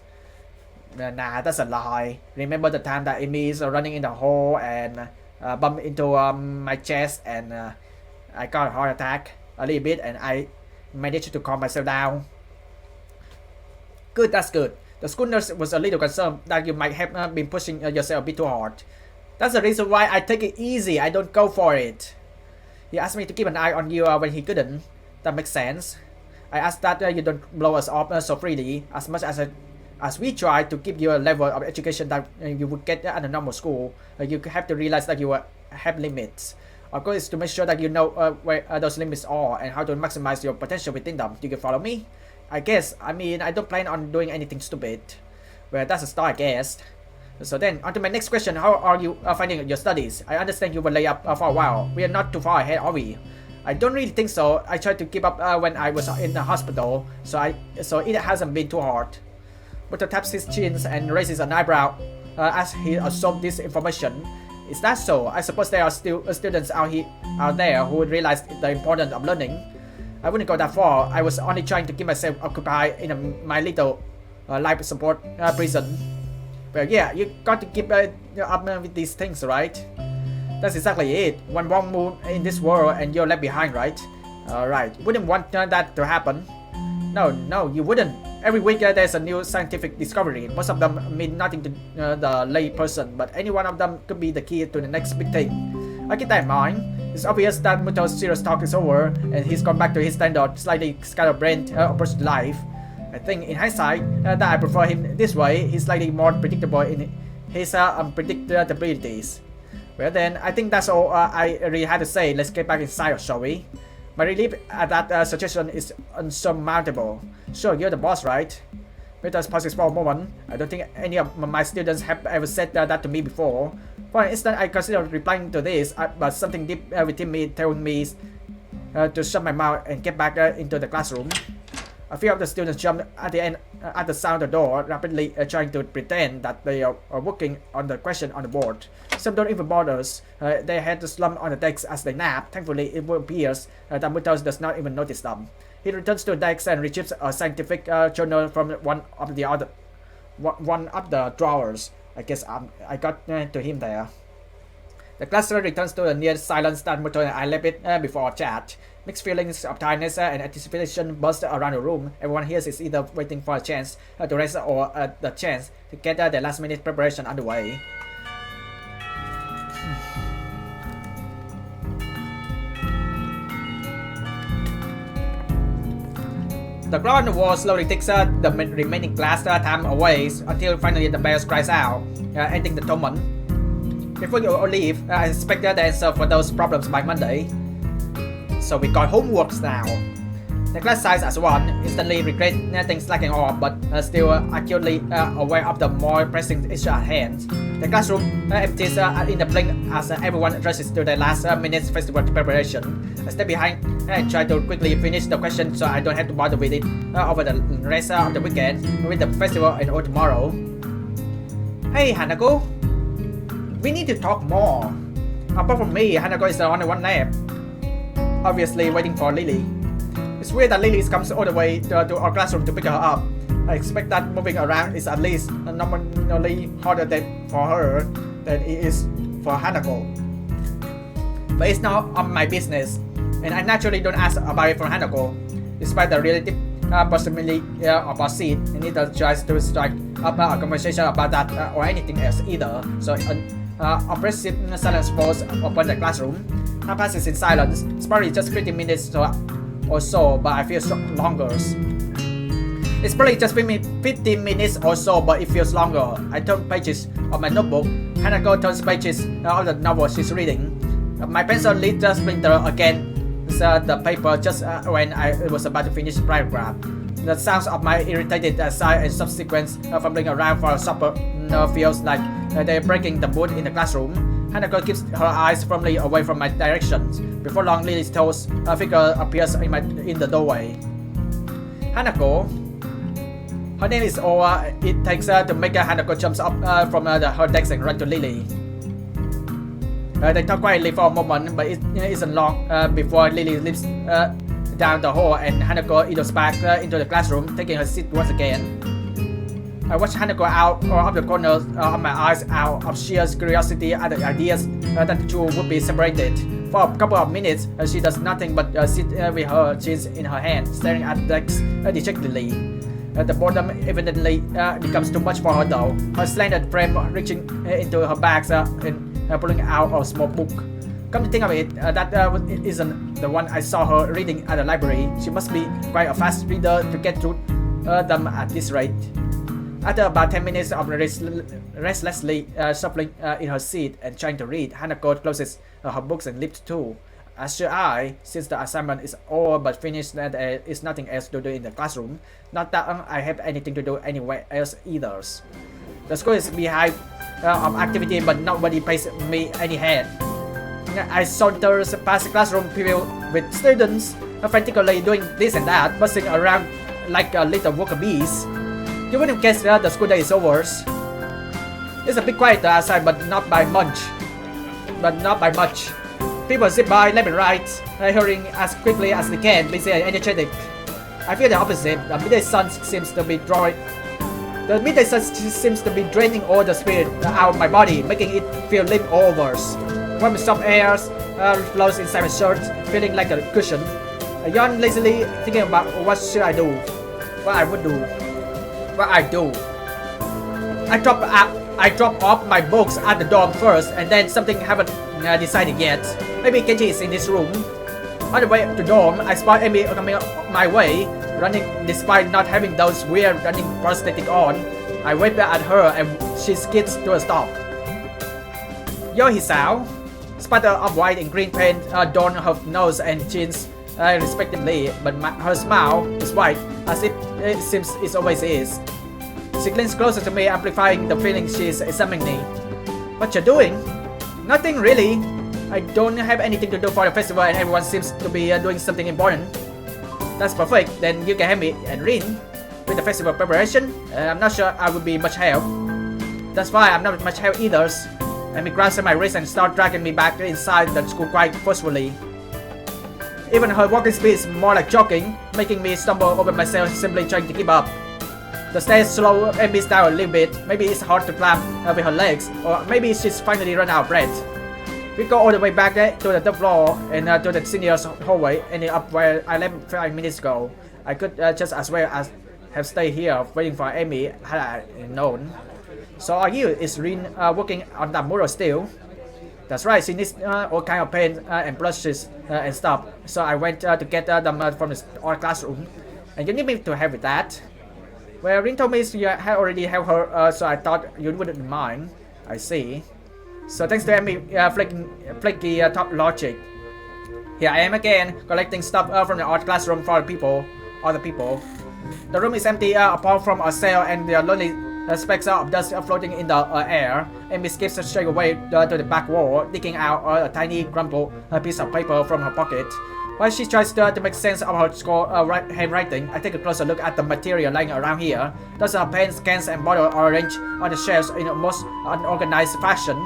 Speaker 1: Nah, that's a lie. Remember the time that Amy is running in the hall and bumped into my chest and I got a heart attack a little bit and I managed to calm myself down. Good, that's good. The school nurse was a little concerned that you might have been pushing yourself a bit too hard. That's the reason why I take it easy. I don't go for it. He asked me to keep an eye on you when he couldn't. That makes sense. I asked that you don't blow us off so freely as much as we try to keep you a level of education that you would get at a normal school. You have to realize that you have limits. Our goal is to make sure that you know where those limits are and how to maximize your potential within them. Do you follow me? I guess. I mean, I don't plan on doing anything stupid. Well, that's a start, I guess. So then, on to my next question. How are you finding your studies? I understand you were laid up for a while. We are not too far ahead, are we? I don't really think so. I tried to keep up when I was in the hospital, so it hasn't been too hard. Muto taps his chin and raises an eyebrow as he absorbs this information. Is that so? I suppose there are still students out there who would realize the importance of learning. I wouldn't go that far. I was only trying to keep myself occupied in my little life support prison. But yeah, you got to keep up with these things, right? That's exactly it. One wrong move in this world and you're left behind, right? Right. Wouldn't want that to happen. No, you wouldn't. Every week there's a new scientific discovery. Most of them mean nothing to the lay person, but any one of them could be the key to the next big thing. I keep that in mind. It's obvious that Muto's serious talk is over, and he's gone back to his standard, slightly scatterbrained approach to life. I think, in hindsight, that I prefer him this way. He's slightly more predictable in his unpredictabilities. Well then, I think that's all I really had to say. Let's get back inside, shall we? My relief at that suggestion is unsurmountable. Sure, you're the boss, right? Muto's pauses for a moment. I don't think any of my students have ever said that to me before. For an instant, I considered replying to this, but something deep within me telling me to shut my mouth and get back into the classroom. A few of the students jumped at the sound of the door, rapidly trying to pretend that they are working on the question on the board. Some don't even bother us. They had to slump on the desk as they nap. Thankfully, it appears that Muto does not even notice them. He returns to the desk and retrieves a scientific journal from one of the drawers. I guess I got to him there. The class returns to the near silence that Muto and I left it before our chat. Mixed feelings of tiredness and anticipation burst around the room. Everyone here is either waiting for a chance to rest or the chance to get their last-minute preparation underway. The clock on the wall slowly takes the remaining class time away until finally the bell cries out, ending the tournament. Before you all leave, I expect the answer for those problems by Monday. So we got homeworks now. The class size as one instantly regret things lacking off, but still acutely aware of the more pressing issue at hand. The classroom empties in the blink as everyone rushes to the last minute's festival preparation. I step behind and try to quickly finish the question so I don't have to bother with it over the rest of the weekend with the festival and all tomorrow. Hey Hanako, we need to talk more. Apart from me, Hanako is the only one left. Obviously waiting for Lily. It's weird that Lily comes all the way to our classroom to pick her up. I expect that moving around is at least nominally harder for her than it is for Hanako. But it's not on my business, and I naturally don't ask about it from Hanako. Despite the relative proximity of our seat, and neither tries to strike up a conversation about that or anything else either. So oppressive silence falls upon the classroom. Time passes in silence. It's probably just 15 minutes or so, but I feel longer. It's probably just 15 minutes or so, but it feels longer. I turn pages of my notebook. Hanako turns pages of the novel she's reading. My pencil lit the splinter again the paper just when I was about to finish the paragraph. The sounds of my irritated sigh and subsequent fumbling around for supper feels like they're breaking the mood in the classroom. Hanako keeps her eyes firmly away from my directions. Before long, Lily's toes figure appears in the doorway. Hanako. Her name is Oa. It takes to make Hanako jumps up from her desk and run to Lily. They talk quietly for a moment, but it isn't long before Lily leaps down the hall and Hanako idles back into the classroom, taking her seat once again. I watch Hanako out of the corner of my eyes out of sheer curiosity at the ideas that the two would be separated. For a couple of minutes, she does nothing but sit with her chin in her hand, staring at the desk dejectedly. The boredom evidently becomes too much for her though, her slanted frame reaching into her bags and pulling out a small book. Come to think of it, that isn't the one I saw her reading at the library. She must be quite a fast reader to get through them at this rate. After about 10 minutes of restlessly shuffling in her seat and trying to read, Hanako closes her books and leaves too. As should I, since the assignment is all but finished and there is nothing else to do in the classroom. Not that I have anything to do anywhere else either. The school is behind of activity, but nobody pays me any head. I saunter past the classroom filled with students frantically doing this and that, buzzing around like little worker bees. You wouldn't guess that the school day is over. It's a bit quiet outside, but not by much. People zip by left and right, hurrying as quickly as they can, busy and energetic. I feel the opposite. The midday sun seems to be draining all the spirit out of my body, making it feel limp all over. Warm soft air flows inside my shirt, feeling like a cushion. I yawn lazily, thinking about what should I do. What I do. I drop off my books at the dorm first, and then something haven't decided yet. Maybe Kenji is in this room. On the way to dorm, I spot Amy coming my way, running despite not having those weird running prosthetic on. I wave at her and she skids to a stop. Yo Hisao. Spatter of white and green paint adorn her nose and chins respectively, but her smile is white, as it seems it always is. She leans closer to me, amplifying the feeling she is examining. What you doing? Nothing really. I don't have anything to do for the festival and everyone seems to be doing something important. That's perfect, then you can help me and Rin with the festival preparation. I'm not sure I would be much help. That's why I'm not much help either. Amy grabs my wrist and starts dragging me back inside the school quite forcefully. Even her walking speed is more like jogging, making me stumble over myself simply trying to keep up. The stairs slow Amy down a little bit. Maybe it's hard to climb with her legs, or maybe she's finally run out of breath. We go all the way back to the top floor and to the seniors hallway, ending up where I left 5 minutes ago. I could just as well as have stayed here waiting for Amy had I known. So are you? Is Rin working on that mural still? That's right, she needs all kind of paint and brushes and stuff. So I went to get them from the art classroom. And you need me to help with that? Well, Rin told me you had already helped her, so I thought you wouldn't mind. I see. So thanks to Amy flaky top logic. Here I am again, collecting stuff from the art classroom for other people. The room is empty apart from a cell and the lonely specks of dust floating in the air. Amy skips straight away to the back wall, digging out a tiny crumpled piece of paper from her pocket. While she tries to make sense of her handwriting, I take a closer look at the material lying around here. Dozens of pens, cans, and bottles are arranged on the shelves in a most unorganized fashion.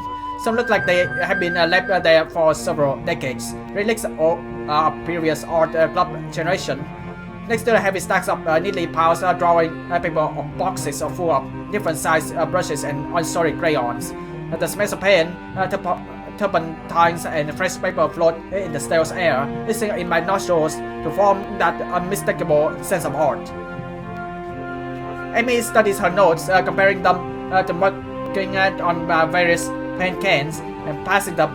Speaker 1: Some look like they have been left there for several decades, relics of previous art club generation. Next to the heavy stacks of neatly piled drawing paper of boxes full of different sized brushes and unsorted crayons. The smells of paint, turpentines, and fresh paper float in the stale air, hissing in my nostrils to form that unmistakable sense of art. Amy studies her notes, comparing them to marking on various paint cans and passing them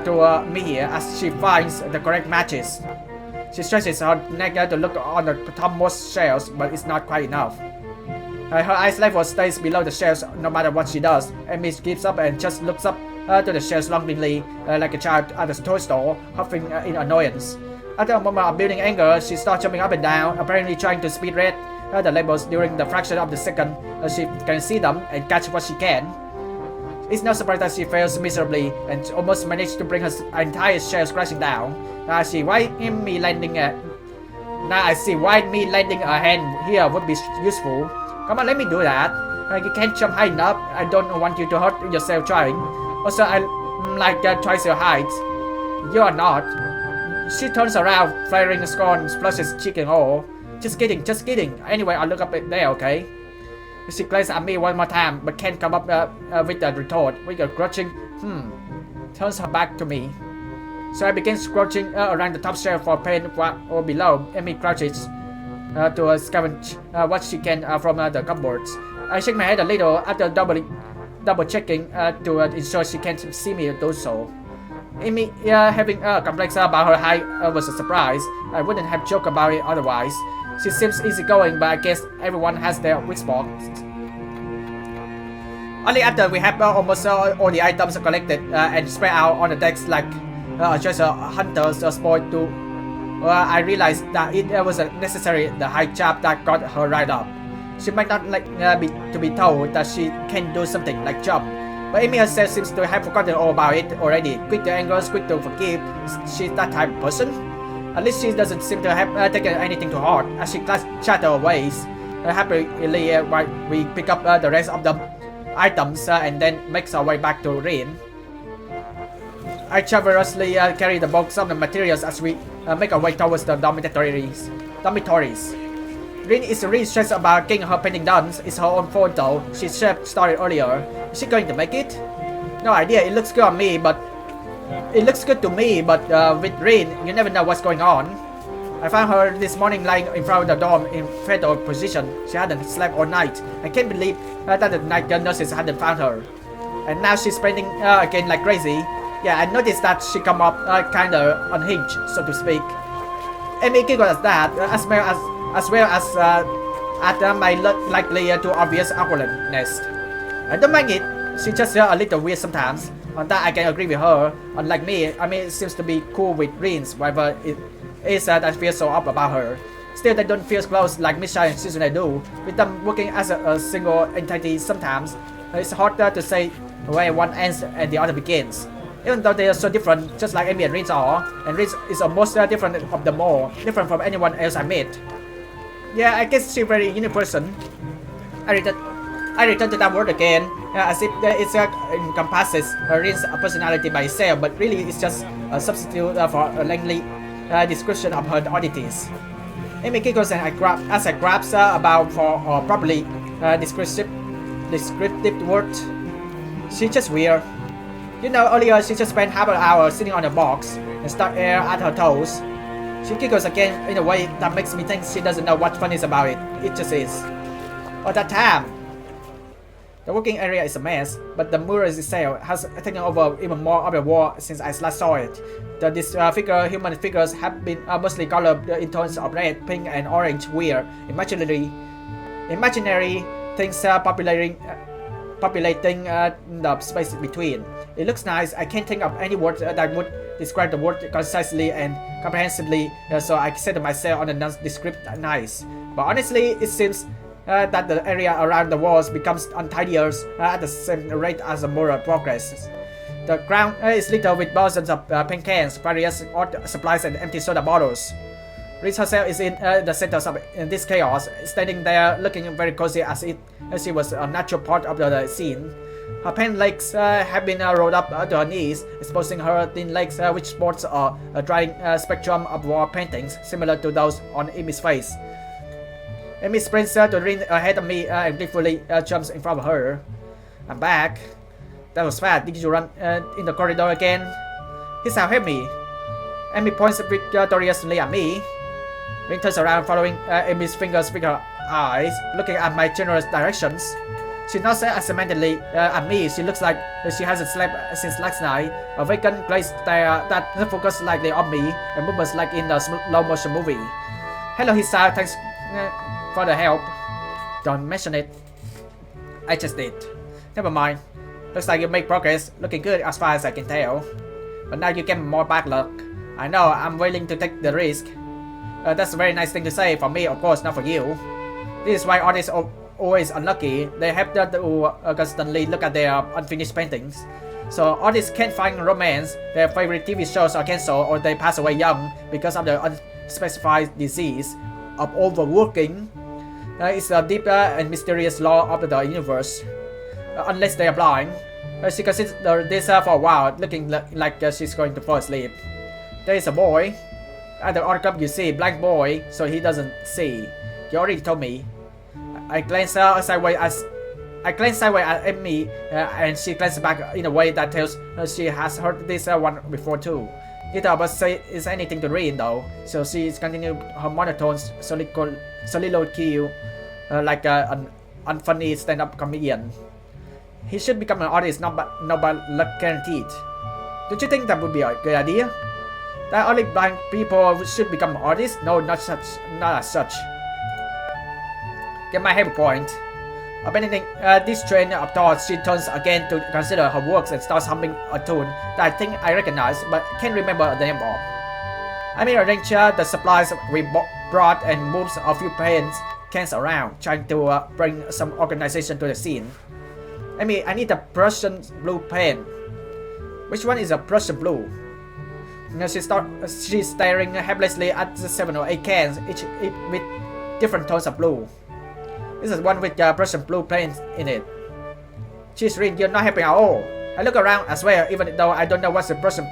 Speaker 1: to me here as she finds the correct matches. She stretches her neck to look on the topmost shelves, but it's not quite enough. Her eyes level stays below the shelves no matter what she does. Amy keeps up and just looks up to the shelves longingly, like a child at a toy store, huffing in annoyance. After a moment of building anger, she starts jumping up and down, apparently trying to speed read the labels during the fraction of the second she can see them and catch what she can. It's no surprise that she fails miserably and almost managed to bring her entire shelf crashing down. Now I see why me landing a hand here would be useful. Come on, let me do that. You can't jump high enough. I don't want you to hurt yourself trying. Also, I'm like twice your height. You are not. She turns around, flaring scorn, splashes cheek and all. Just kidding, just kidding. Anyway, I'll look up there, okay? She glances at me one more time, but can't come up with a retort. With a grudging, turns her back to me. So I begin scratching around the top shelf for pen or below. Amy crouches to scavenge what she can from the cupboards. I shake my head a little after double checking to ensure she can't see me do so. Amy having complaints about her height was a surprise. I wouldn't have joked about it otherwise. She seems easygoing, but I guess everyone has their weak spots. Only after we have almost all the items collected and spread out on the decks like just a hunter's sport too, I realized that it was necessary the high jump that got her right up. She might not like to be told that she can do something like jump, but Amy herself seems to have forgotten all about it already. Quick to anger, quick to forgive. She's that type of person. At least she doesn't seem to have taken anything to heart as she chatters away happily while we pick up the rest of the items and then makes our way back to Rin. I travelously carry the box of the materials as we make our way towards the dormitories. Rin is really stressed about getting her painting done. It's her own fault though. She started earlier. Is she going to make it? No idea. It looks good on me, but with Rin, you never know what's going on. I found her this morning lying in front of the dorm in fetal position. She hadn't slept all night. I can't believe that the night nurses hadn't found her. And now she's painting again like crazy. Yeah, I noticed that she come up kinda unhinged, so to speak. Amy giggled at that, as well as at my likely too obvious awkwardness. I don't mind it. She's just a little weird sometimes. On that I can agree with her. Unlike me, I mean it seems to be cool with Rins, whatever it is that I feel so up about her. Still, they don't feel close like Misha and Susan do. With them working as a single entity sometimes, it's harder to say where one ends and the other begins. Even though they are so different, just like Amy and Rins are, and Rins is almost different of them all, different from anyone else I met. Yeah, I guess she's a very unique person. I return to that word again, as if it encompasses Rin's personality by itself, but really it's just a substitute for a lengthy description of her oddities. Amy giggles and I grabs about for a properly descriptive word. She's just weird. You know, earlier she just spent half an hour sitting on a box and stuck air at her toes. She giggles again in a way that makes me think she doesn't know what fun is about it. It just is. Oh, that time! The working area is a mess, but the mural itself has taken over even more of the wall since I last saw it. The human figures have been mostly colored in tones of red, pink, and orange, weird, imaginary things populating the space between. It looks nice. I can't think of any word that would describe the word concisely and comprehensively, so I said to myself on the nondescript nice. But honestly, it seems that the area around the walls becomes untidier at the same rate as the mural progresses. The ground is littered with dozens of paint cans, various odd supplies, and empty soda bottles. Rich herself is in the center of this chaos, standing there looking very cozy as she was a natural part of the scene. Her pant legs have been rolled up to her knees, exposing her thin legs which sports a drying spectrum of wall paintings similar to those on Amy's face. Amy sprints to Rin ahead of me and gleefully jumps in front of her. I'm back. That was fast. Did you run in the corridor again? He's out, help me. Amy points victoriously at me. Rin turns around, following Amy's fingers with her eyes, looking at my generous directions. She nods assentingly at me. She looks like she hasn't slept since last night. A vacant glaze stare that focuses lightly on me and movements like in a slow motion movie. Hello, Hisa. Thanks for the help. Don't mention it. I just did. Never mind. Looks like you make progress, looking good as far as I can tell. But now you get more bad luck. I know, I'm willing to take the risk. That's a very nice thing to say for me, of course, not for you. This is why artists are always unlucky. They have to constantly look at their unfinished paintings. So artists can't find romance, their favorite TV shows are cancelled or they pass away young because of the unspecified disease of overworking. It's a deeper and mysterious law of the universe. Unless they are blind. She considered this for a while, looking like she's going to fall asleep. There is a boy. At the art club you see, blind boy, so he doesn't see. You already told me. I glanced sideways at Amy, and she glanced back in a way that tells she has heard this one before too. Neither of us is anything to read though, so she is continuing her monotone soliloquy like an unfunny stand-up comedian. He should become an artist, not by luck guaranteed. Don't you think that would be a good idea? That only blind people should become artists? No, not as such. Get my heavy point. Abandoning this train of thought, she turns again to consider her works and starts humming a tune that I think I recognize but can't remember the name of. I may arrange the supplies we brought and moves a few paint cans around, trying to bring some organization to the scene. I need a Prussian blue pen. Which one is a Prussian blue? She's staring helplessly at the 7 or 8 cans, each with different tones of blue. This is one with Prussian blue paint in it. She's reading, you're not helping at all. I look around as well, even though I don't know what the Prussian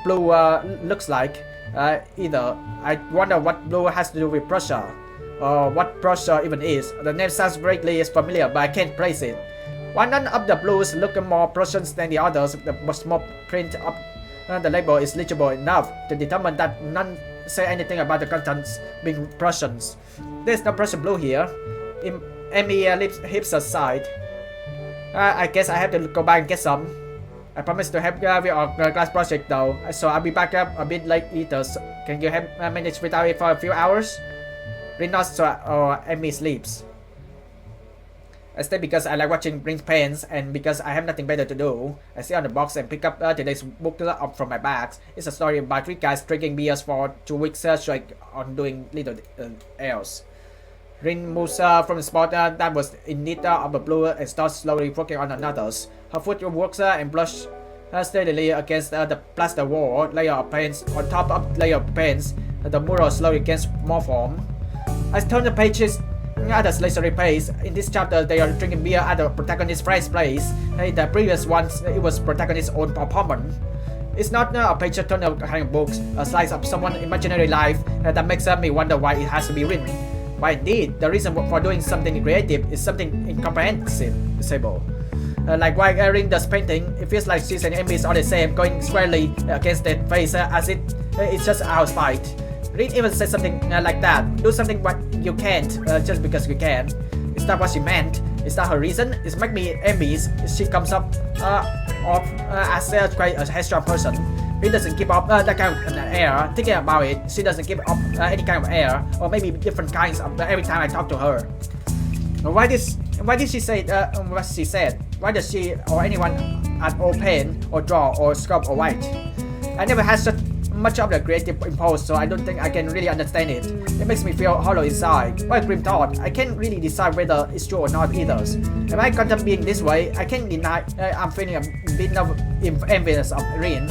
Speaker 1: blue looks like either. I wonder what blue has to do with Prussia, or what Prussia even is. The name sounds vaguely familiar, but I can't place it. While none of the blues look more Prussian than the others, the small print of the label is legible enough to determine that none say anything about the contents being Prussians. There's no Prussian blue here. Amy hips aside. I guess I have to go back and get some. I promise to help with our class project though, so I'll be back up a bit late either. So can you help manage without it for a few hours? Read notes or Amy sleeps. I stay because I like watching green pens and because I have nothing better to do. I sit on the box and pick up today's book up from my bags. It's a story about 3 guys drinking beers for 2 weeks straight on doing little else. Rin moves from the spot that was in need of a blue and starts slowly working on another's. Her foot works and blushes steadily against the plaster wall, layer of paints on top of layer of paints. The mural slowly gains more form. I turn the pages at a leisurely pace. In this chapter, they are drinking beer at the protagonist's friend's place. In the previous ones, it was protagonist's own apartment. It's not a page turner kind of books, a slice of someone's imaginary life that makes me wonder why it has to be written. But indeed, the reason for doing something creative is something incomprehensible. Like while reading this painting, it feels like she's and Amy are the same, going squarely against that face as it's just our spite. Reed even said something like that. Do something what you can't just because you can. Is that what she meant? Is that her reason? It makes me envious. She comes up as quite a headstrong person. He doesn't give up that kind of air. Thinking about it, she doesn't give up any kind of air, or maybe different kinds of every time I talk to her. Why did she say what she said? Why does she or anyone at all paint or draw or sculpt or write? I never had such much of the creative impulse, so I don't think I can really understand it. It makes me feel hollow inside. What a grim thought. I can't really decide whether it's true or not either. Am I content being this way? I can't deny I'm feeling a bit of envious of Rin,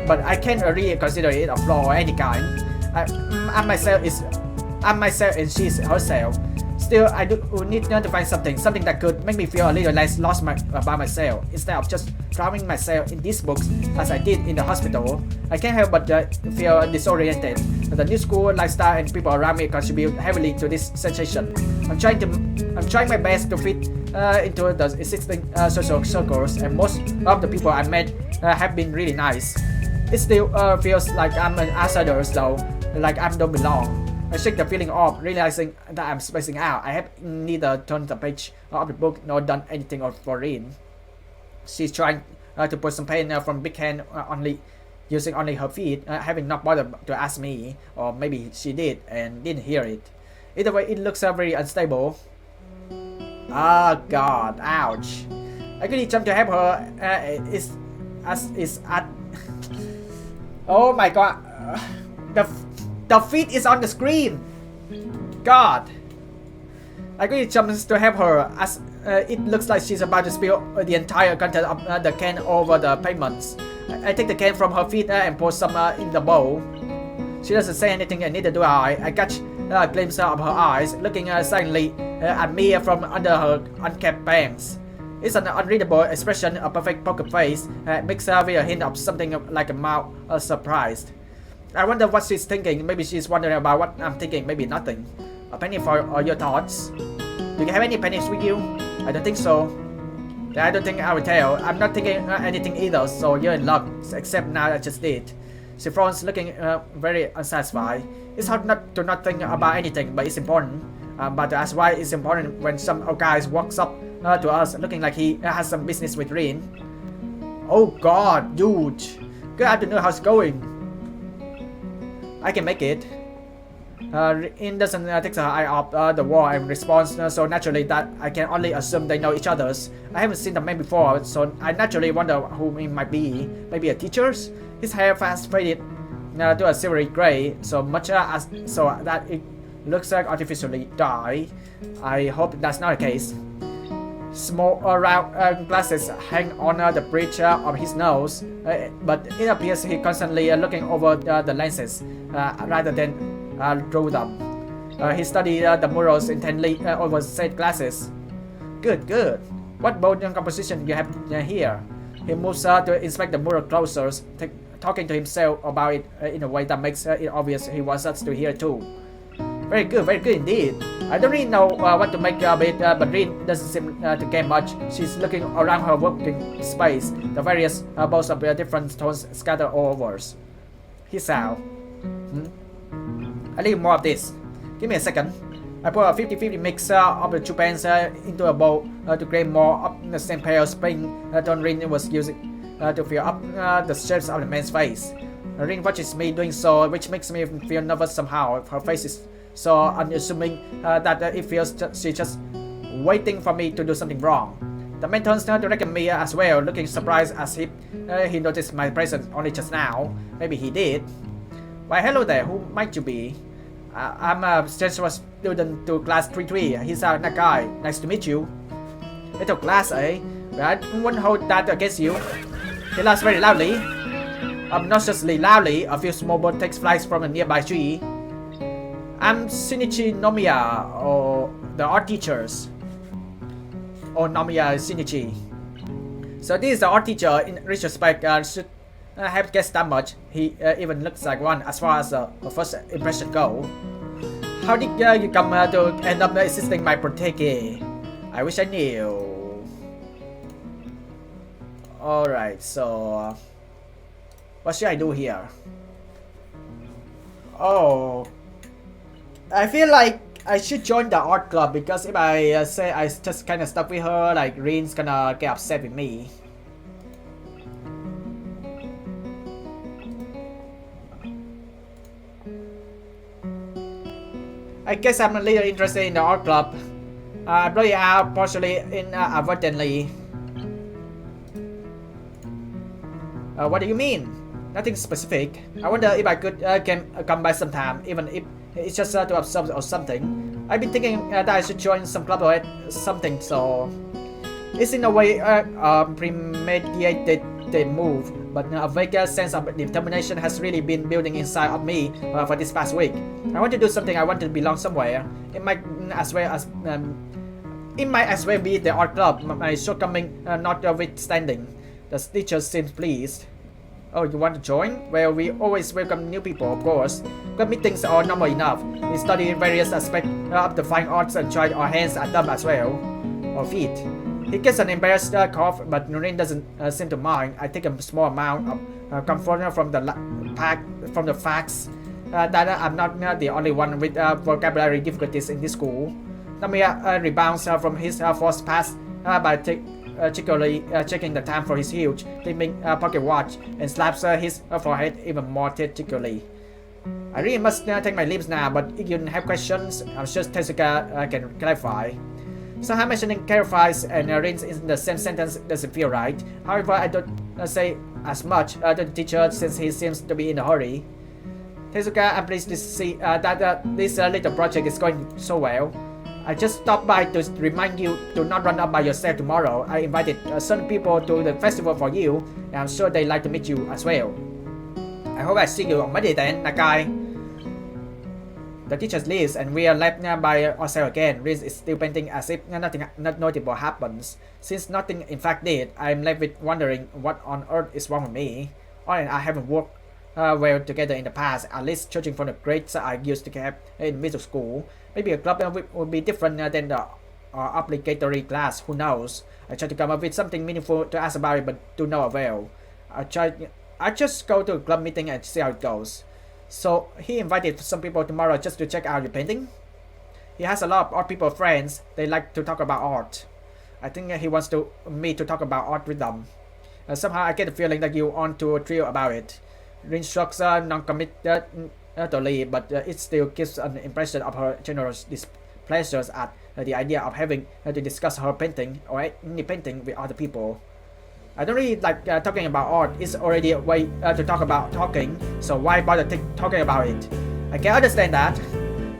Speaker 1: but I can't really consider it a flaw or any kind. I'm myself and she's herself. Still, I do need to find something that could make me feel a little less lost about myself, instead of just drowning myself in these books as I did in the hospital. I can't help but feel disoriented. The new school lifestyle and people around me contribute heavily to this sensation. I'm trying my best to fit into the existing social circles, and most of the people I met have been really nice. It still feels like I'm an outsider though, like I don't belong. I shake the feeling off, realizing that I'm spacing out. I have neither turned the page of the book nor done anything for Rin. She's trying to put some paint from big hand using only her feet, having not bothered to ask me, or maybe she did and didn't hear it. Either way, it looks very unstable. Ah, God, ouch. I quickly jump to help her. Is at. Oh my god. The feed is on the screen. God. I quickly jumps to help her as it looks like she's about to spill the entire content of the can over the pavements. I take the can from her feet and pour some in the bowl. She doesn't say anything and neither do I. I catch a glimpse of her eyes looking silently at me from under her unkept bangs. It's an unreadable expression, a perfect poker face, mixed with a hint of something like a mouth surprised. I wonder what she's thinking. Maybe she's wondering about what I'm thinking, maybe nothing. A penny for your thoughts. Do you have any pennies with you? I don't think so. I don't think I will tell. I'm not thinking anything either, so you're in luck, except now I just did. She frowns, looking very unsatisfied. It's hard not to not think about anything, but it's important. But that's why it's important when some guy walks up to us looking like he has some business with Rin. Oh god, dude. Good afternoon, how's it going? I can make it. Rin doesn't take her eye off the wall and responds so naturally that I can only assume they know each other's. I haven't seen the man before, so I naturally wonder who he might be. Maybe a teacher's? His hair fast faded to a silvery gray, so much so that it looks like artificially dyed. I hope that's not the case. Small round glasses hang on the bridge of his nose, but it appears he constantly looking over the lenses rather than through them. He studied the murals intently over said glasses. Good, good. What bold composition you have here? He moves to inspect the mural closer, talking to himself about it in a way that makes it obvious he wants us to hear too. Very good indeed. I don't really know what to make of it, but Rin doesn't seem to care much. She's looking around her working space, the various bowls of different tones scattered all over. He sounds. I need more of this. Give me a second. I put a 50-50 mix of the two pans into a bowl to create more of the same pale spring tone Rin was using to fill up the shapes of the man's face. Rin watches me doing so, which makes me feel nervous somehow. Her face is so unassuming that it feels she's just waiting for me to do something wrong. The man turns to reckon me as well, looking surprised as if he noticed my presence only just now. Maybe he did. Why, hello there, who might you be? I'm a transfer student to class 33. He's a guy. Nice to meet you. Little class, eh? But I won't hold that against you. He laughs very loudly. Obnoxiously loudly, a few small birds take flights from a nearby tree. I'm Shinichi Nomiya, or the art teachers. Or Nomiya Shinichi. So this is the art teacher. In retrospect, should have guessed that much. He even looks like one as far as the first impression go. How did you come to end up assisting my protege? I wish I knew. Alright, so what should I do here? Oh, I feel like I should join the art club, because if I say I just kind of stuck with her, like Rin's gonna get upset with me. I guess I'm a little interested in the art club. I brought it out partially inadvertently. What do you mean? Nothing specific. I wonder if I could come by sometime, even if it's just to observe or something. I've been thinking that I should join some club or something, so it's in a way premeditated move, but a vague sense of determination has really been building inside of me for this past week. I want to do something. I want to belong somewhere. It might as well be the art club. My shortcoming notwithstanding. The teacher seems pleased. Oh, you want to join? Well, we always welcome new people, of course. Club meetings are normal enough. We study various aspects of the fine arts and try our hands at them as well. Or feet. He gets an embarrassed cough, but Noreen doesn't seem to mind. I take a small amount of comfort from the facts that I'm not the only one with vocabulary difficulties in this school. Namiya rebounds from his forced pass by cheekily checking the time for his huge, gleaming pocket watch and slaps his forehead even more technically. I really must take my leaves now, but if you have questions, I'm sure Tezuka can clarify. Somehow mentioning clarifies and rings in the same sentence doesn't feel right. However, I don't say as much to the teacher since he seems to be in a hurry. Tezuka, I'm pleased to see that this little project is going so well. I just stopped by to remind you to not run up by yourself tomorrow. I invited some people to the festival for you, and I'm sure they'd like to meet you as well. I hope I see you on Monday then, Nakai. The teacher leaves and we are left by ourselves again. Riz is still painting as if nothing notable happens. Since nothing in fact did, I'm left with wondering what on earth is wrong with me. On and I haven't worked well together in the past, at least judging from the grades I used to have in middle school. Maybe a club would be different than the obligatory class, who knows. I try to come up with something meaningful to ask about it, but to no avail. I just go to a club meeting and see how it goes. So he invited some people tomorrow just to check out your painting. He has a lot of art people friends. They like to talk about art. I think he wants me to talk about art with them. Somehow I get the feeling that you want to thrill about it. Rin shrugs non-committedly, but it still gives an impression of her generous displeasure at the idea of having to discuss her painting or any painting with other people. I don't really like talking about art. It's already a way to talk about talking, so why bother talking about it? I can understand that.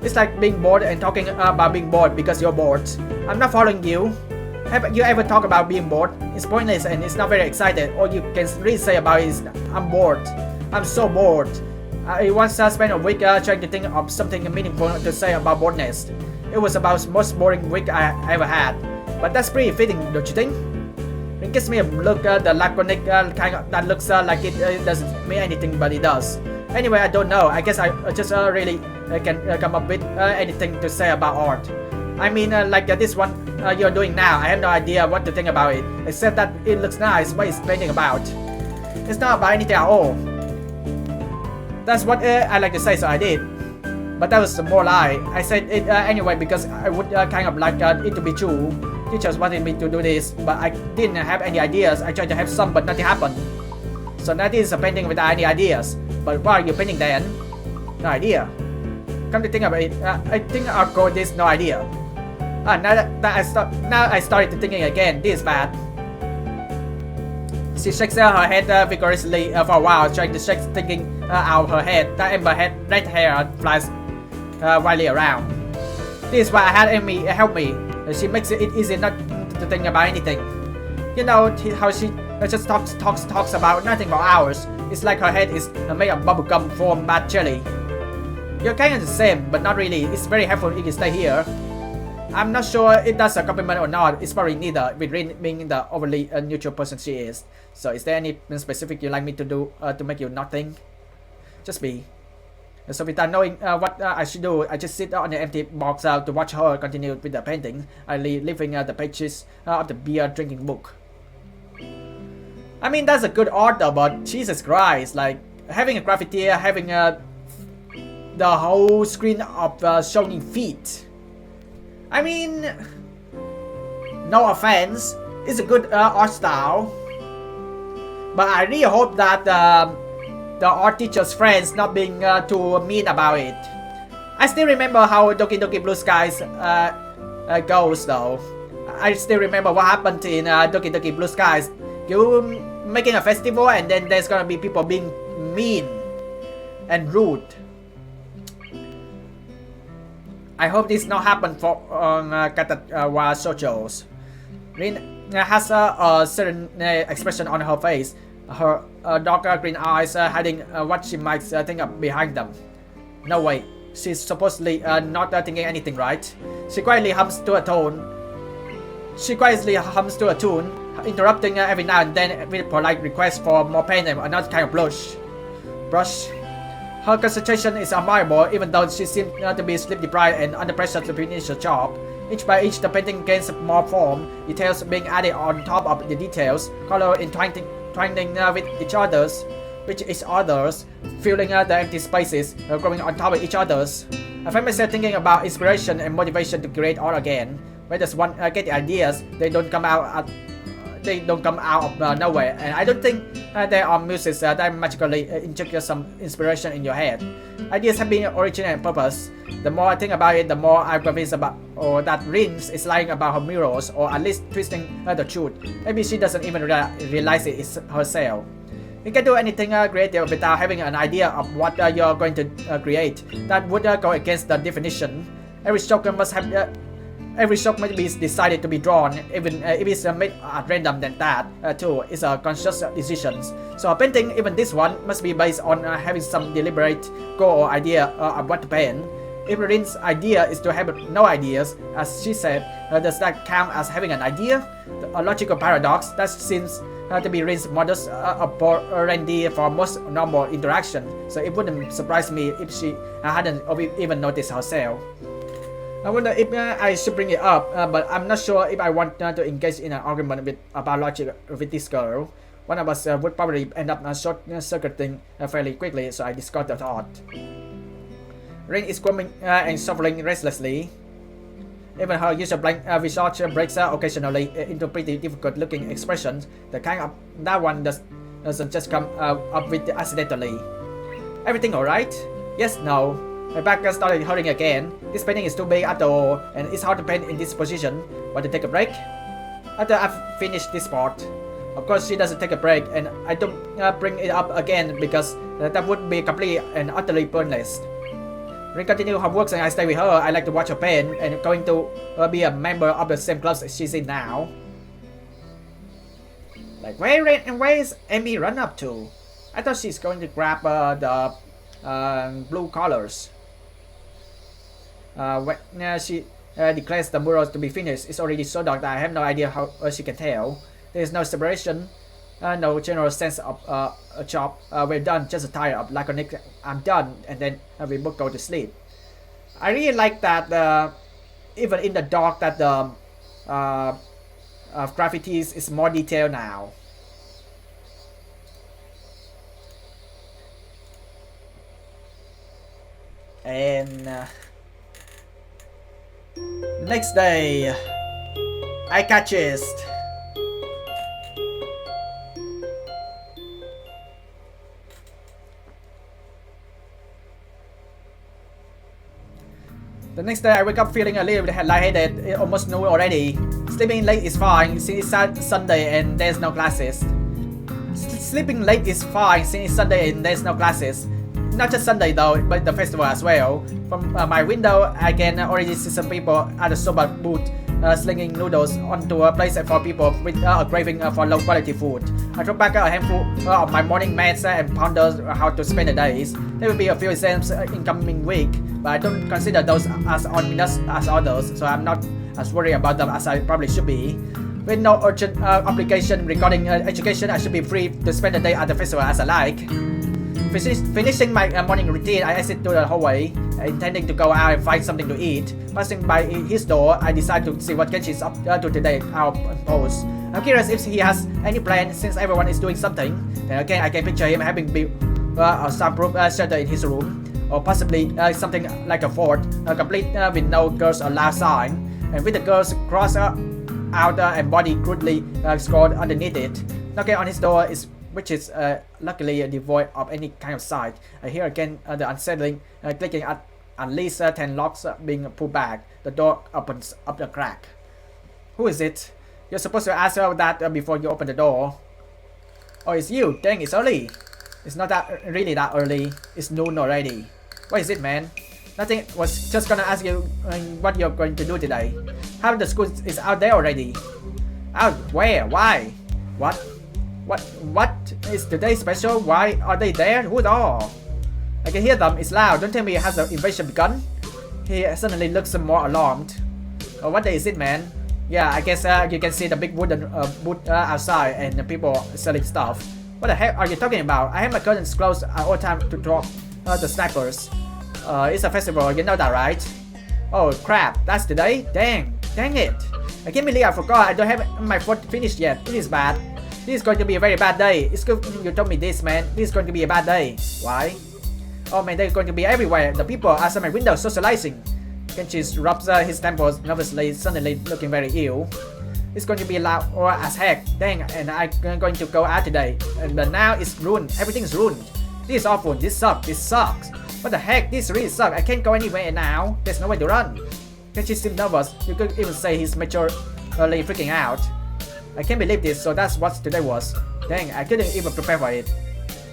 Speaker 1: It's like being bored and talking about being bored because you're bored. I'm not following you. Have you ever talked about being bored? It's pointless and it's not very exciting. All you can really say about it is, I'm bored. I'm so bored. I once spent a week trying to think of something meaningful to say about boredness. It was about the most boring week I ever had. But that's pretty fitting, don't you think? It gives me a look, the laconic kind of, that looks like it doesn't mean anything, but it does. Anyway, I don't know. I guess I just really can come up with anything to say about art. I mean, like this one you're doing now, I have no idea what to think about it, except that it looks nice. What it's painting about? It's not about anything at all. That's what I like to say, so I did. But that was more lie. I said it anyway because I would kind of like it to be true. Teachers wanted me to do this, but I didn't have any ideas. I tried to have some, but nothing happened. So that is a painting without any ideas. But what are you painting then? No idea. Come to think about it, I think our code is no idea. Now I started thinking again. This is bad. She shakes her head vigorously for a while, trying to shake thinking out of her head. That Amber red hair flies wildly around. This is why I had Amy help me. She makes it easy not to think about anything. You know how she just talks about nothing for hours. It's like her head is made of bubblegum from bad jelly. You're kind of the same, but not really. It's very helpful if you stay here. I'm not sure if that's a compliment or not. It's probably neither, with Rin being the overly neutral person she is. So is there anything specific you'd like me to do to make you not think? Just be. So without knowing what I should do, I just sit on the empty box to watch her continue with the painting, leaving the pages of the beer drinking book. I mean, that's a good art though, but Jesus Christ, like having a graffiti, having the whole screen of showing feet. I mean, no offense, it's a good art style, but I really hope that the art teacher's friends not being too mean about it. I still remember how Doki Doki Blue Skies goes though. I still remember what happened in Doki Doki Blue Skies. You making a festival and then there's gonna be people being mean and rude. I hope this not happen for Katawa Shoujo's. Rin has a certain expression on her face. Her dark green eyes hiding what she might think of behind them. No way, she's supposedly not thinking anything, right? She quietly hums to a tune, interrupting every now and then with polite requests for more paint and another kind of brush. Her concentration is admirable, even though she seems to be sleep deprived and under pressure to finish her job. Inch by inch, the painting gains more form, details being added on top of the details, color entwining with each other's, filling the empty spaces, growing on top of each other's. I find myself thinking about inspiration and motivation to create art again. Where does one get the ideas? They don't come out they don't come out of nowhere, and I don't think there are music that magically inject some inspiration in your head. Ideas have been original and purpose. The more I think about it, the more I'm convinced about that Rin is lying about her mirrors, or at least twisting the truth. Maybe she doesn't even realize it is herself. You can do anything creative without having an idea of what you're going to create. That would go against the definition. Every stroke must be decided to be drawn, even if it's made at random. Than that too is a conscious decision. So a painting, even this one, must be based on having some deliberate goal or idea of what to paint. If Rin's idea is to have no ideas, as she said, does that count as having an idea? A logical paradox that seems to be Rin's modus operandi for most normal interaction. So it wouldn't surprise me if she hadn't even noticed herself. I wonder if I should bring it up, but I'm not sure if I want to engage in an argument about logic with this girl. One of us would probably end up short-circuiting fairly quickly, so I discard the thought. Rin is squirming and shuffling restlessly. Even her usual blank visage breaks occasionally into pretty difficult-looking expressions. The kind of that one doesn't just come up with accidentally. Everything alright? Yes, no. My back started hurting again. This painting is too big after all, and it's hard to paint in this position. Want to take a break? After I've finished this part. Of course, she doesn't take a break, and I don't bring it up again because that would be completely and utterly pointless. Rin continues her work and I stay with her. I like to watch her paint, and going to be a member of the same club she's in now. Like, where is Amy run up to? I thought she's going to grab the blue colors. When she declares the murals to be finished, it's already so dark that I have no idea how she can tell. There is no separation, no general sense of a job. We're done, just tired of laconic. I'm done, and then we both go to sleep. I really like that even in the dark that the graffitis is more detailed now. And next day, I catch it. The next day I wake up feeling a little bit lightheaded, almost noon already. Sleeping late is fine since it's Sunday and there's no classes. Sleeping late is fine since it's Sunday and there's no classes. Not just Sunday though, but the festival as well. From my window, I can already see some people at the soba booth slinging noodles onto a place for people with a craving for low quality food. I throw back a handful of my morning meds and ponder how to spend the days. There will be a few exams in coming week, but I don't consider those as ominous as others, so I'm not as worried about them as I probably should be. With no urgent obligation regarding education, I should be free to spend the day at the festival as I like. Finishing my morning routine, I exit to the hallway, intending to go out and find something to eat. Passing by his door, I decide to see what Kenshi is up to today. I'll post. I'm curious if he has any plan since everyone is doing something. Then again, I can picture him having built a soundproof shelter in his room, or possibly something like a fort, complete with no girls allowed sign, and with the girls crossed out and body crudely scored underneath it. Knocking on his door which is luckily devoid of any kind of sight. I hear again the unsettling clicking at least 10 locks being pulled back. The door opens up a crack. Who is it? You're supposed to ask her that before you open the door. Oh, it's you. Dang, it's early. It's not really that early. It's noon already. What is it, man? Nothing. Was just gonna ask you what you're going to do today. Half of the school is out there already. Out where? Why? What is today special? Why are they there? Who's all? I can hear them. It's loud. Don't tell me has the invasion begun? He suddenly looks more alarmed. Oh, what day is it, man? Yeah, I guess you can see the big wooden booth outside and the people selling stuff. What the heck are you talking about? I have my curtains closed at all time to drop the snipers. It's a festival, you know that, right? Oh crap, that's today? Dang it. I can't believe I forgot. I don't have my foot finished yet. It is bad. This is going to be a very bad day. It's good you told me this, man. This is going to be a bad day. Why? Oh man, they're going to be everywhere. The people outside my window socializing. Kenshi rubs his temples nervously, suddenly looking very ill. It's going to be loud or as heck. Dang, and I'm going to go out today. But now it's ruined. Everything's ruined. This is awful. This sucks. This sucks. What the heck? This really sucks. I can't go anywhere now. There's nowhere to run. Kenshi seemed nervous. You could even say he's maturely freaking out. I can't believe this. So that's what today was. Dang, I couldn't even prepare for it.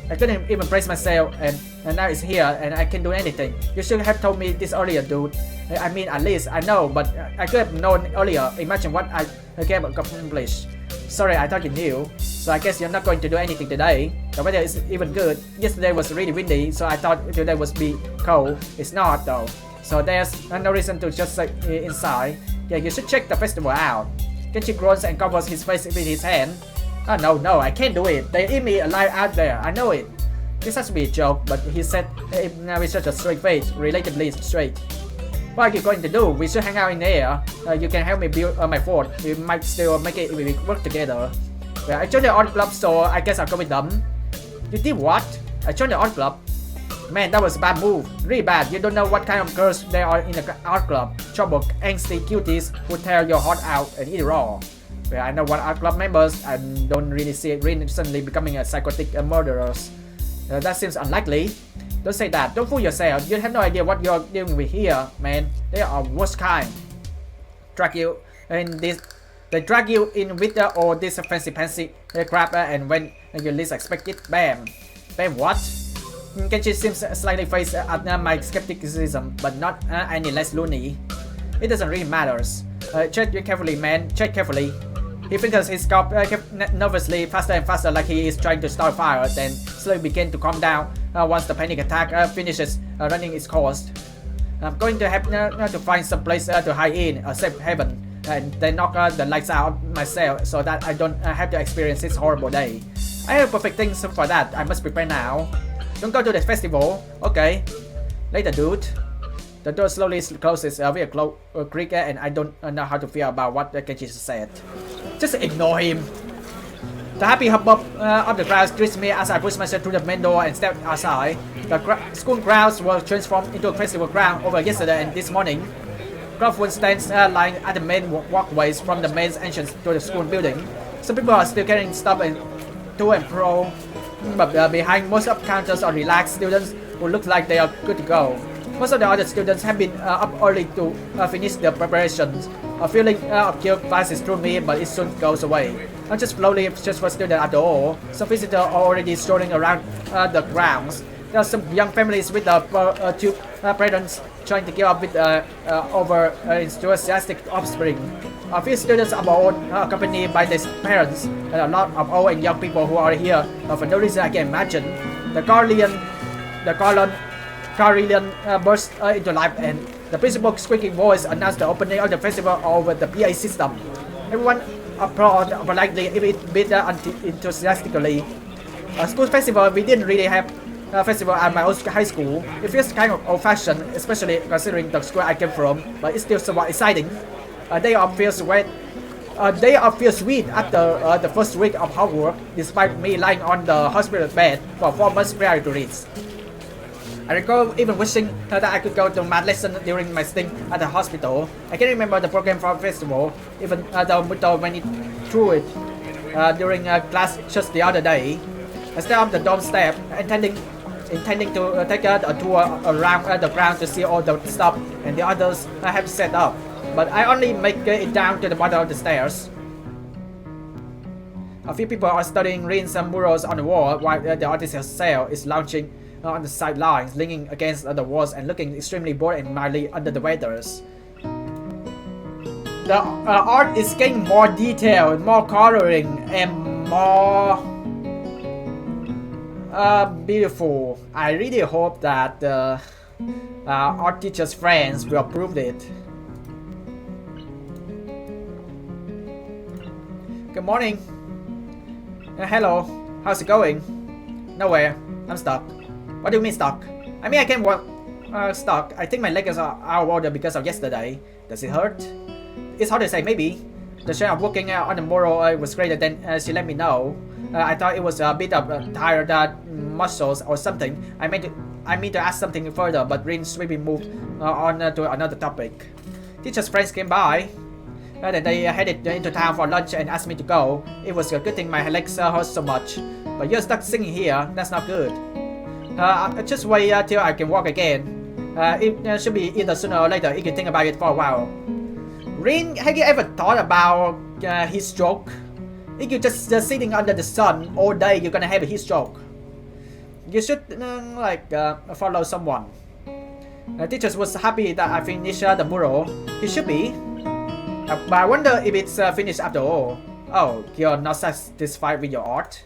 Speaker 1: I couldn't even brace myself, and now it's here, and I can't do anything. You should have told me this earlier, dude. I mean, at least I know, but I could have known earlier. Imagine what I can accomplish. Sorry, I thought you knew. So I guess you're not going to do anything today. The weather is even good. Yesterday was really windy, so I thought today would be cold. It's not though. So there's no reason to just stay inside. Yeah, you should check the festival out. Kenshi groans and covers his face with his hand. Oh no, I can't do it. They eat me alive out there. I know it. This has to be a joke, but he said now with such a straight face, relatively straight. What are you going to do? We should hang out in there. You can help me build my fort. We might still make it if we work together. Yeah, I joined the art club, so I guess I'll go with them. You did what? I joined the art club. Man, that was a bad move. Really bad. You don't know what kind of girls there are in the art club. Trouble, angsty cuties who tear your heart out and eat it raw. Well, I know what art club members. I don't really see it recently becoming a psychotic murderers. That seems unlikely. Don't say that. Don't fool yourself. You have no idea what you're dealing with here, man. They are worst kind. Drag you in this. They drag you in with all this fancy crap, and when you least expect it, bam. Bam what? Kenshi seems slightly phased at my skepticism, but not any less loony. It doesn't really matter. Check carefully, man. Check carefully. He fingers his scalp nervously, faster and faster, like he is trying to start a fire, then slowly begin to calm down once the panic attack finishes running its course. I'm going to have to find some place to hide in, a safe haven, and then knock the lights out myself so that I don't have to experience this horrible day. I have perfect things for that. I must prepare now. Don't go to the festival. Okay. Later, dude. The door slowly closes with a creak, and I don't know how to feel about what Kenshi said. Just ignore him. The happy hubbub of the crowd greets me as I push myself through the main door and step outside. The school grounds were transformed into a festival ground over yesterday and this morning. Crowd stands lying at the main walkways from the main entrance to the school building. Some people are still carrying stuff to and fro, but behind most of the counters are relaxed students who look like they are good to go. Most of the other students have been up early to finish their preparations. A feeling of guilt passes through me, but it soon goes away. I'm just slowly just for students at all. Some visitors are already strolling around the grounds. There are some young families with two parents trying to keep up with over enthusiastic offspring. A few students are bored, accompanied by their parents, and a lot of old and young people who are here for no reason I can imagine. The Carillon burst into life, and the principal's squeaking voice announced the opening of the festival over the PA system. Everyone applauded politely, if it bit enthusiastically. A school festival, we didn't really have a festival at my old high school. It feels kind of old-fashioned, especially considering the school I came from, but it's still somewhat exciting. They all feel sweet after the first week of hard work, despite me lying on the hospital bed for 4 months prior to this. I recall even wishing that I could go to math lesson during my stint at the hospital. I can't remember the program for the festival, even though Muto went through it during class just the other day. I stayed on the dorm step, intending to take a tour around the ground to see all the stuff and the others I have set up, but I only make it down to the bottom of the stairs. A few people are studying reading some murals on the wall, while the artist herself is lounging on the sidelines, leaning against the walls and looking extremely bored and mildly under the weather. The art is getting more detailed, more coloring, and more beautiful. I really hope that art teacher's friends will approve it. Good morning. Hello. How's it going? Nowhere. I'm stuck. What do you mean stuck? I mean I can walk stuck. I think my legs are out of order because of yesterday. Does it hurt? It's hard to say, maybe. The share of working on the mural was greater than she let me know. I thought it was a bit of tired muscles or something. I mean to ask something further, but Rin swiftly moved on to another topic. Teacher's friends came by. Then they headed into town for lunch and asked me to go. It was a good thing my legs hurt so much. But you're stuck singing here, that's not good. Just wait till I can walk again. It should be either sooner or later. You can think about it for a while. Rin, have you ever thought about heat stroke? If you're just sitting under the sun all day, you're gonna have a heat stroke. You should follow someone. The teacher was happy that I finished the mural. He should be. But I wonder if it's finished after all. Oh, you're not satisfied with your art?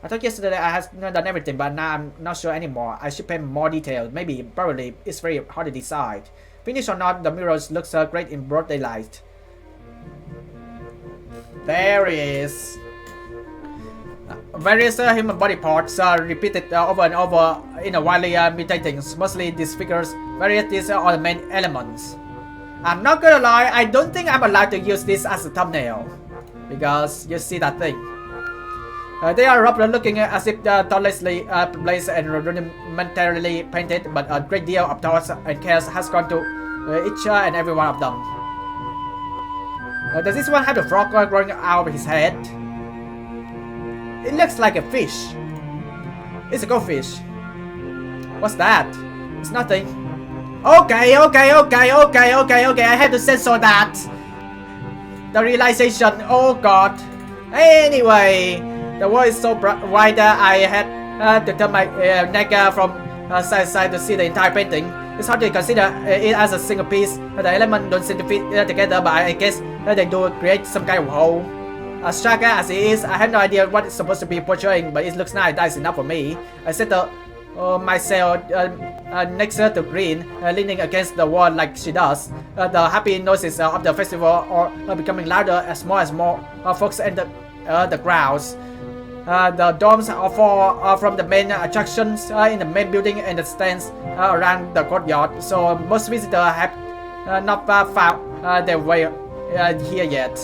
Speaker 1: I thought yesterday I had done everything, but now I'm not sure anymore. I should paint more detail. Maybe, probably, it's very hard to decide. Finished or not, the murals looks great in broad daylight. There he is. Various human body parts are repeated over and over in a widely mutating. Mostly these figures, varieties are the main elements. I'm not gonna lie, I don't think I'm allowed to use this as a thumbnail. Because you see that thing. They are roughly looking as if thoughtlessly placed and rudimentarily painted, but a great deal of thought and care has gone to each and every one of them. Does this one have a frog growing out of his head? It looks like a fish. It's a goldfish. What's that? It's nothing. Okay, I had to censor that. The realization, oh god. Anyway, the world is so wide that I had to turn my neck from side to side to see the entire painting. It's hard to consider it as a single piece. The elements don't seem to fit together, but I guess they do create some kind of whole. As striking as it is, I have no idea what it's supposed to be portraying, but it looks nice. That's enough for me. I set myself next to Green, leaning against the wall like she does. The happy noises of the festival are becoming louder as more folks enter the crowds. The domes are from the main attractions in the main building and the stands around the courtyard, so most visitors have not found their way here yet.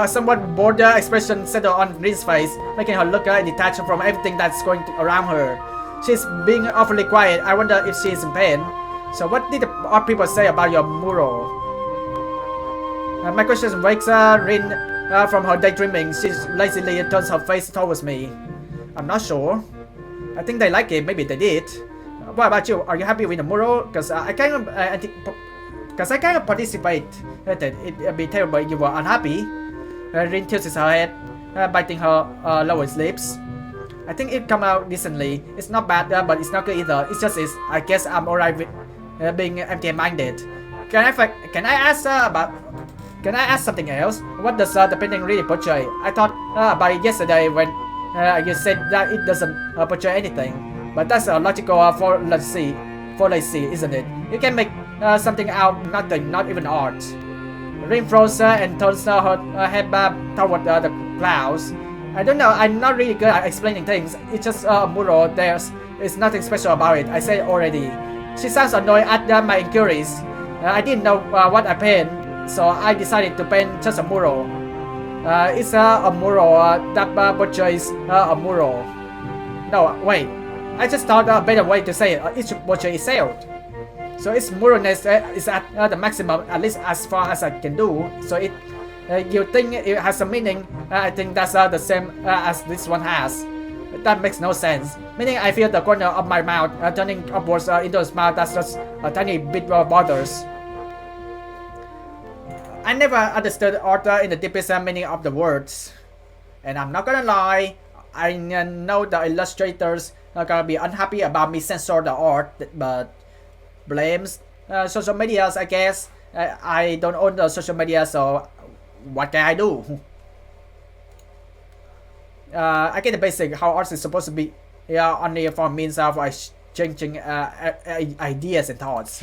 Speaker 1: Somewhat bored expression settled on Green's face, making her look detached from everything that's going around her. She's being awfully quiet. I wonder if she's in pain. So what did the art people say about your mural? My question wakes Rin from her daydreaming. She lazily turns her face towards me. I'm not sure. I think they like it. Maybe they did. What about you? Are you happy with the mural? Because I kind of participated. It'd be terrible if you were unhappy. Rin tilts her head, biting her lower lips. I think it come out decently. It's not bad, but it's not good either. It's just is. I guess I'm alright with being empty-minded. Can I ask something else? What does the painting really portray? I thought about it yesterday when you said that it doesn't portray anything. But that's a logical fallacy, isn't it? You can make something out of nothing, not even art. Rin froze and turns her head back toward the clouds. I don't know, I'm not really good at explaining things. It's just a mural, there's nothing special about it, I said already. She sounds annoyed at my inquiries. I didn't know what I paint, so I decided to paint just a mural. It's a mural that portrays a mural. No, wait. I just thought a better way to say it. It should portray itself. So its muralness is at the maximum, at least as far as I can do. So you think it has a meaning? I think that's the same as this one has. That makes no sense. Meaning I feel the corner of my mouth turning upwards into a smile that's just a tiny bit bothers. I never understood art in the deepest meaning of the words. And I'm not gonna lie, I know the illustrators are gonna be unhappy about me censor the art, but blames social medias, I guess. I don't own the social media, so what can I do? I get the basic how art is supposed to be only for means of changing ideas and thoughts.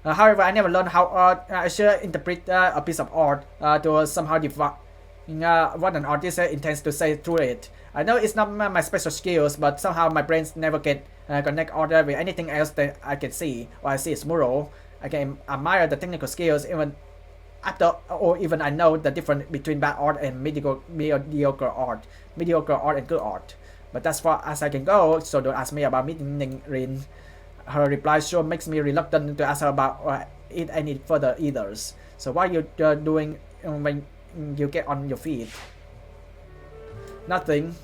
Speaker 1: However, I never learned how I should interpret a piece of art to somehow define what an artist intends to say through it. I know it's not my special skills, but somehow my brains never can connect art with anything else that I can see. Or I see its mural. I can admire the technical skills even after, or even I know the difference between bad art and mediocre art and good art. But that's far as I can go, so don't ask me about meeting Rin. Her reply sure makes me reluctant to ask her about it any further either. So what are you doing when you get on your feet? Nothing.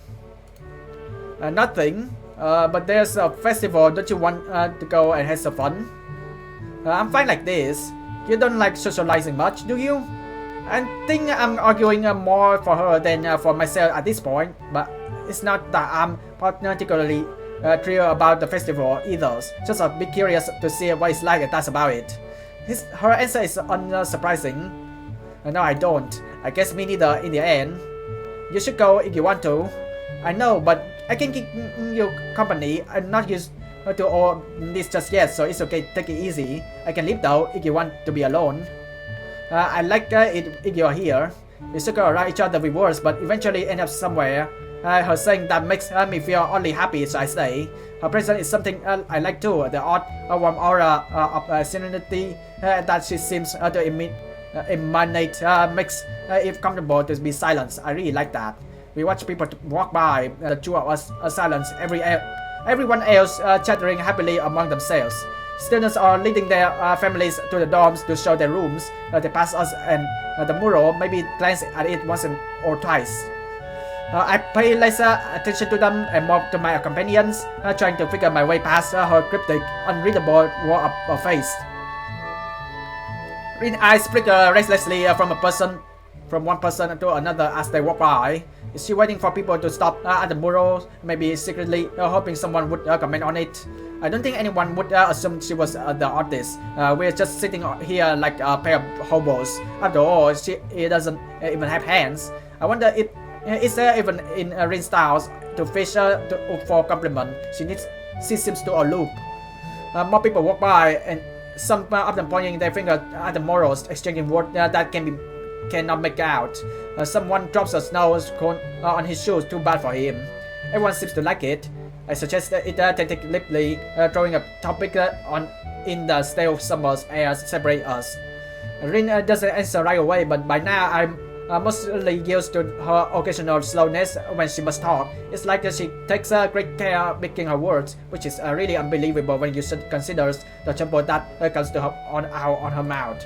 Speaker 1: Nothing. But there's a festival. Don't you want to go and have some fun? I'm fine like this. You don't like socializing much, do you? I think I'm arguing more for her than for myself at this point. But it's not that I'm particularly thrilled about the festival either. Just a bit curious to see what it's like, and that's about it. Her answer is unsurprising. No, I don't. I guess me neither in the end. You should go if you want to. I know, but I can keep you company. I'm not used to all this just yet, so it's okay. Take it easy. I can leave though if you want to be alone. I like it if you're here. We circle around each other with words, but eventually end up somewhere. Her saying that makes me feel only happy, so I stay. Her presence is something I like too. The odd, warm aura of serenity that she seems to emanate makes it comfortable to be silent. I really like that. We watch people walk by, the two of us silence, everyone else chattering happily among themselves. Students are leading their families to the dorms to show their rooms. They pass us and the mural, maybe glance at it once or twice. I pay less attention to them and more to my companions, trying to figure my way past her cryptic, unreadable wall of her face. Green eyes flicker restlessly from one person to another as they walk by. Is she waiting for people to stop at the mural, maybe secretly hoping someone would comment on it? I don't think anyone would assume she was the artist. We're just sitting here like a pair of hobos. After all, she doesn't even have hands. I wonder if is there even in Rin styles to fish for compliment. She seems to aloof. More people walk by, and some of them pointing their finger at the murals, exchanging words that cannot make out. Someone drops a snow cone on his shoes, too bad for him. Everyone seems to like it. I suggest it tentatively, throwing a topic in the stale summer air separate us. Rin doesn't answer right away, but by now I'm mostly used to her occasional slowness when she must talk. It's like she takes great care picking her words, which is really unbelievable when you consider the trouble that comes to her out on her mouth.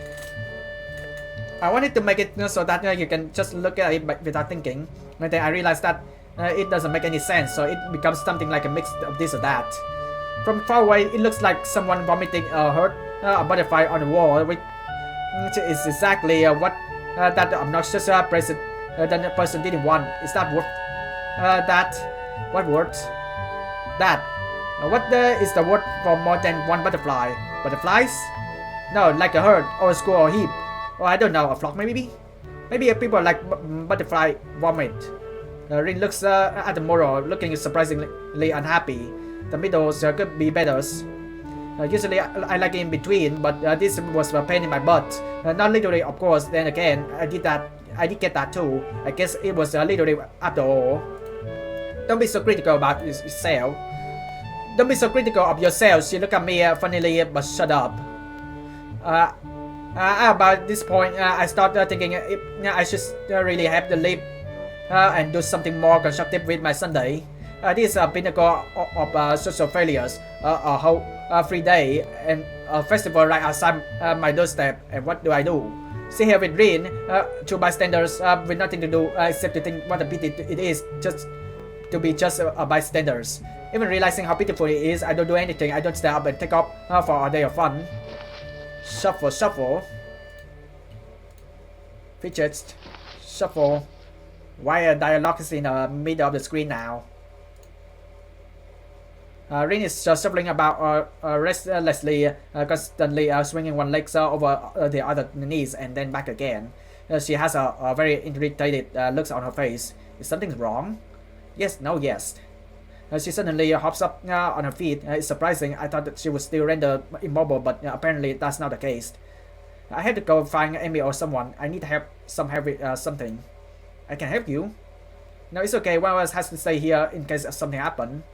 Speaker 1: I wanted to make it so that you can just look at it without thinking, but then I realized that it doesn't make any sense, so it becomes something like a mix of this or that. From far away, it looks like someone vomiting a butterfly on the wall, which is exactly what that obnoxious person didn't want. Is that word? What word? That. What is the word for more than one butterfly? Butterflies? No, like a herd, or a school, or a heap. Or I don't know, a flock maybe? Maybe people like butterfly vomit. Rin looks at the mural, looking surprisingly unhappy. The middles could be better. Usually I like in between, but this was a pain in my butt. Not literally, of course. Then again, I did get that too. I guess it was literally after all. Don't be so critical about yourself. Don't be so critical of yourself. She looked at me funnily, but shut up. About this point, I started thinking I should really have to leave and do something more constructive with my Sunday. This is a pinnacle of social failures. A whole free day and a festival right outside my doorstep. And what do? Sit here with Rin, two bystanders with nothing to do except to think what a pity it is just to be just bystanders. Even realizing how pitiful it is, I don't do anything. I don't stand up and take off for a day of fun. Shuffle. Fidgets. Shuffle. Why dialogue is in the middle of the screen now? Rin is shuffling about restlessly, constantly swinging one leg over the other knees and then back again. She has a very irritated look on her face. Is something wrong? Yes, no, yes. She suddenly hops up on her feet. It's surprising. I thought that she was still rendered immobile, but apparently that's not the case. I had to go find Amy or someone. I need to have some help with something. I can help you. No, it's okay. One of us has to stay here in case something happens.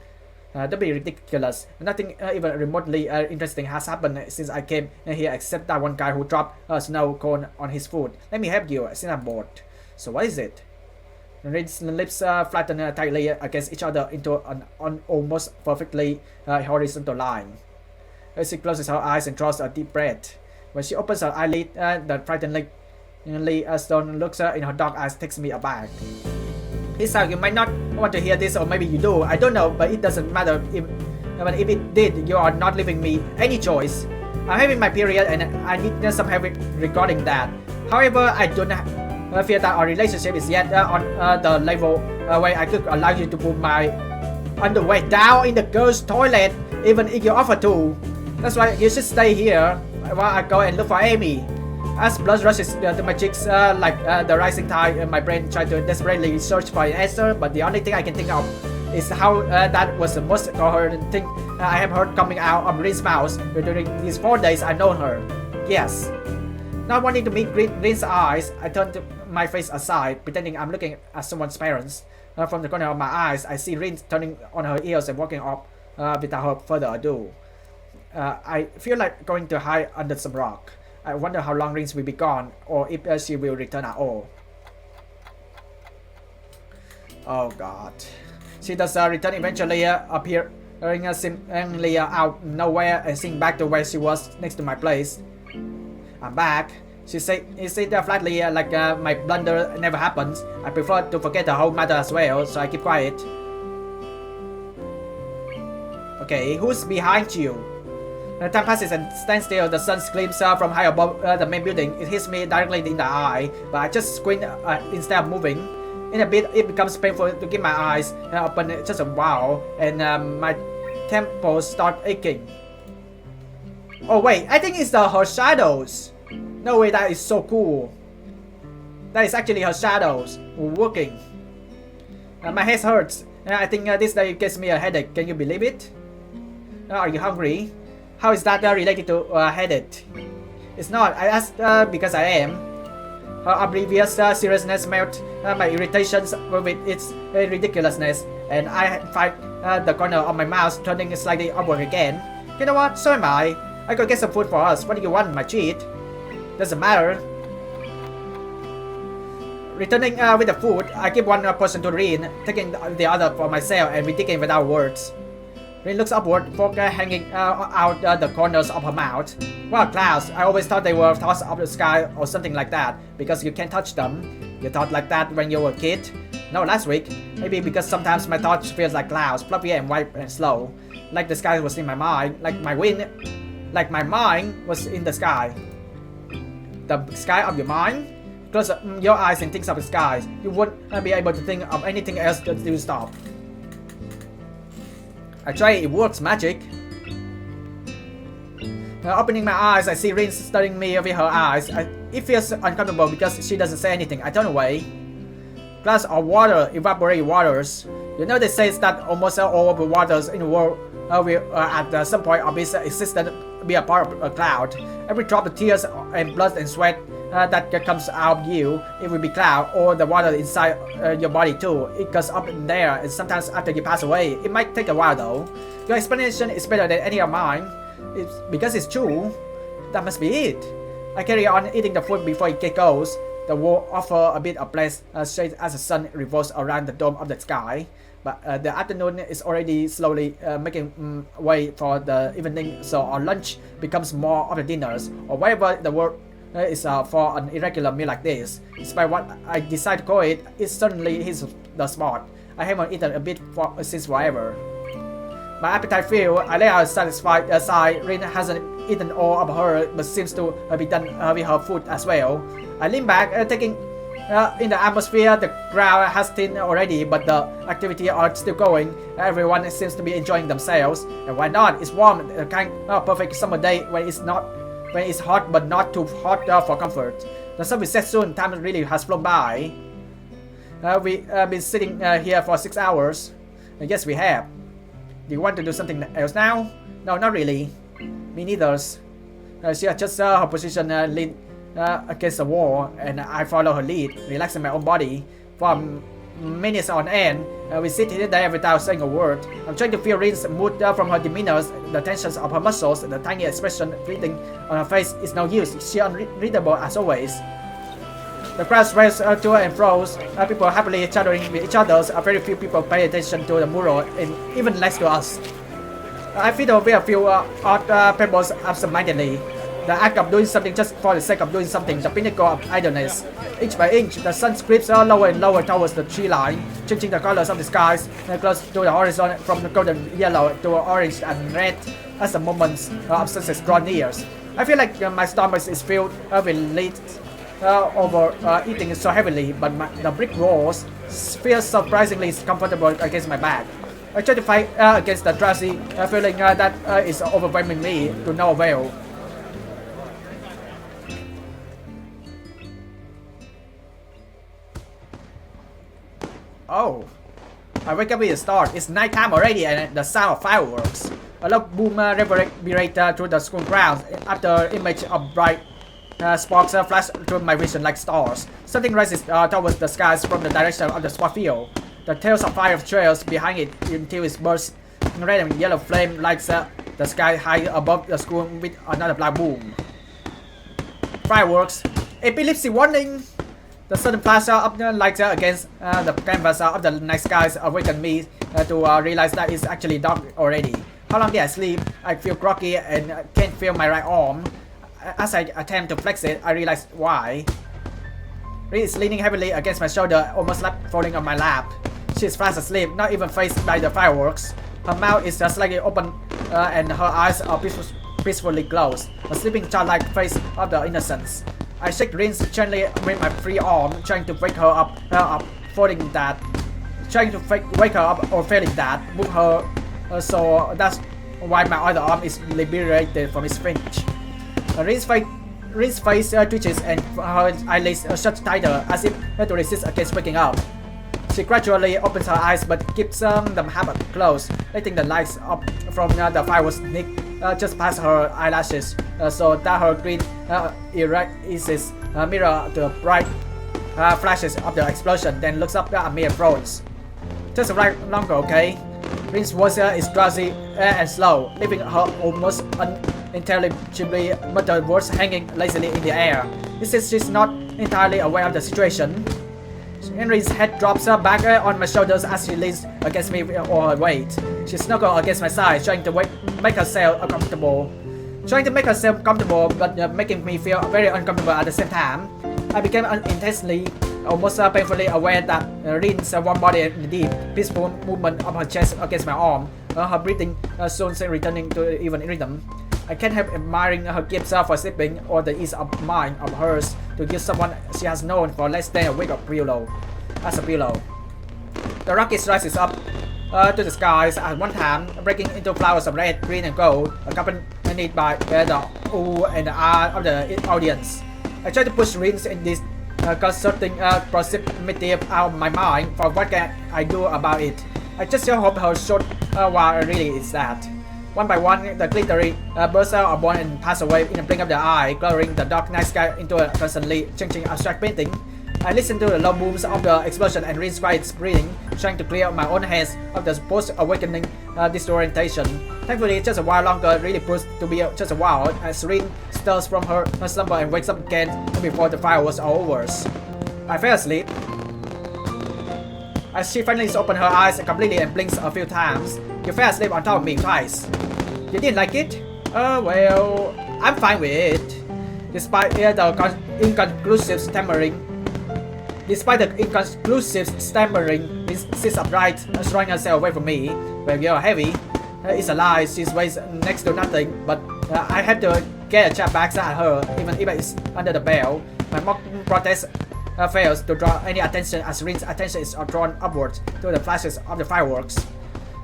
Speaker 1: Don't be ridiculous. Nothing even remotely interesting has happened since I came here except that one guy who dropped a snow cone on his foot. Let me help you since I'm bored. So what is it? Rin's lips flatten tightly against each other into an almost perfectly horizontal line. She closes her eyes and draws a deep breath. When she opens her eyelid, the frighteningly stone looks in her dark eyes takes me aback. It's like you might not want to hear this, or maybe you do. I don't know, but it doesn't matter. But if it did, you are not leaving me any choice. I'm having my period, and I need some help regarding that. However, I do not feel that our relationship is yet on the level where I could allow you to put my underwear down in the girls' toilet, even if you offer to. That's why you should stay here while I go and look for Amy. As blood rushes to my cheeks like the rising tide, my brain tried to desperately search for an answer, but the only thing I can think of is how that was the most coherent thing I have heard coming out of Rin's mouth during these 4 days I've known her. Yes. Not wanting to meet Rin's eyes, I turned my face aside, pretending I'm looking at someone's parents. From the corner of my eyes, I see Rin turning on her heels and walking off without her further ado. I feel like going to hide under some rock. I wonder how long Rin will be gone, or if she will return at all. Oh god. She does return eventually, appearing seemingly out nowhere and sink back to where she was next to my place. I'm back. She said flatly like my blunder never happened. I prefer to forget the whole matter as well, so I keep quiet. Okay, who's behind you? The time passes and stands still. The sun gleams from high above the main building. It hits me directly in the eye, but I just squint instead of moving. In a bit, it becomes painful to keep my eyes open just a while, and my temples start aching. Oh wait, I think it's her shadows. No way, that is so cool. That is actually her shadows working. My head hurts. I think this day gives me a headache. Can you believe it? Are you hungry? How is that related to headache? It's not. I asked because I am. Her oblivious seriousness melts my irritations with its ridiculousness, and I find the corner of my mouth turning slightly upward again. You know what? So am I. I could get some food for us. What do you want, my cheat? Doesn't matter. Returning with the food, I give one portion to Rin, taking the other for myself, and we digging without words. Rin looks upward, fork hanging out the corners of her mouth. Well, clouds. I always thought they were tossed up the sky or something like that, because you can't touch them. You thought like that when you were a kid? No, last week. Maybe because sometimes my thoughts feels like clouds, fluffy and white and slow. Like the sky was in my mind, like my mind was in the sky. The sky of your mind? Close your eyes and think of the sky. You won't be able to think of anything else to stop. I try, it works, magic. Opening my eyes, I see Rin staring me with her eyes. It feels uncomfortable because she doesn't say anything. I turn away. Glass of water, evaporated waters. You know they say that almost all of the waters in the world will at some point of its existence be a part of a cloud. Every drop of tears and blood and sweat that comes out of you, it will be cloud, or the water inside your body too. It goes up in there, and sometimes after you pass away. It might take a while though. Your explanation is better than any of mine. It's because it's true. That must be it. I carry on eating the food before it goes. The wall offers a bit of place shade as the sun revolves around the dome of the sky. But the afternoon is already slowly making way for the evening, so our lunch becomes more of the dinners, or whatever the word is for an irregular meal like this. Despite what I decide to call it, it certainly hits the spot. I haven't eaten a bit since forever. My appetite failed. I lay out satisfied sigh. Rin hasn't eaten all of her, but seems to be done with her food as well. I lean back, taking in the atmosphere. The crowd has thinned already, but the activity are still going. Everyone seems to be enjoying themselves, and why not? It's warm, a kind of perfect summer day when it's hot but not too hot for comfort. The sun will set soon. Time really has flown by. We've been sitting here for 6 hours. Yes, we have. Do you want to do something else now? No, not really. Me neither. She adjusts her position, leaned against the wall, and I follow her lead, relaxing my own body. For minutes on end, we sit there without saying a word. I'm trying to feel Rin's mood from her demeanor, the tensions of her muscles, the tiny expression fleeting on her face is no use. She unreadable as always. The crowd sways to and fro, people happily chattering with each other. Very few people pay attention to the mural, and even less to us. I fiddle with a few odd pebbles absentmindedly. The act of doing something just for the sake of doing something, the pinnacle of idleness. Inch by inch, the sun creeps lower and lower towards the tree line, changing the colors of the skies close to the horizon from the golden yellow to orange and red as the moments of sunset draw near. I feel like my stomach is filled with lead over eating so heavily, but the brick walls feel surprisingly comfortable against my back. I try to fight against the drowsy feeling that is overwhelming me to no avail. Oh, I wake up with a start. It's nighttime already and the sound of fireworks. A loud boom reverberates through the school grounds after image of bright sparks flash through my vision like stars. Something rises towards the skies from the direction of the spot field. The tails of fire trails behind it until it bursts. Red and yellow flame lights the sky high above the school with another black boom. Fireworks. Epilepsy warning! The sudden flash of the light against the canvas of the night skies awakened me to realize that it's actually dark already. How long did I sleep? I feel groggy and can't feel my right arm. As I attempt to flex it, I realize why. Rin is leaning heavily against my shoulder, almost falling on my lap. She is fast asleep, not even faced by the fireworks. Her mouth is slightly open and her eyes are peacefully closed. A sleeping childlike face of the innocence. I shake Rin gently with my free arm, trying to wake her up, wake her up or failing that, move her. So that's why my other arm is liberated from its fringe. Rin's face twitches and her eyelids shut tighter as if to resist against waking up. She gradually opens her eyes but keeps them half closed, letting the lights up from the fireworks sneak just past her eyelashes, so that her green iris mirror the bright flashes of the explosion, then looks up at me and frowns. Just right longer, okay? Rin's voice is drowsy and slow, leaving her almost unintelligibly muttered words hanging lazily in the air. It says she's not entirely aware of the situation. Henry's head drops back on my shoulders as she leans against me with all her weight. She snuggles against my side, trying to make herself comfortable. But making me feel very uncomfortable at the same time. I became intensely, almost painfully aware that Rin's warm body and the deep, peaceful movement of her chest against my arm, her breathing soon returning to even rhythm. I can't help admiring her gifts for sleeping or the ease of mind of hers to give someone she has known for less than a week of as a pillow. The rocket rises up to the skies at one time, breaking into flowers of red, green, and gold, accompanied by the ooh and the ah of the audience. I try to push Rins in this concerting proximity out of my mind, for what can I do about it? I just hope her short while really is that. One by one, the glittery bursts out of one and pass away in a blink of the eye, coloring the dark night sky into a constantly changing abstract painting. I listen to the low booms of the explosion and Rin's quiet breathing, trying to clear my own hands of the post-awakening disorientation. Thankfully, just a while longer really proves to be just a while, as Rin stirs from her slumber and wakes up again before the fireworks are over. I fell asleep. As she finally opens her eyes completely and blinks a few times. You fell asleep on top of me twice. You didn't like it? Well, I'm fine with it. Despite the inconclusive stammering, Rin sits upright, throwing herself away from me. Well, you're heavy. It's a lie, she weighs next to nothing, but I have to get a jab back at her, even if it's under the bell. My mock protest fails to draw any attention as Rin's attention is drawn upwards to the flashes of the fireworks.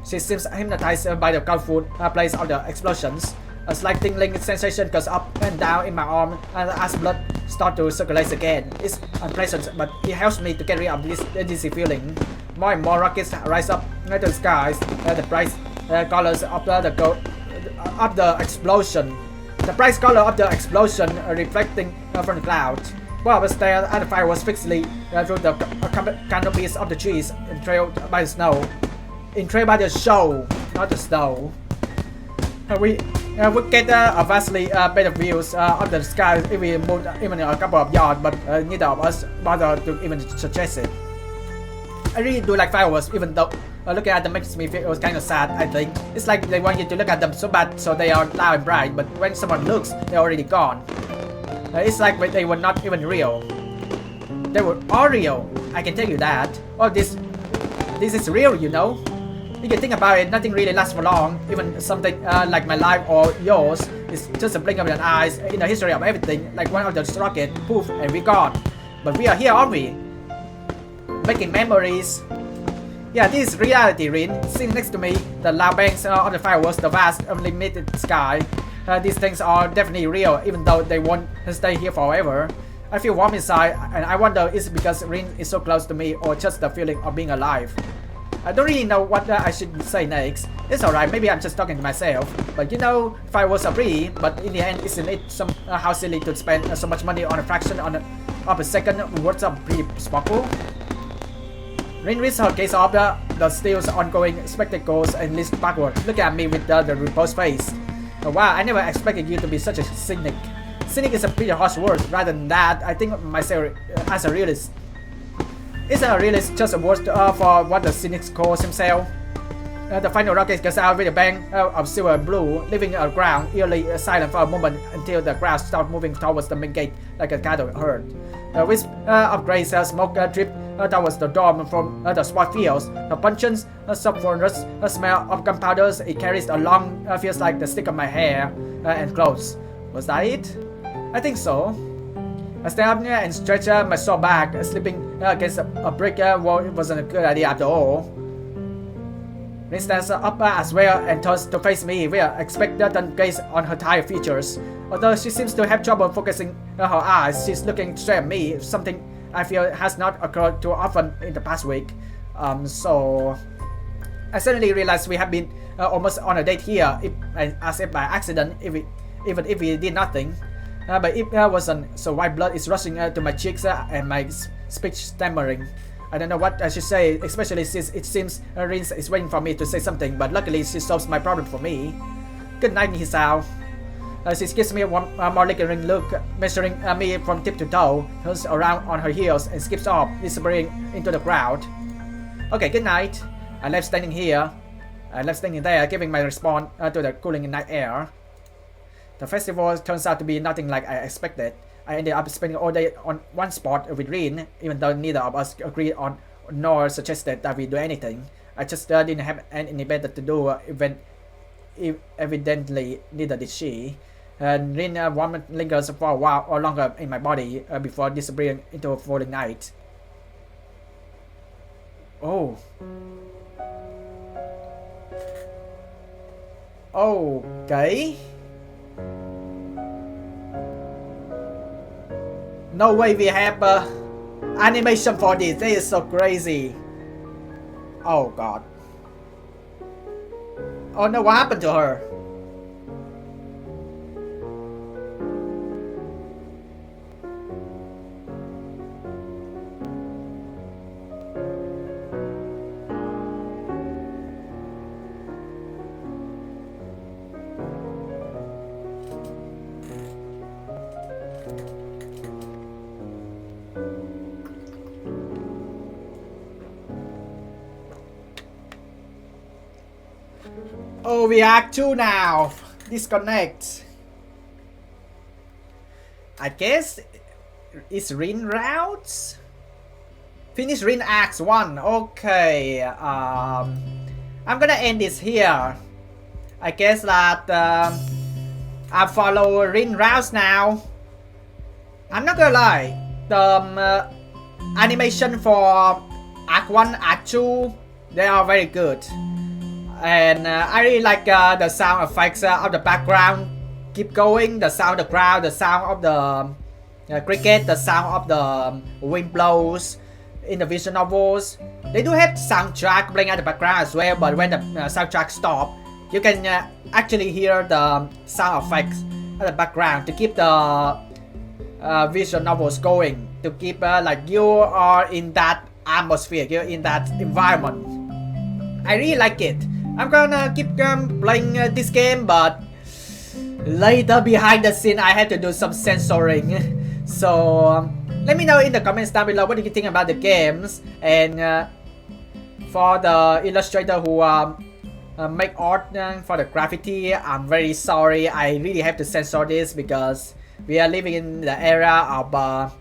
Speaker 1: She seems hypnotized by the colorful blaze of the explosions. A slight tingling sensation goes up and down in my arm as blood starts to circulate again. It's unpleasant, but it helps me to get rid of this dizzy feeling. More and more rockets rise up to the skies, the bright colors of the explosion. The bright color of the explosion reflecting from the clouds. Bob stared at the fireworks fixedly through the canopies of the trees, trailed by the snow. Intrigued by the show, not the snow. We get a vastly better views of the sky if we moved even a couple of yards, but neither of us bothered to even suggest it. I really do like fireworks, even though looking at them makes me feel kind of sad. I think it's like they want you to look at them so bad, so they are loud and bright. But when someone looks, they're already gone. It's like they were not even real. They were all real. I can tell you that. Oh, this is real, you know. You can think about it. Nothing really lasts for long. Even something like my life or yours is just a blink of an eye in the history of everything. Like one of those rocket, poof, and we're gone. But we are here, aren't we? Making memories. Yeah, this is reality, Rin. Sitting next to me, the loud bangs of the fireworks, the vast, unlimited sky. These things are definitely real, even though they won't stay here forever. I feel warm inside, and I wonder is it because Rin is so close to me, or just the feeling of being alive. I don't really know what I should say next. It's alright, maybe I'm just talking to myself. But you know, fireworks are free, but in the end, isn't it somehow silly to spend so much money on a fraction of a second worth of free sparkle? Rin reads her gaze off the still's ongoing spectacles and leans backward. Look at me with the reposed face. Wow, I never expected you to be such a cynic. Cynic is a pretty harsh word. Rather than that, I think of myself as a realist. Isn't a realist just a word for what the cynic calls himself? The final rocket goes out with a bang of silver and blue, leaving the ground eerily silent for a moment until the crowd starts moving towards the main gate like a cattle herd. A wisp of grey smoke dripped towards the door from the spot fields. The pungent, sulphurous smell of gunpowders it carries along feels like the stick of my hair and clothes. Was that it? I think so. I stand up and stretch my sore back. Sleeping against a brick wall wasn't a good idea after all. Rin stands up as well and turns to face me with an expectant gaze on her tired features. Although she seems to have trouble focusing her eyes, she's looking straight at me, something I feel has not occurred too often in the past week. So I suddenly realized we have been almost on a date here, as if by accident, even if we did nothing. But it wasn't, so white blood is rushing to my cheeks and my speech stammering. I don't know what I should say, especially since it seems Rin is waiting for me to say something, but luckily she solves my problem for me. Good night, Hisao. She gives me one more lingering look, measuring me from tip to toe, turns around on her heels and skips off, disappearing into the crowd. Okay, good night. I left standing here. I left standing there, giving my response to the cooling night air. The festival turns out to be nothing like I expected. I ended up spending all day on one spot with Rin, even though neither of us agreed on nor suggested that we do anything. I just didn't have any better to do, evidently neither did she. And Rin warm lingers for a while or longer in my body before disappearing into a falling night. Oh. Okay. No way we have animation for this. This is so crazy. Oh god. Oh no, what happened to her? Oh, we Act 2 now. Disconnect. I guess it's Rin routes. Finish Rin Act 1. Okay. I'm gonna end this here. I guess that I follow Rin routes now. I'm not gonna lie. The animation for Act 1, Act 2, they are very good. And I really like the sound effects of the background. Keep going, the sound of the crowd, the sound of the cricket, the sound of the wind blows in the visual novels. They do have soundtrack playing at the background as well, but when the soundtrack stops, you can actually hear the sound effects at the background to keep the visual novels going, to keep like you are in that atmosphere, you're in that environment. I really like it. I'm gonna keep playing this game, but later behind the scene I had to do some censoring. So let me know in the comments down below what do you think about the games, and For the illustrator who make art for the graffiti, I'm very sorry. I really have to censor this because we are living in the era of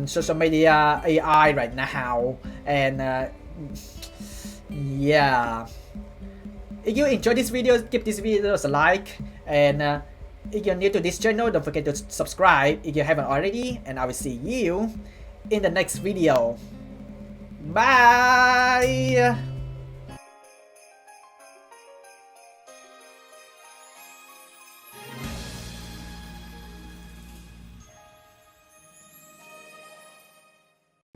Speaker 1: social media AI right now, and yeah. If you enjoyed this video, give this video a like, and if you're new to this channel, don't forget to subscribe if you haven't already, and I will see you in the next video. Bye!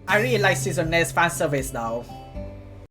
Speaker 1: I really like Season Nest fan service though.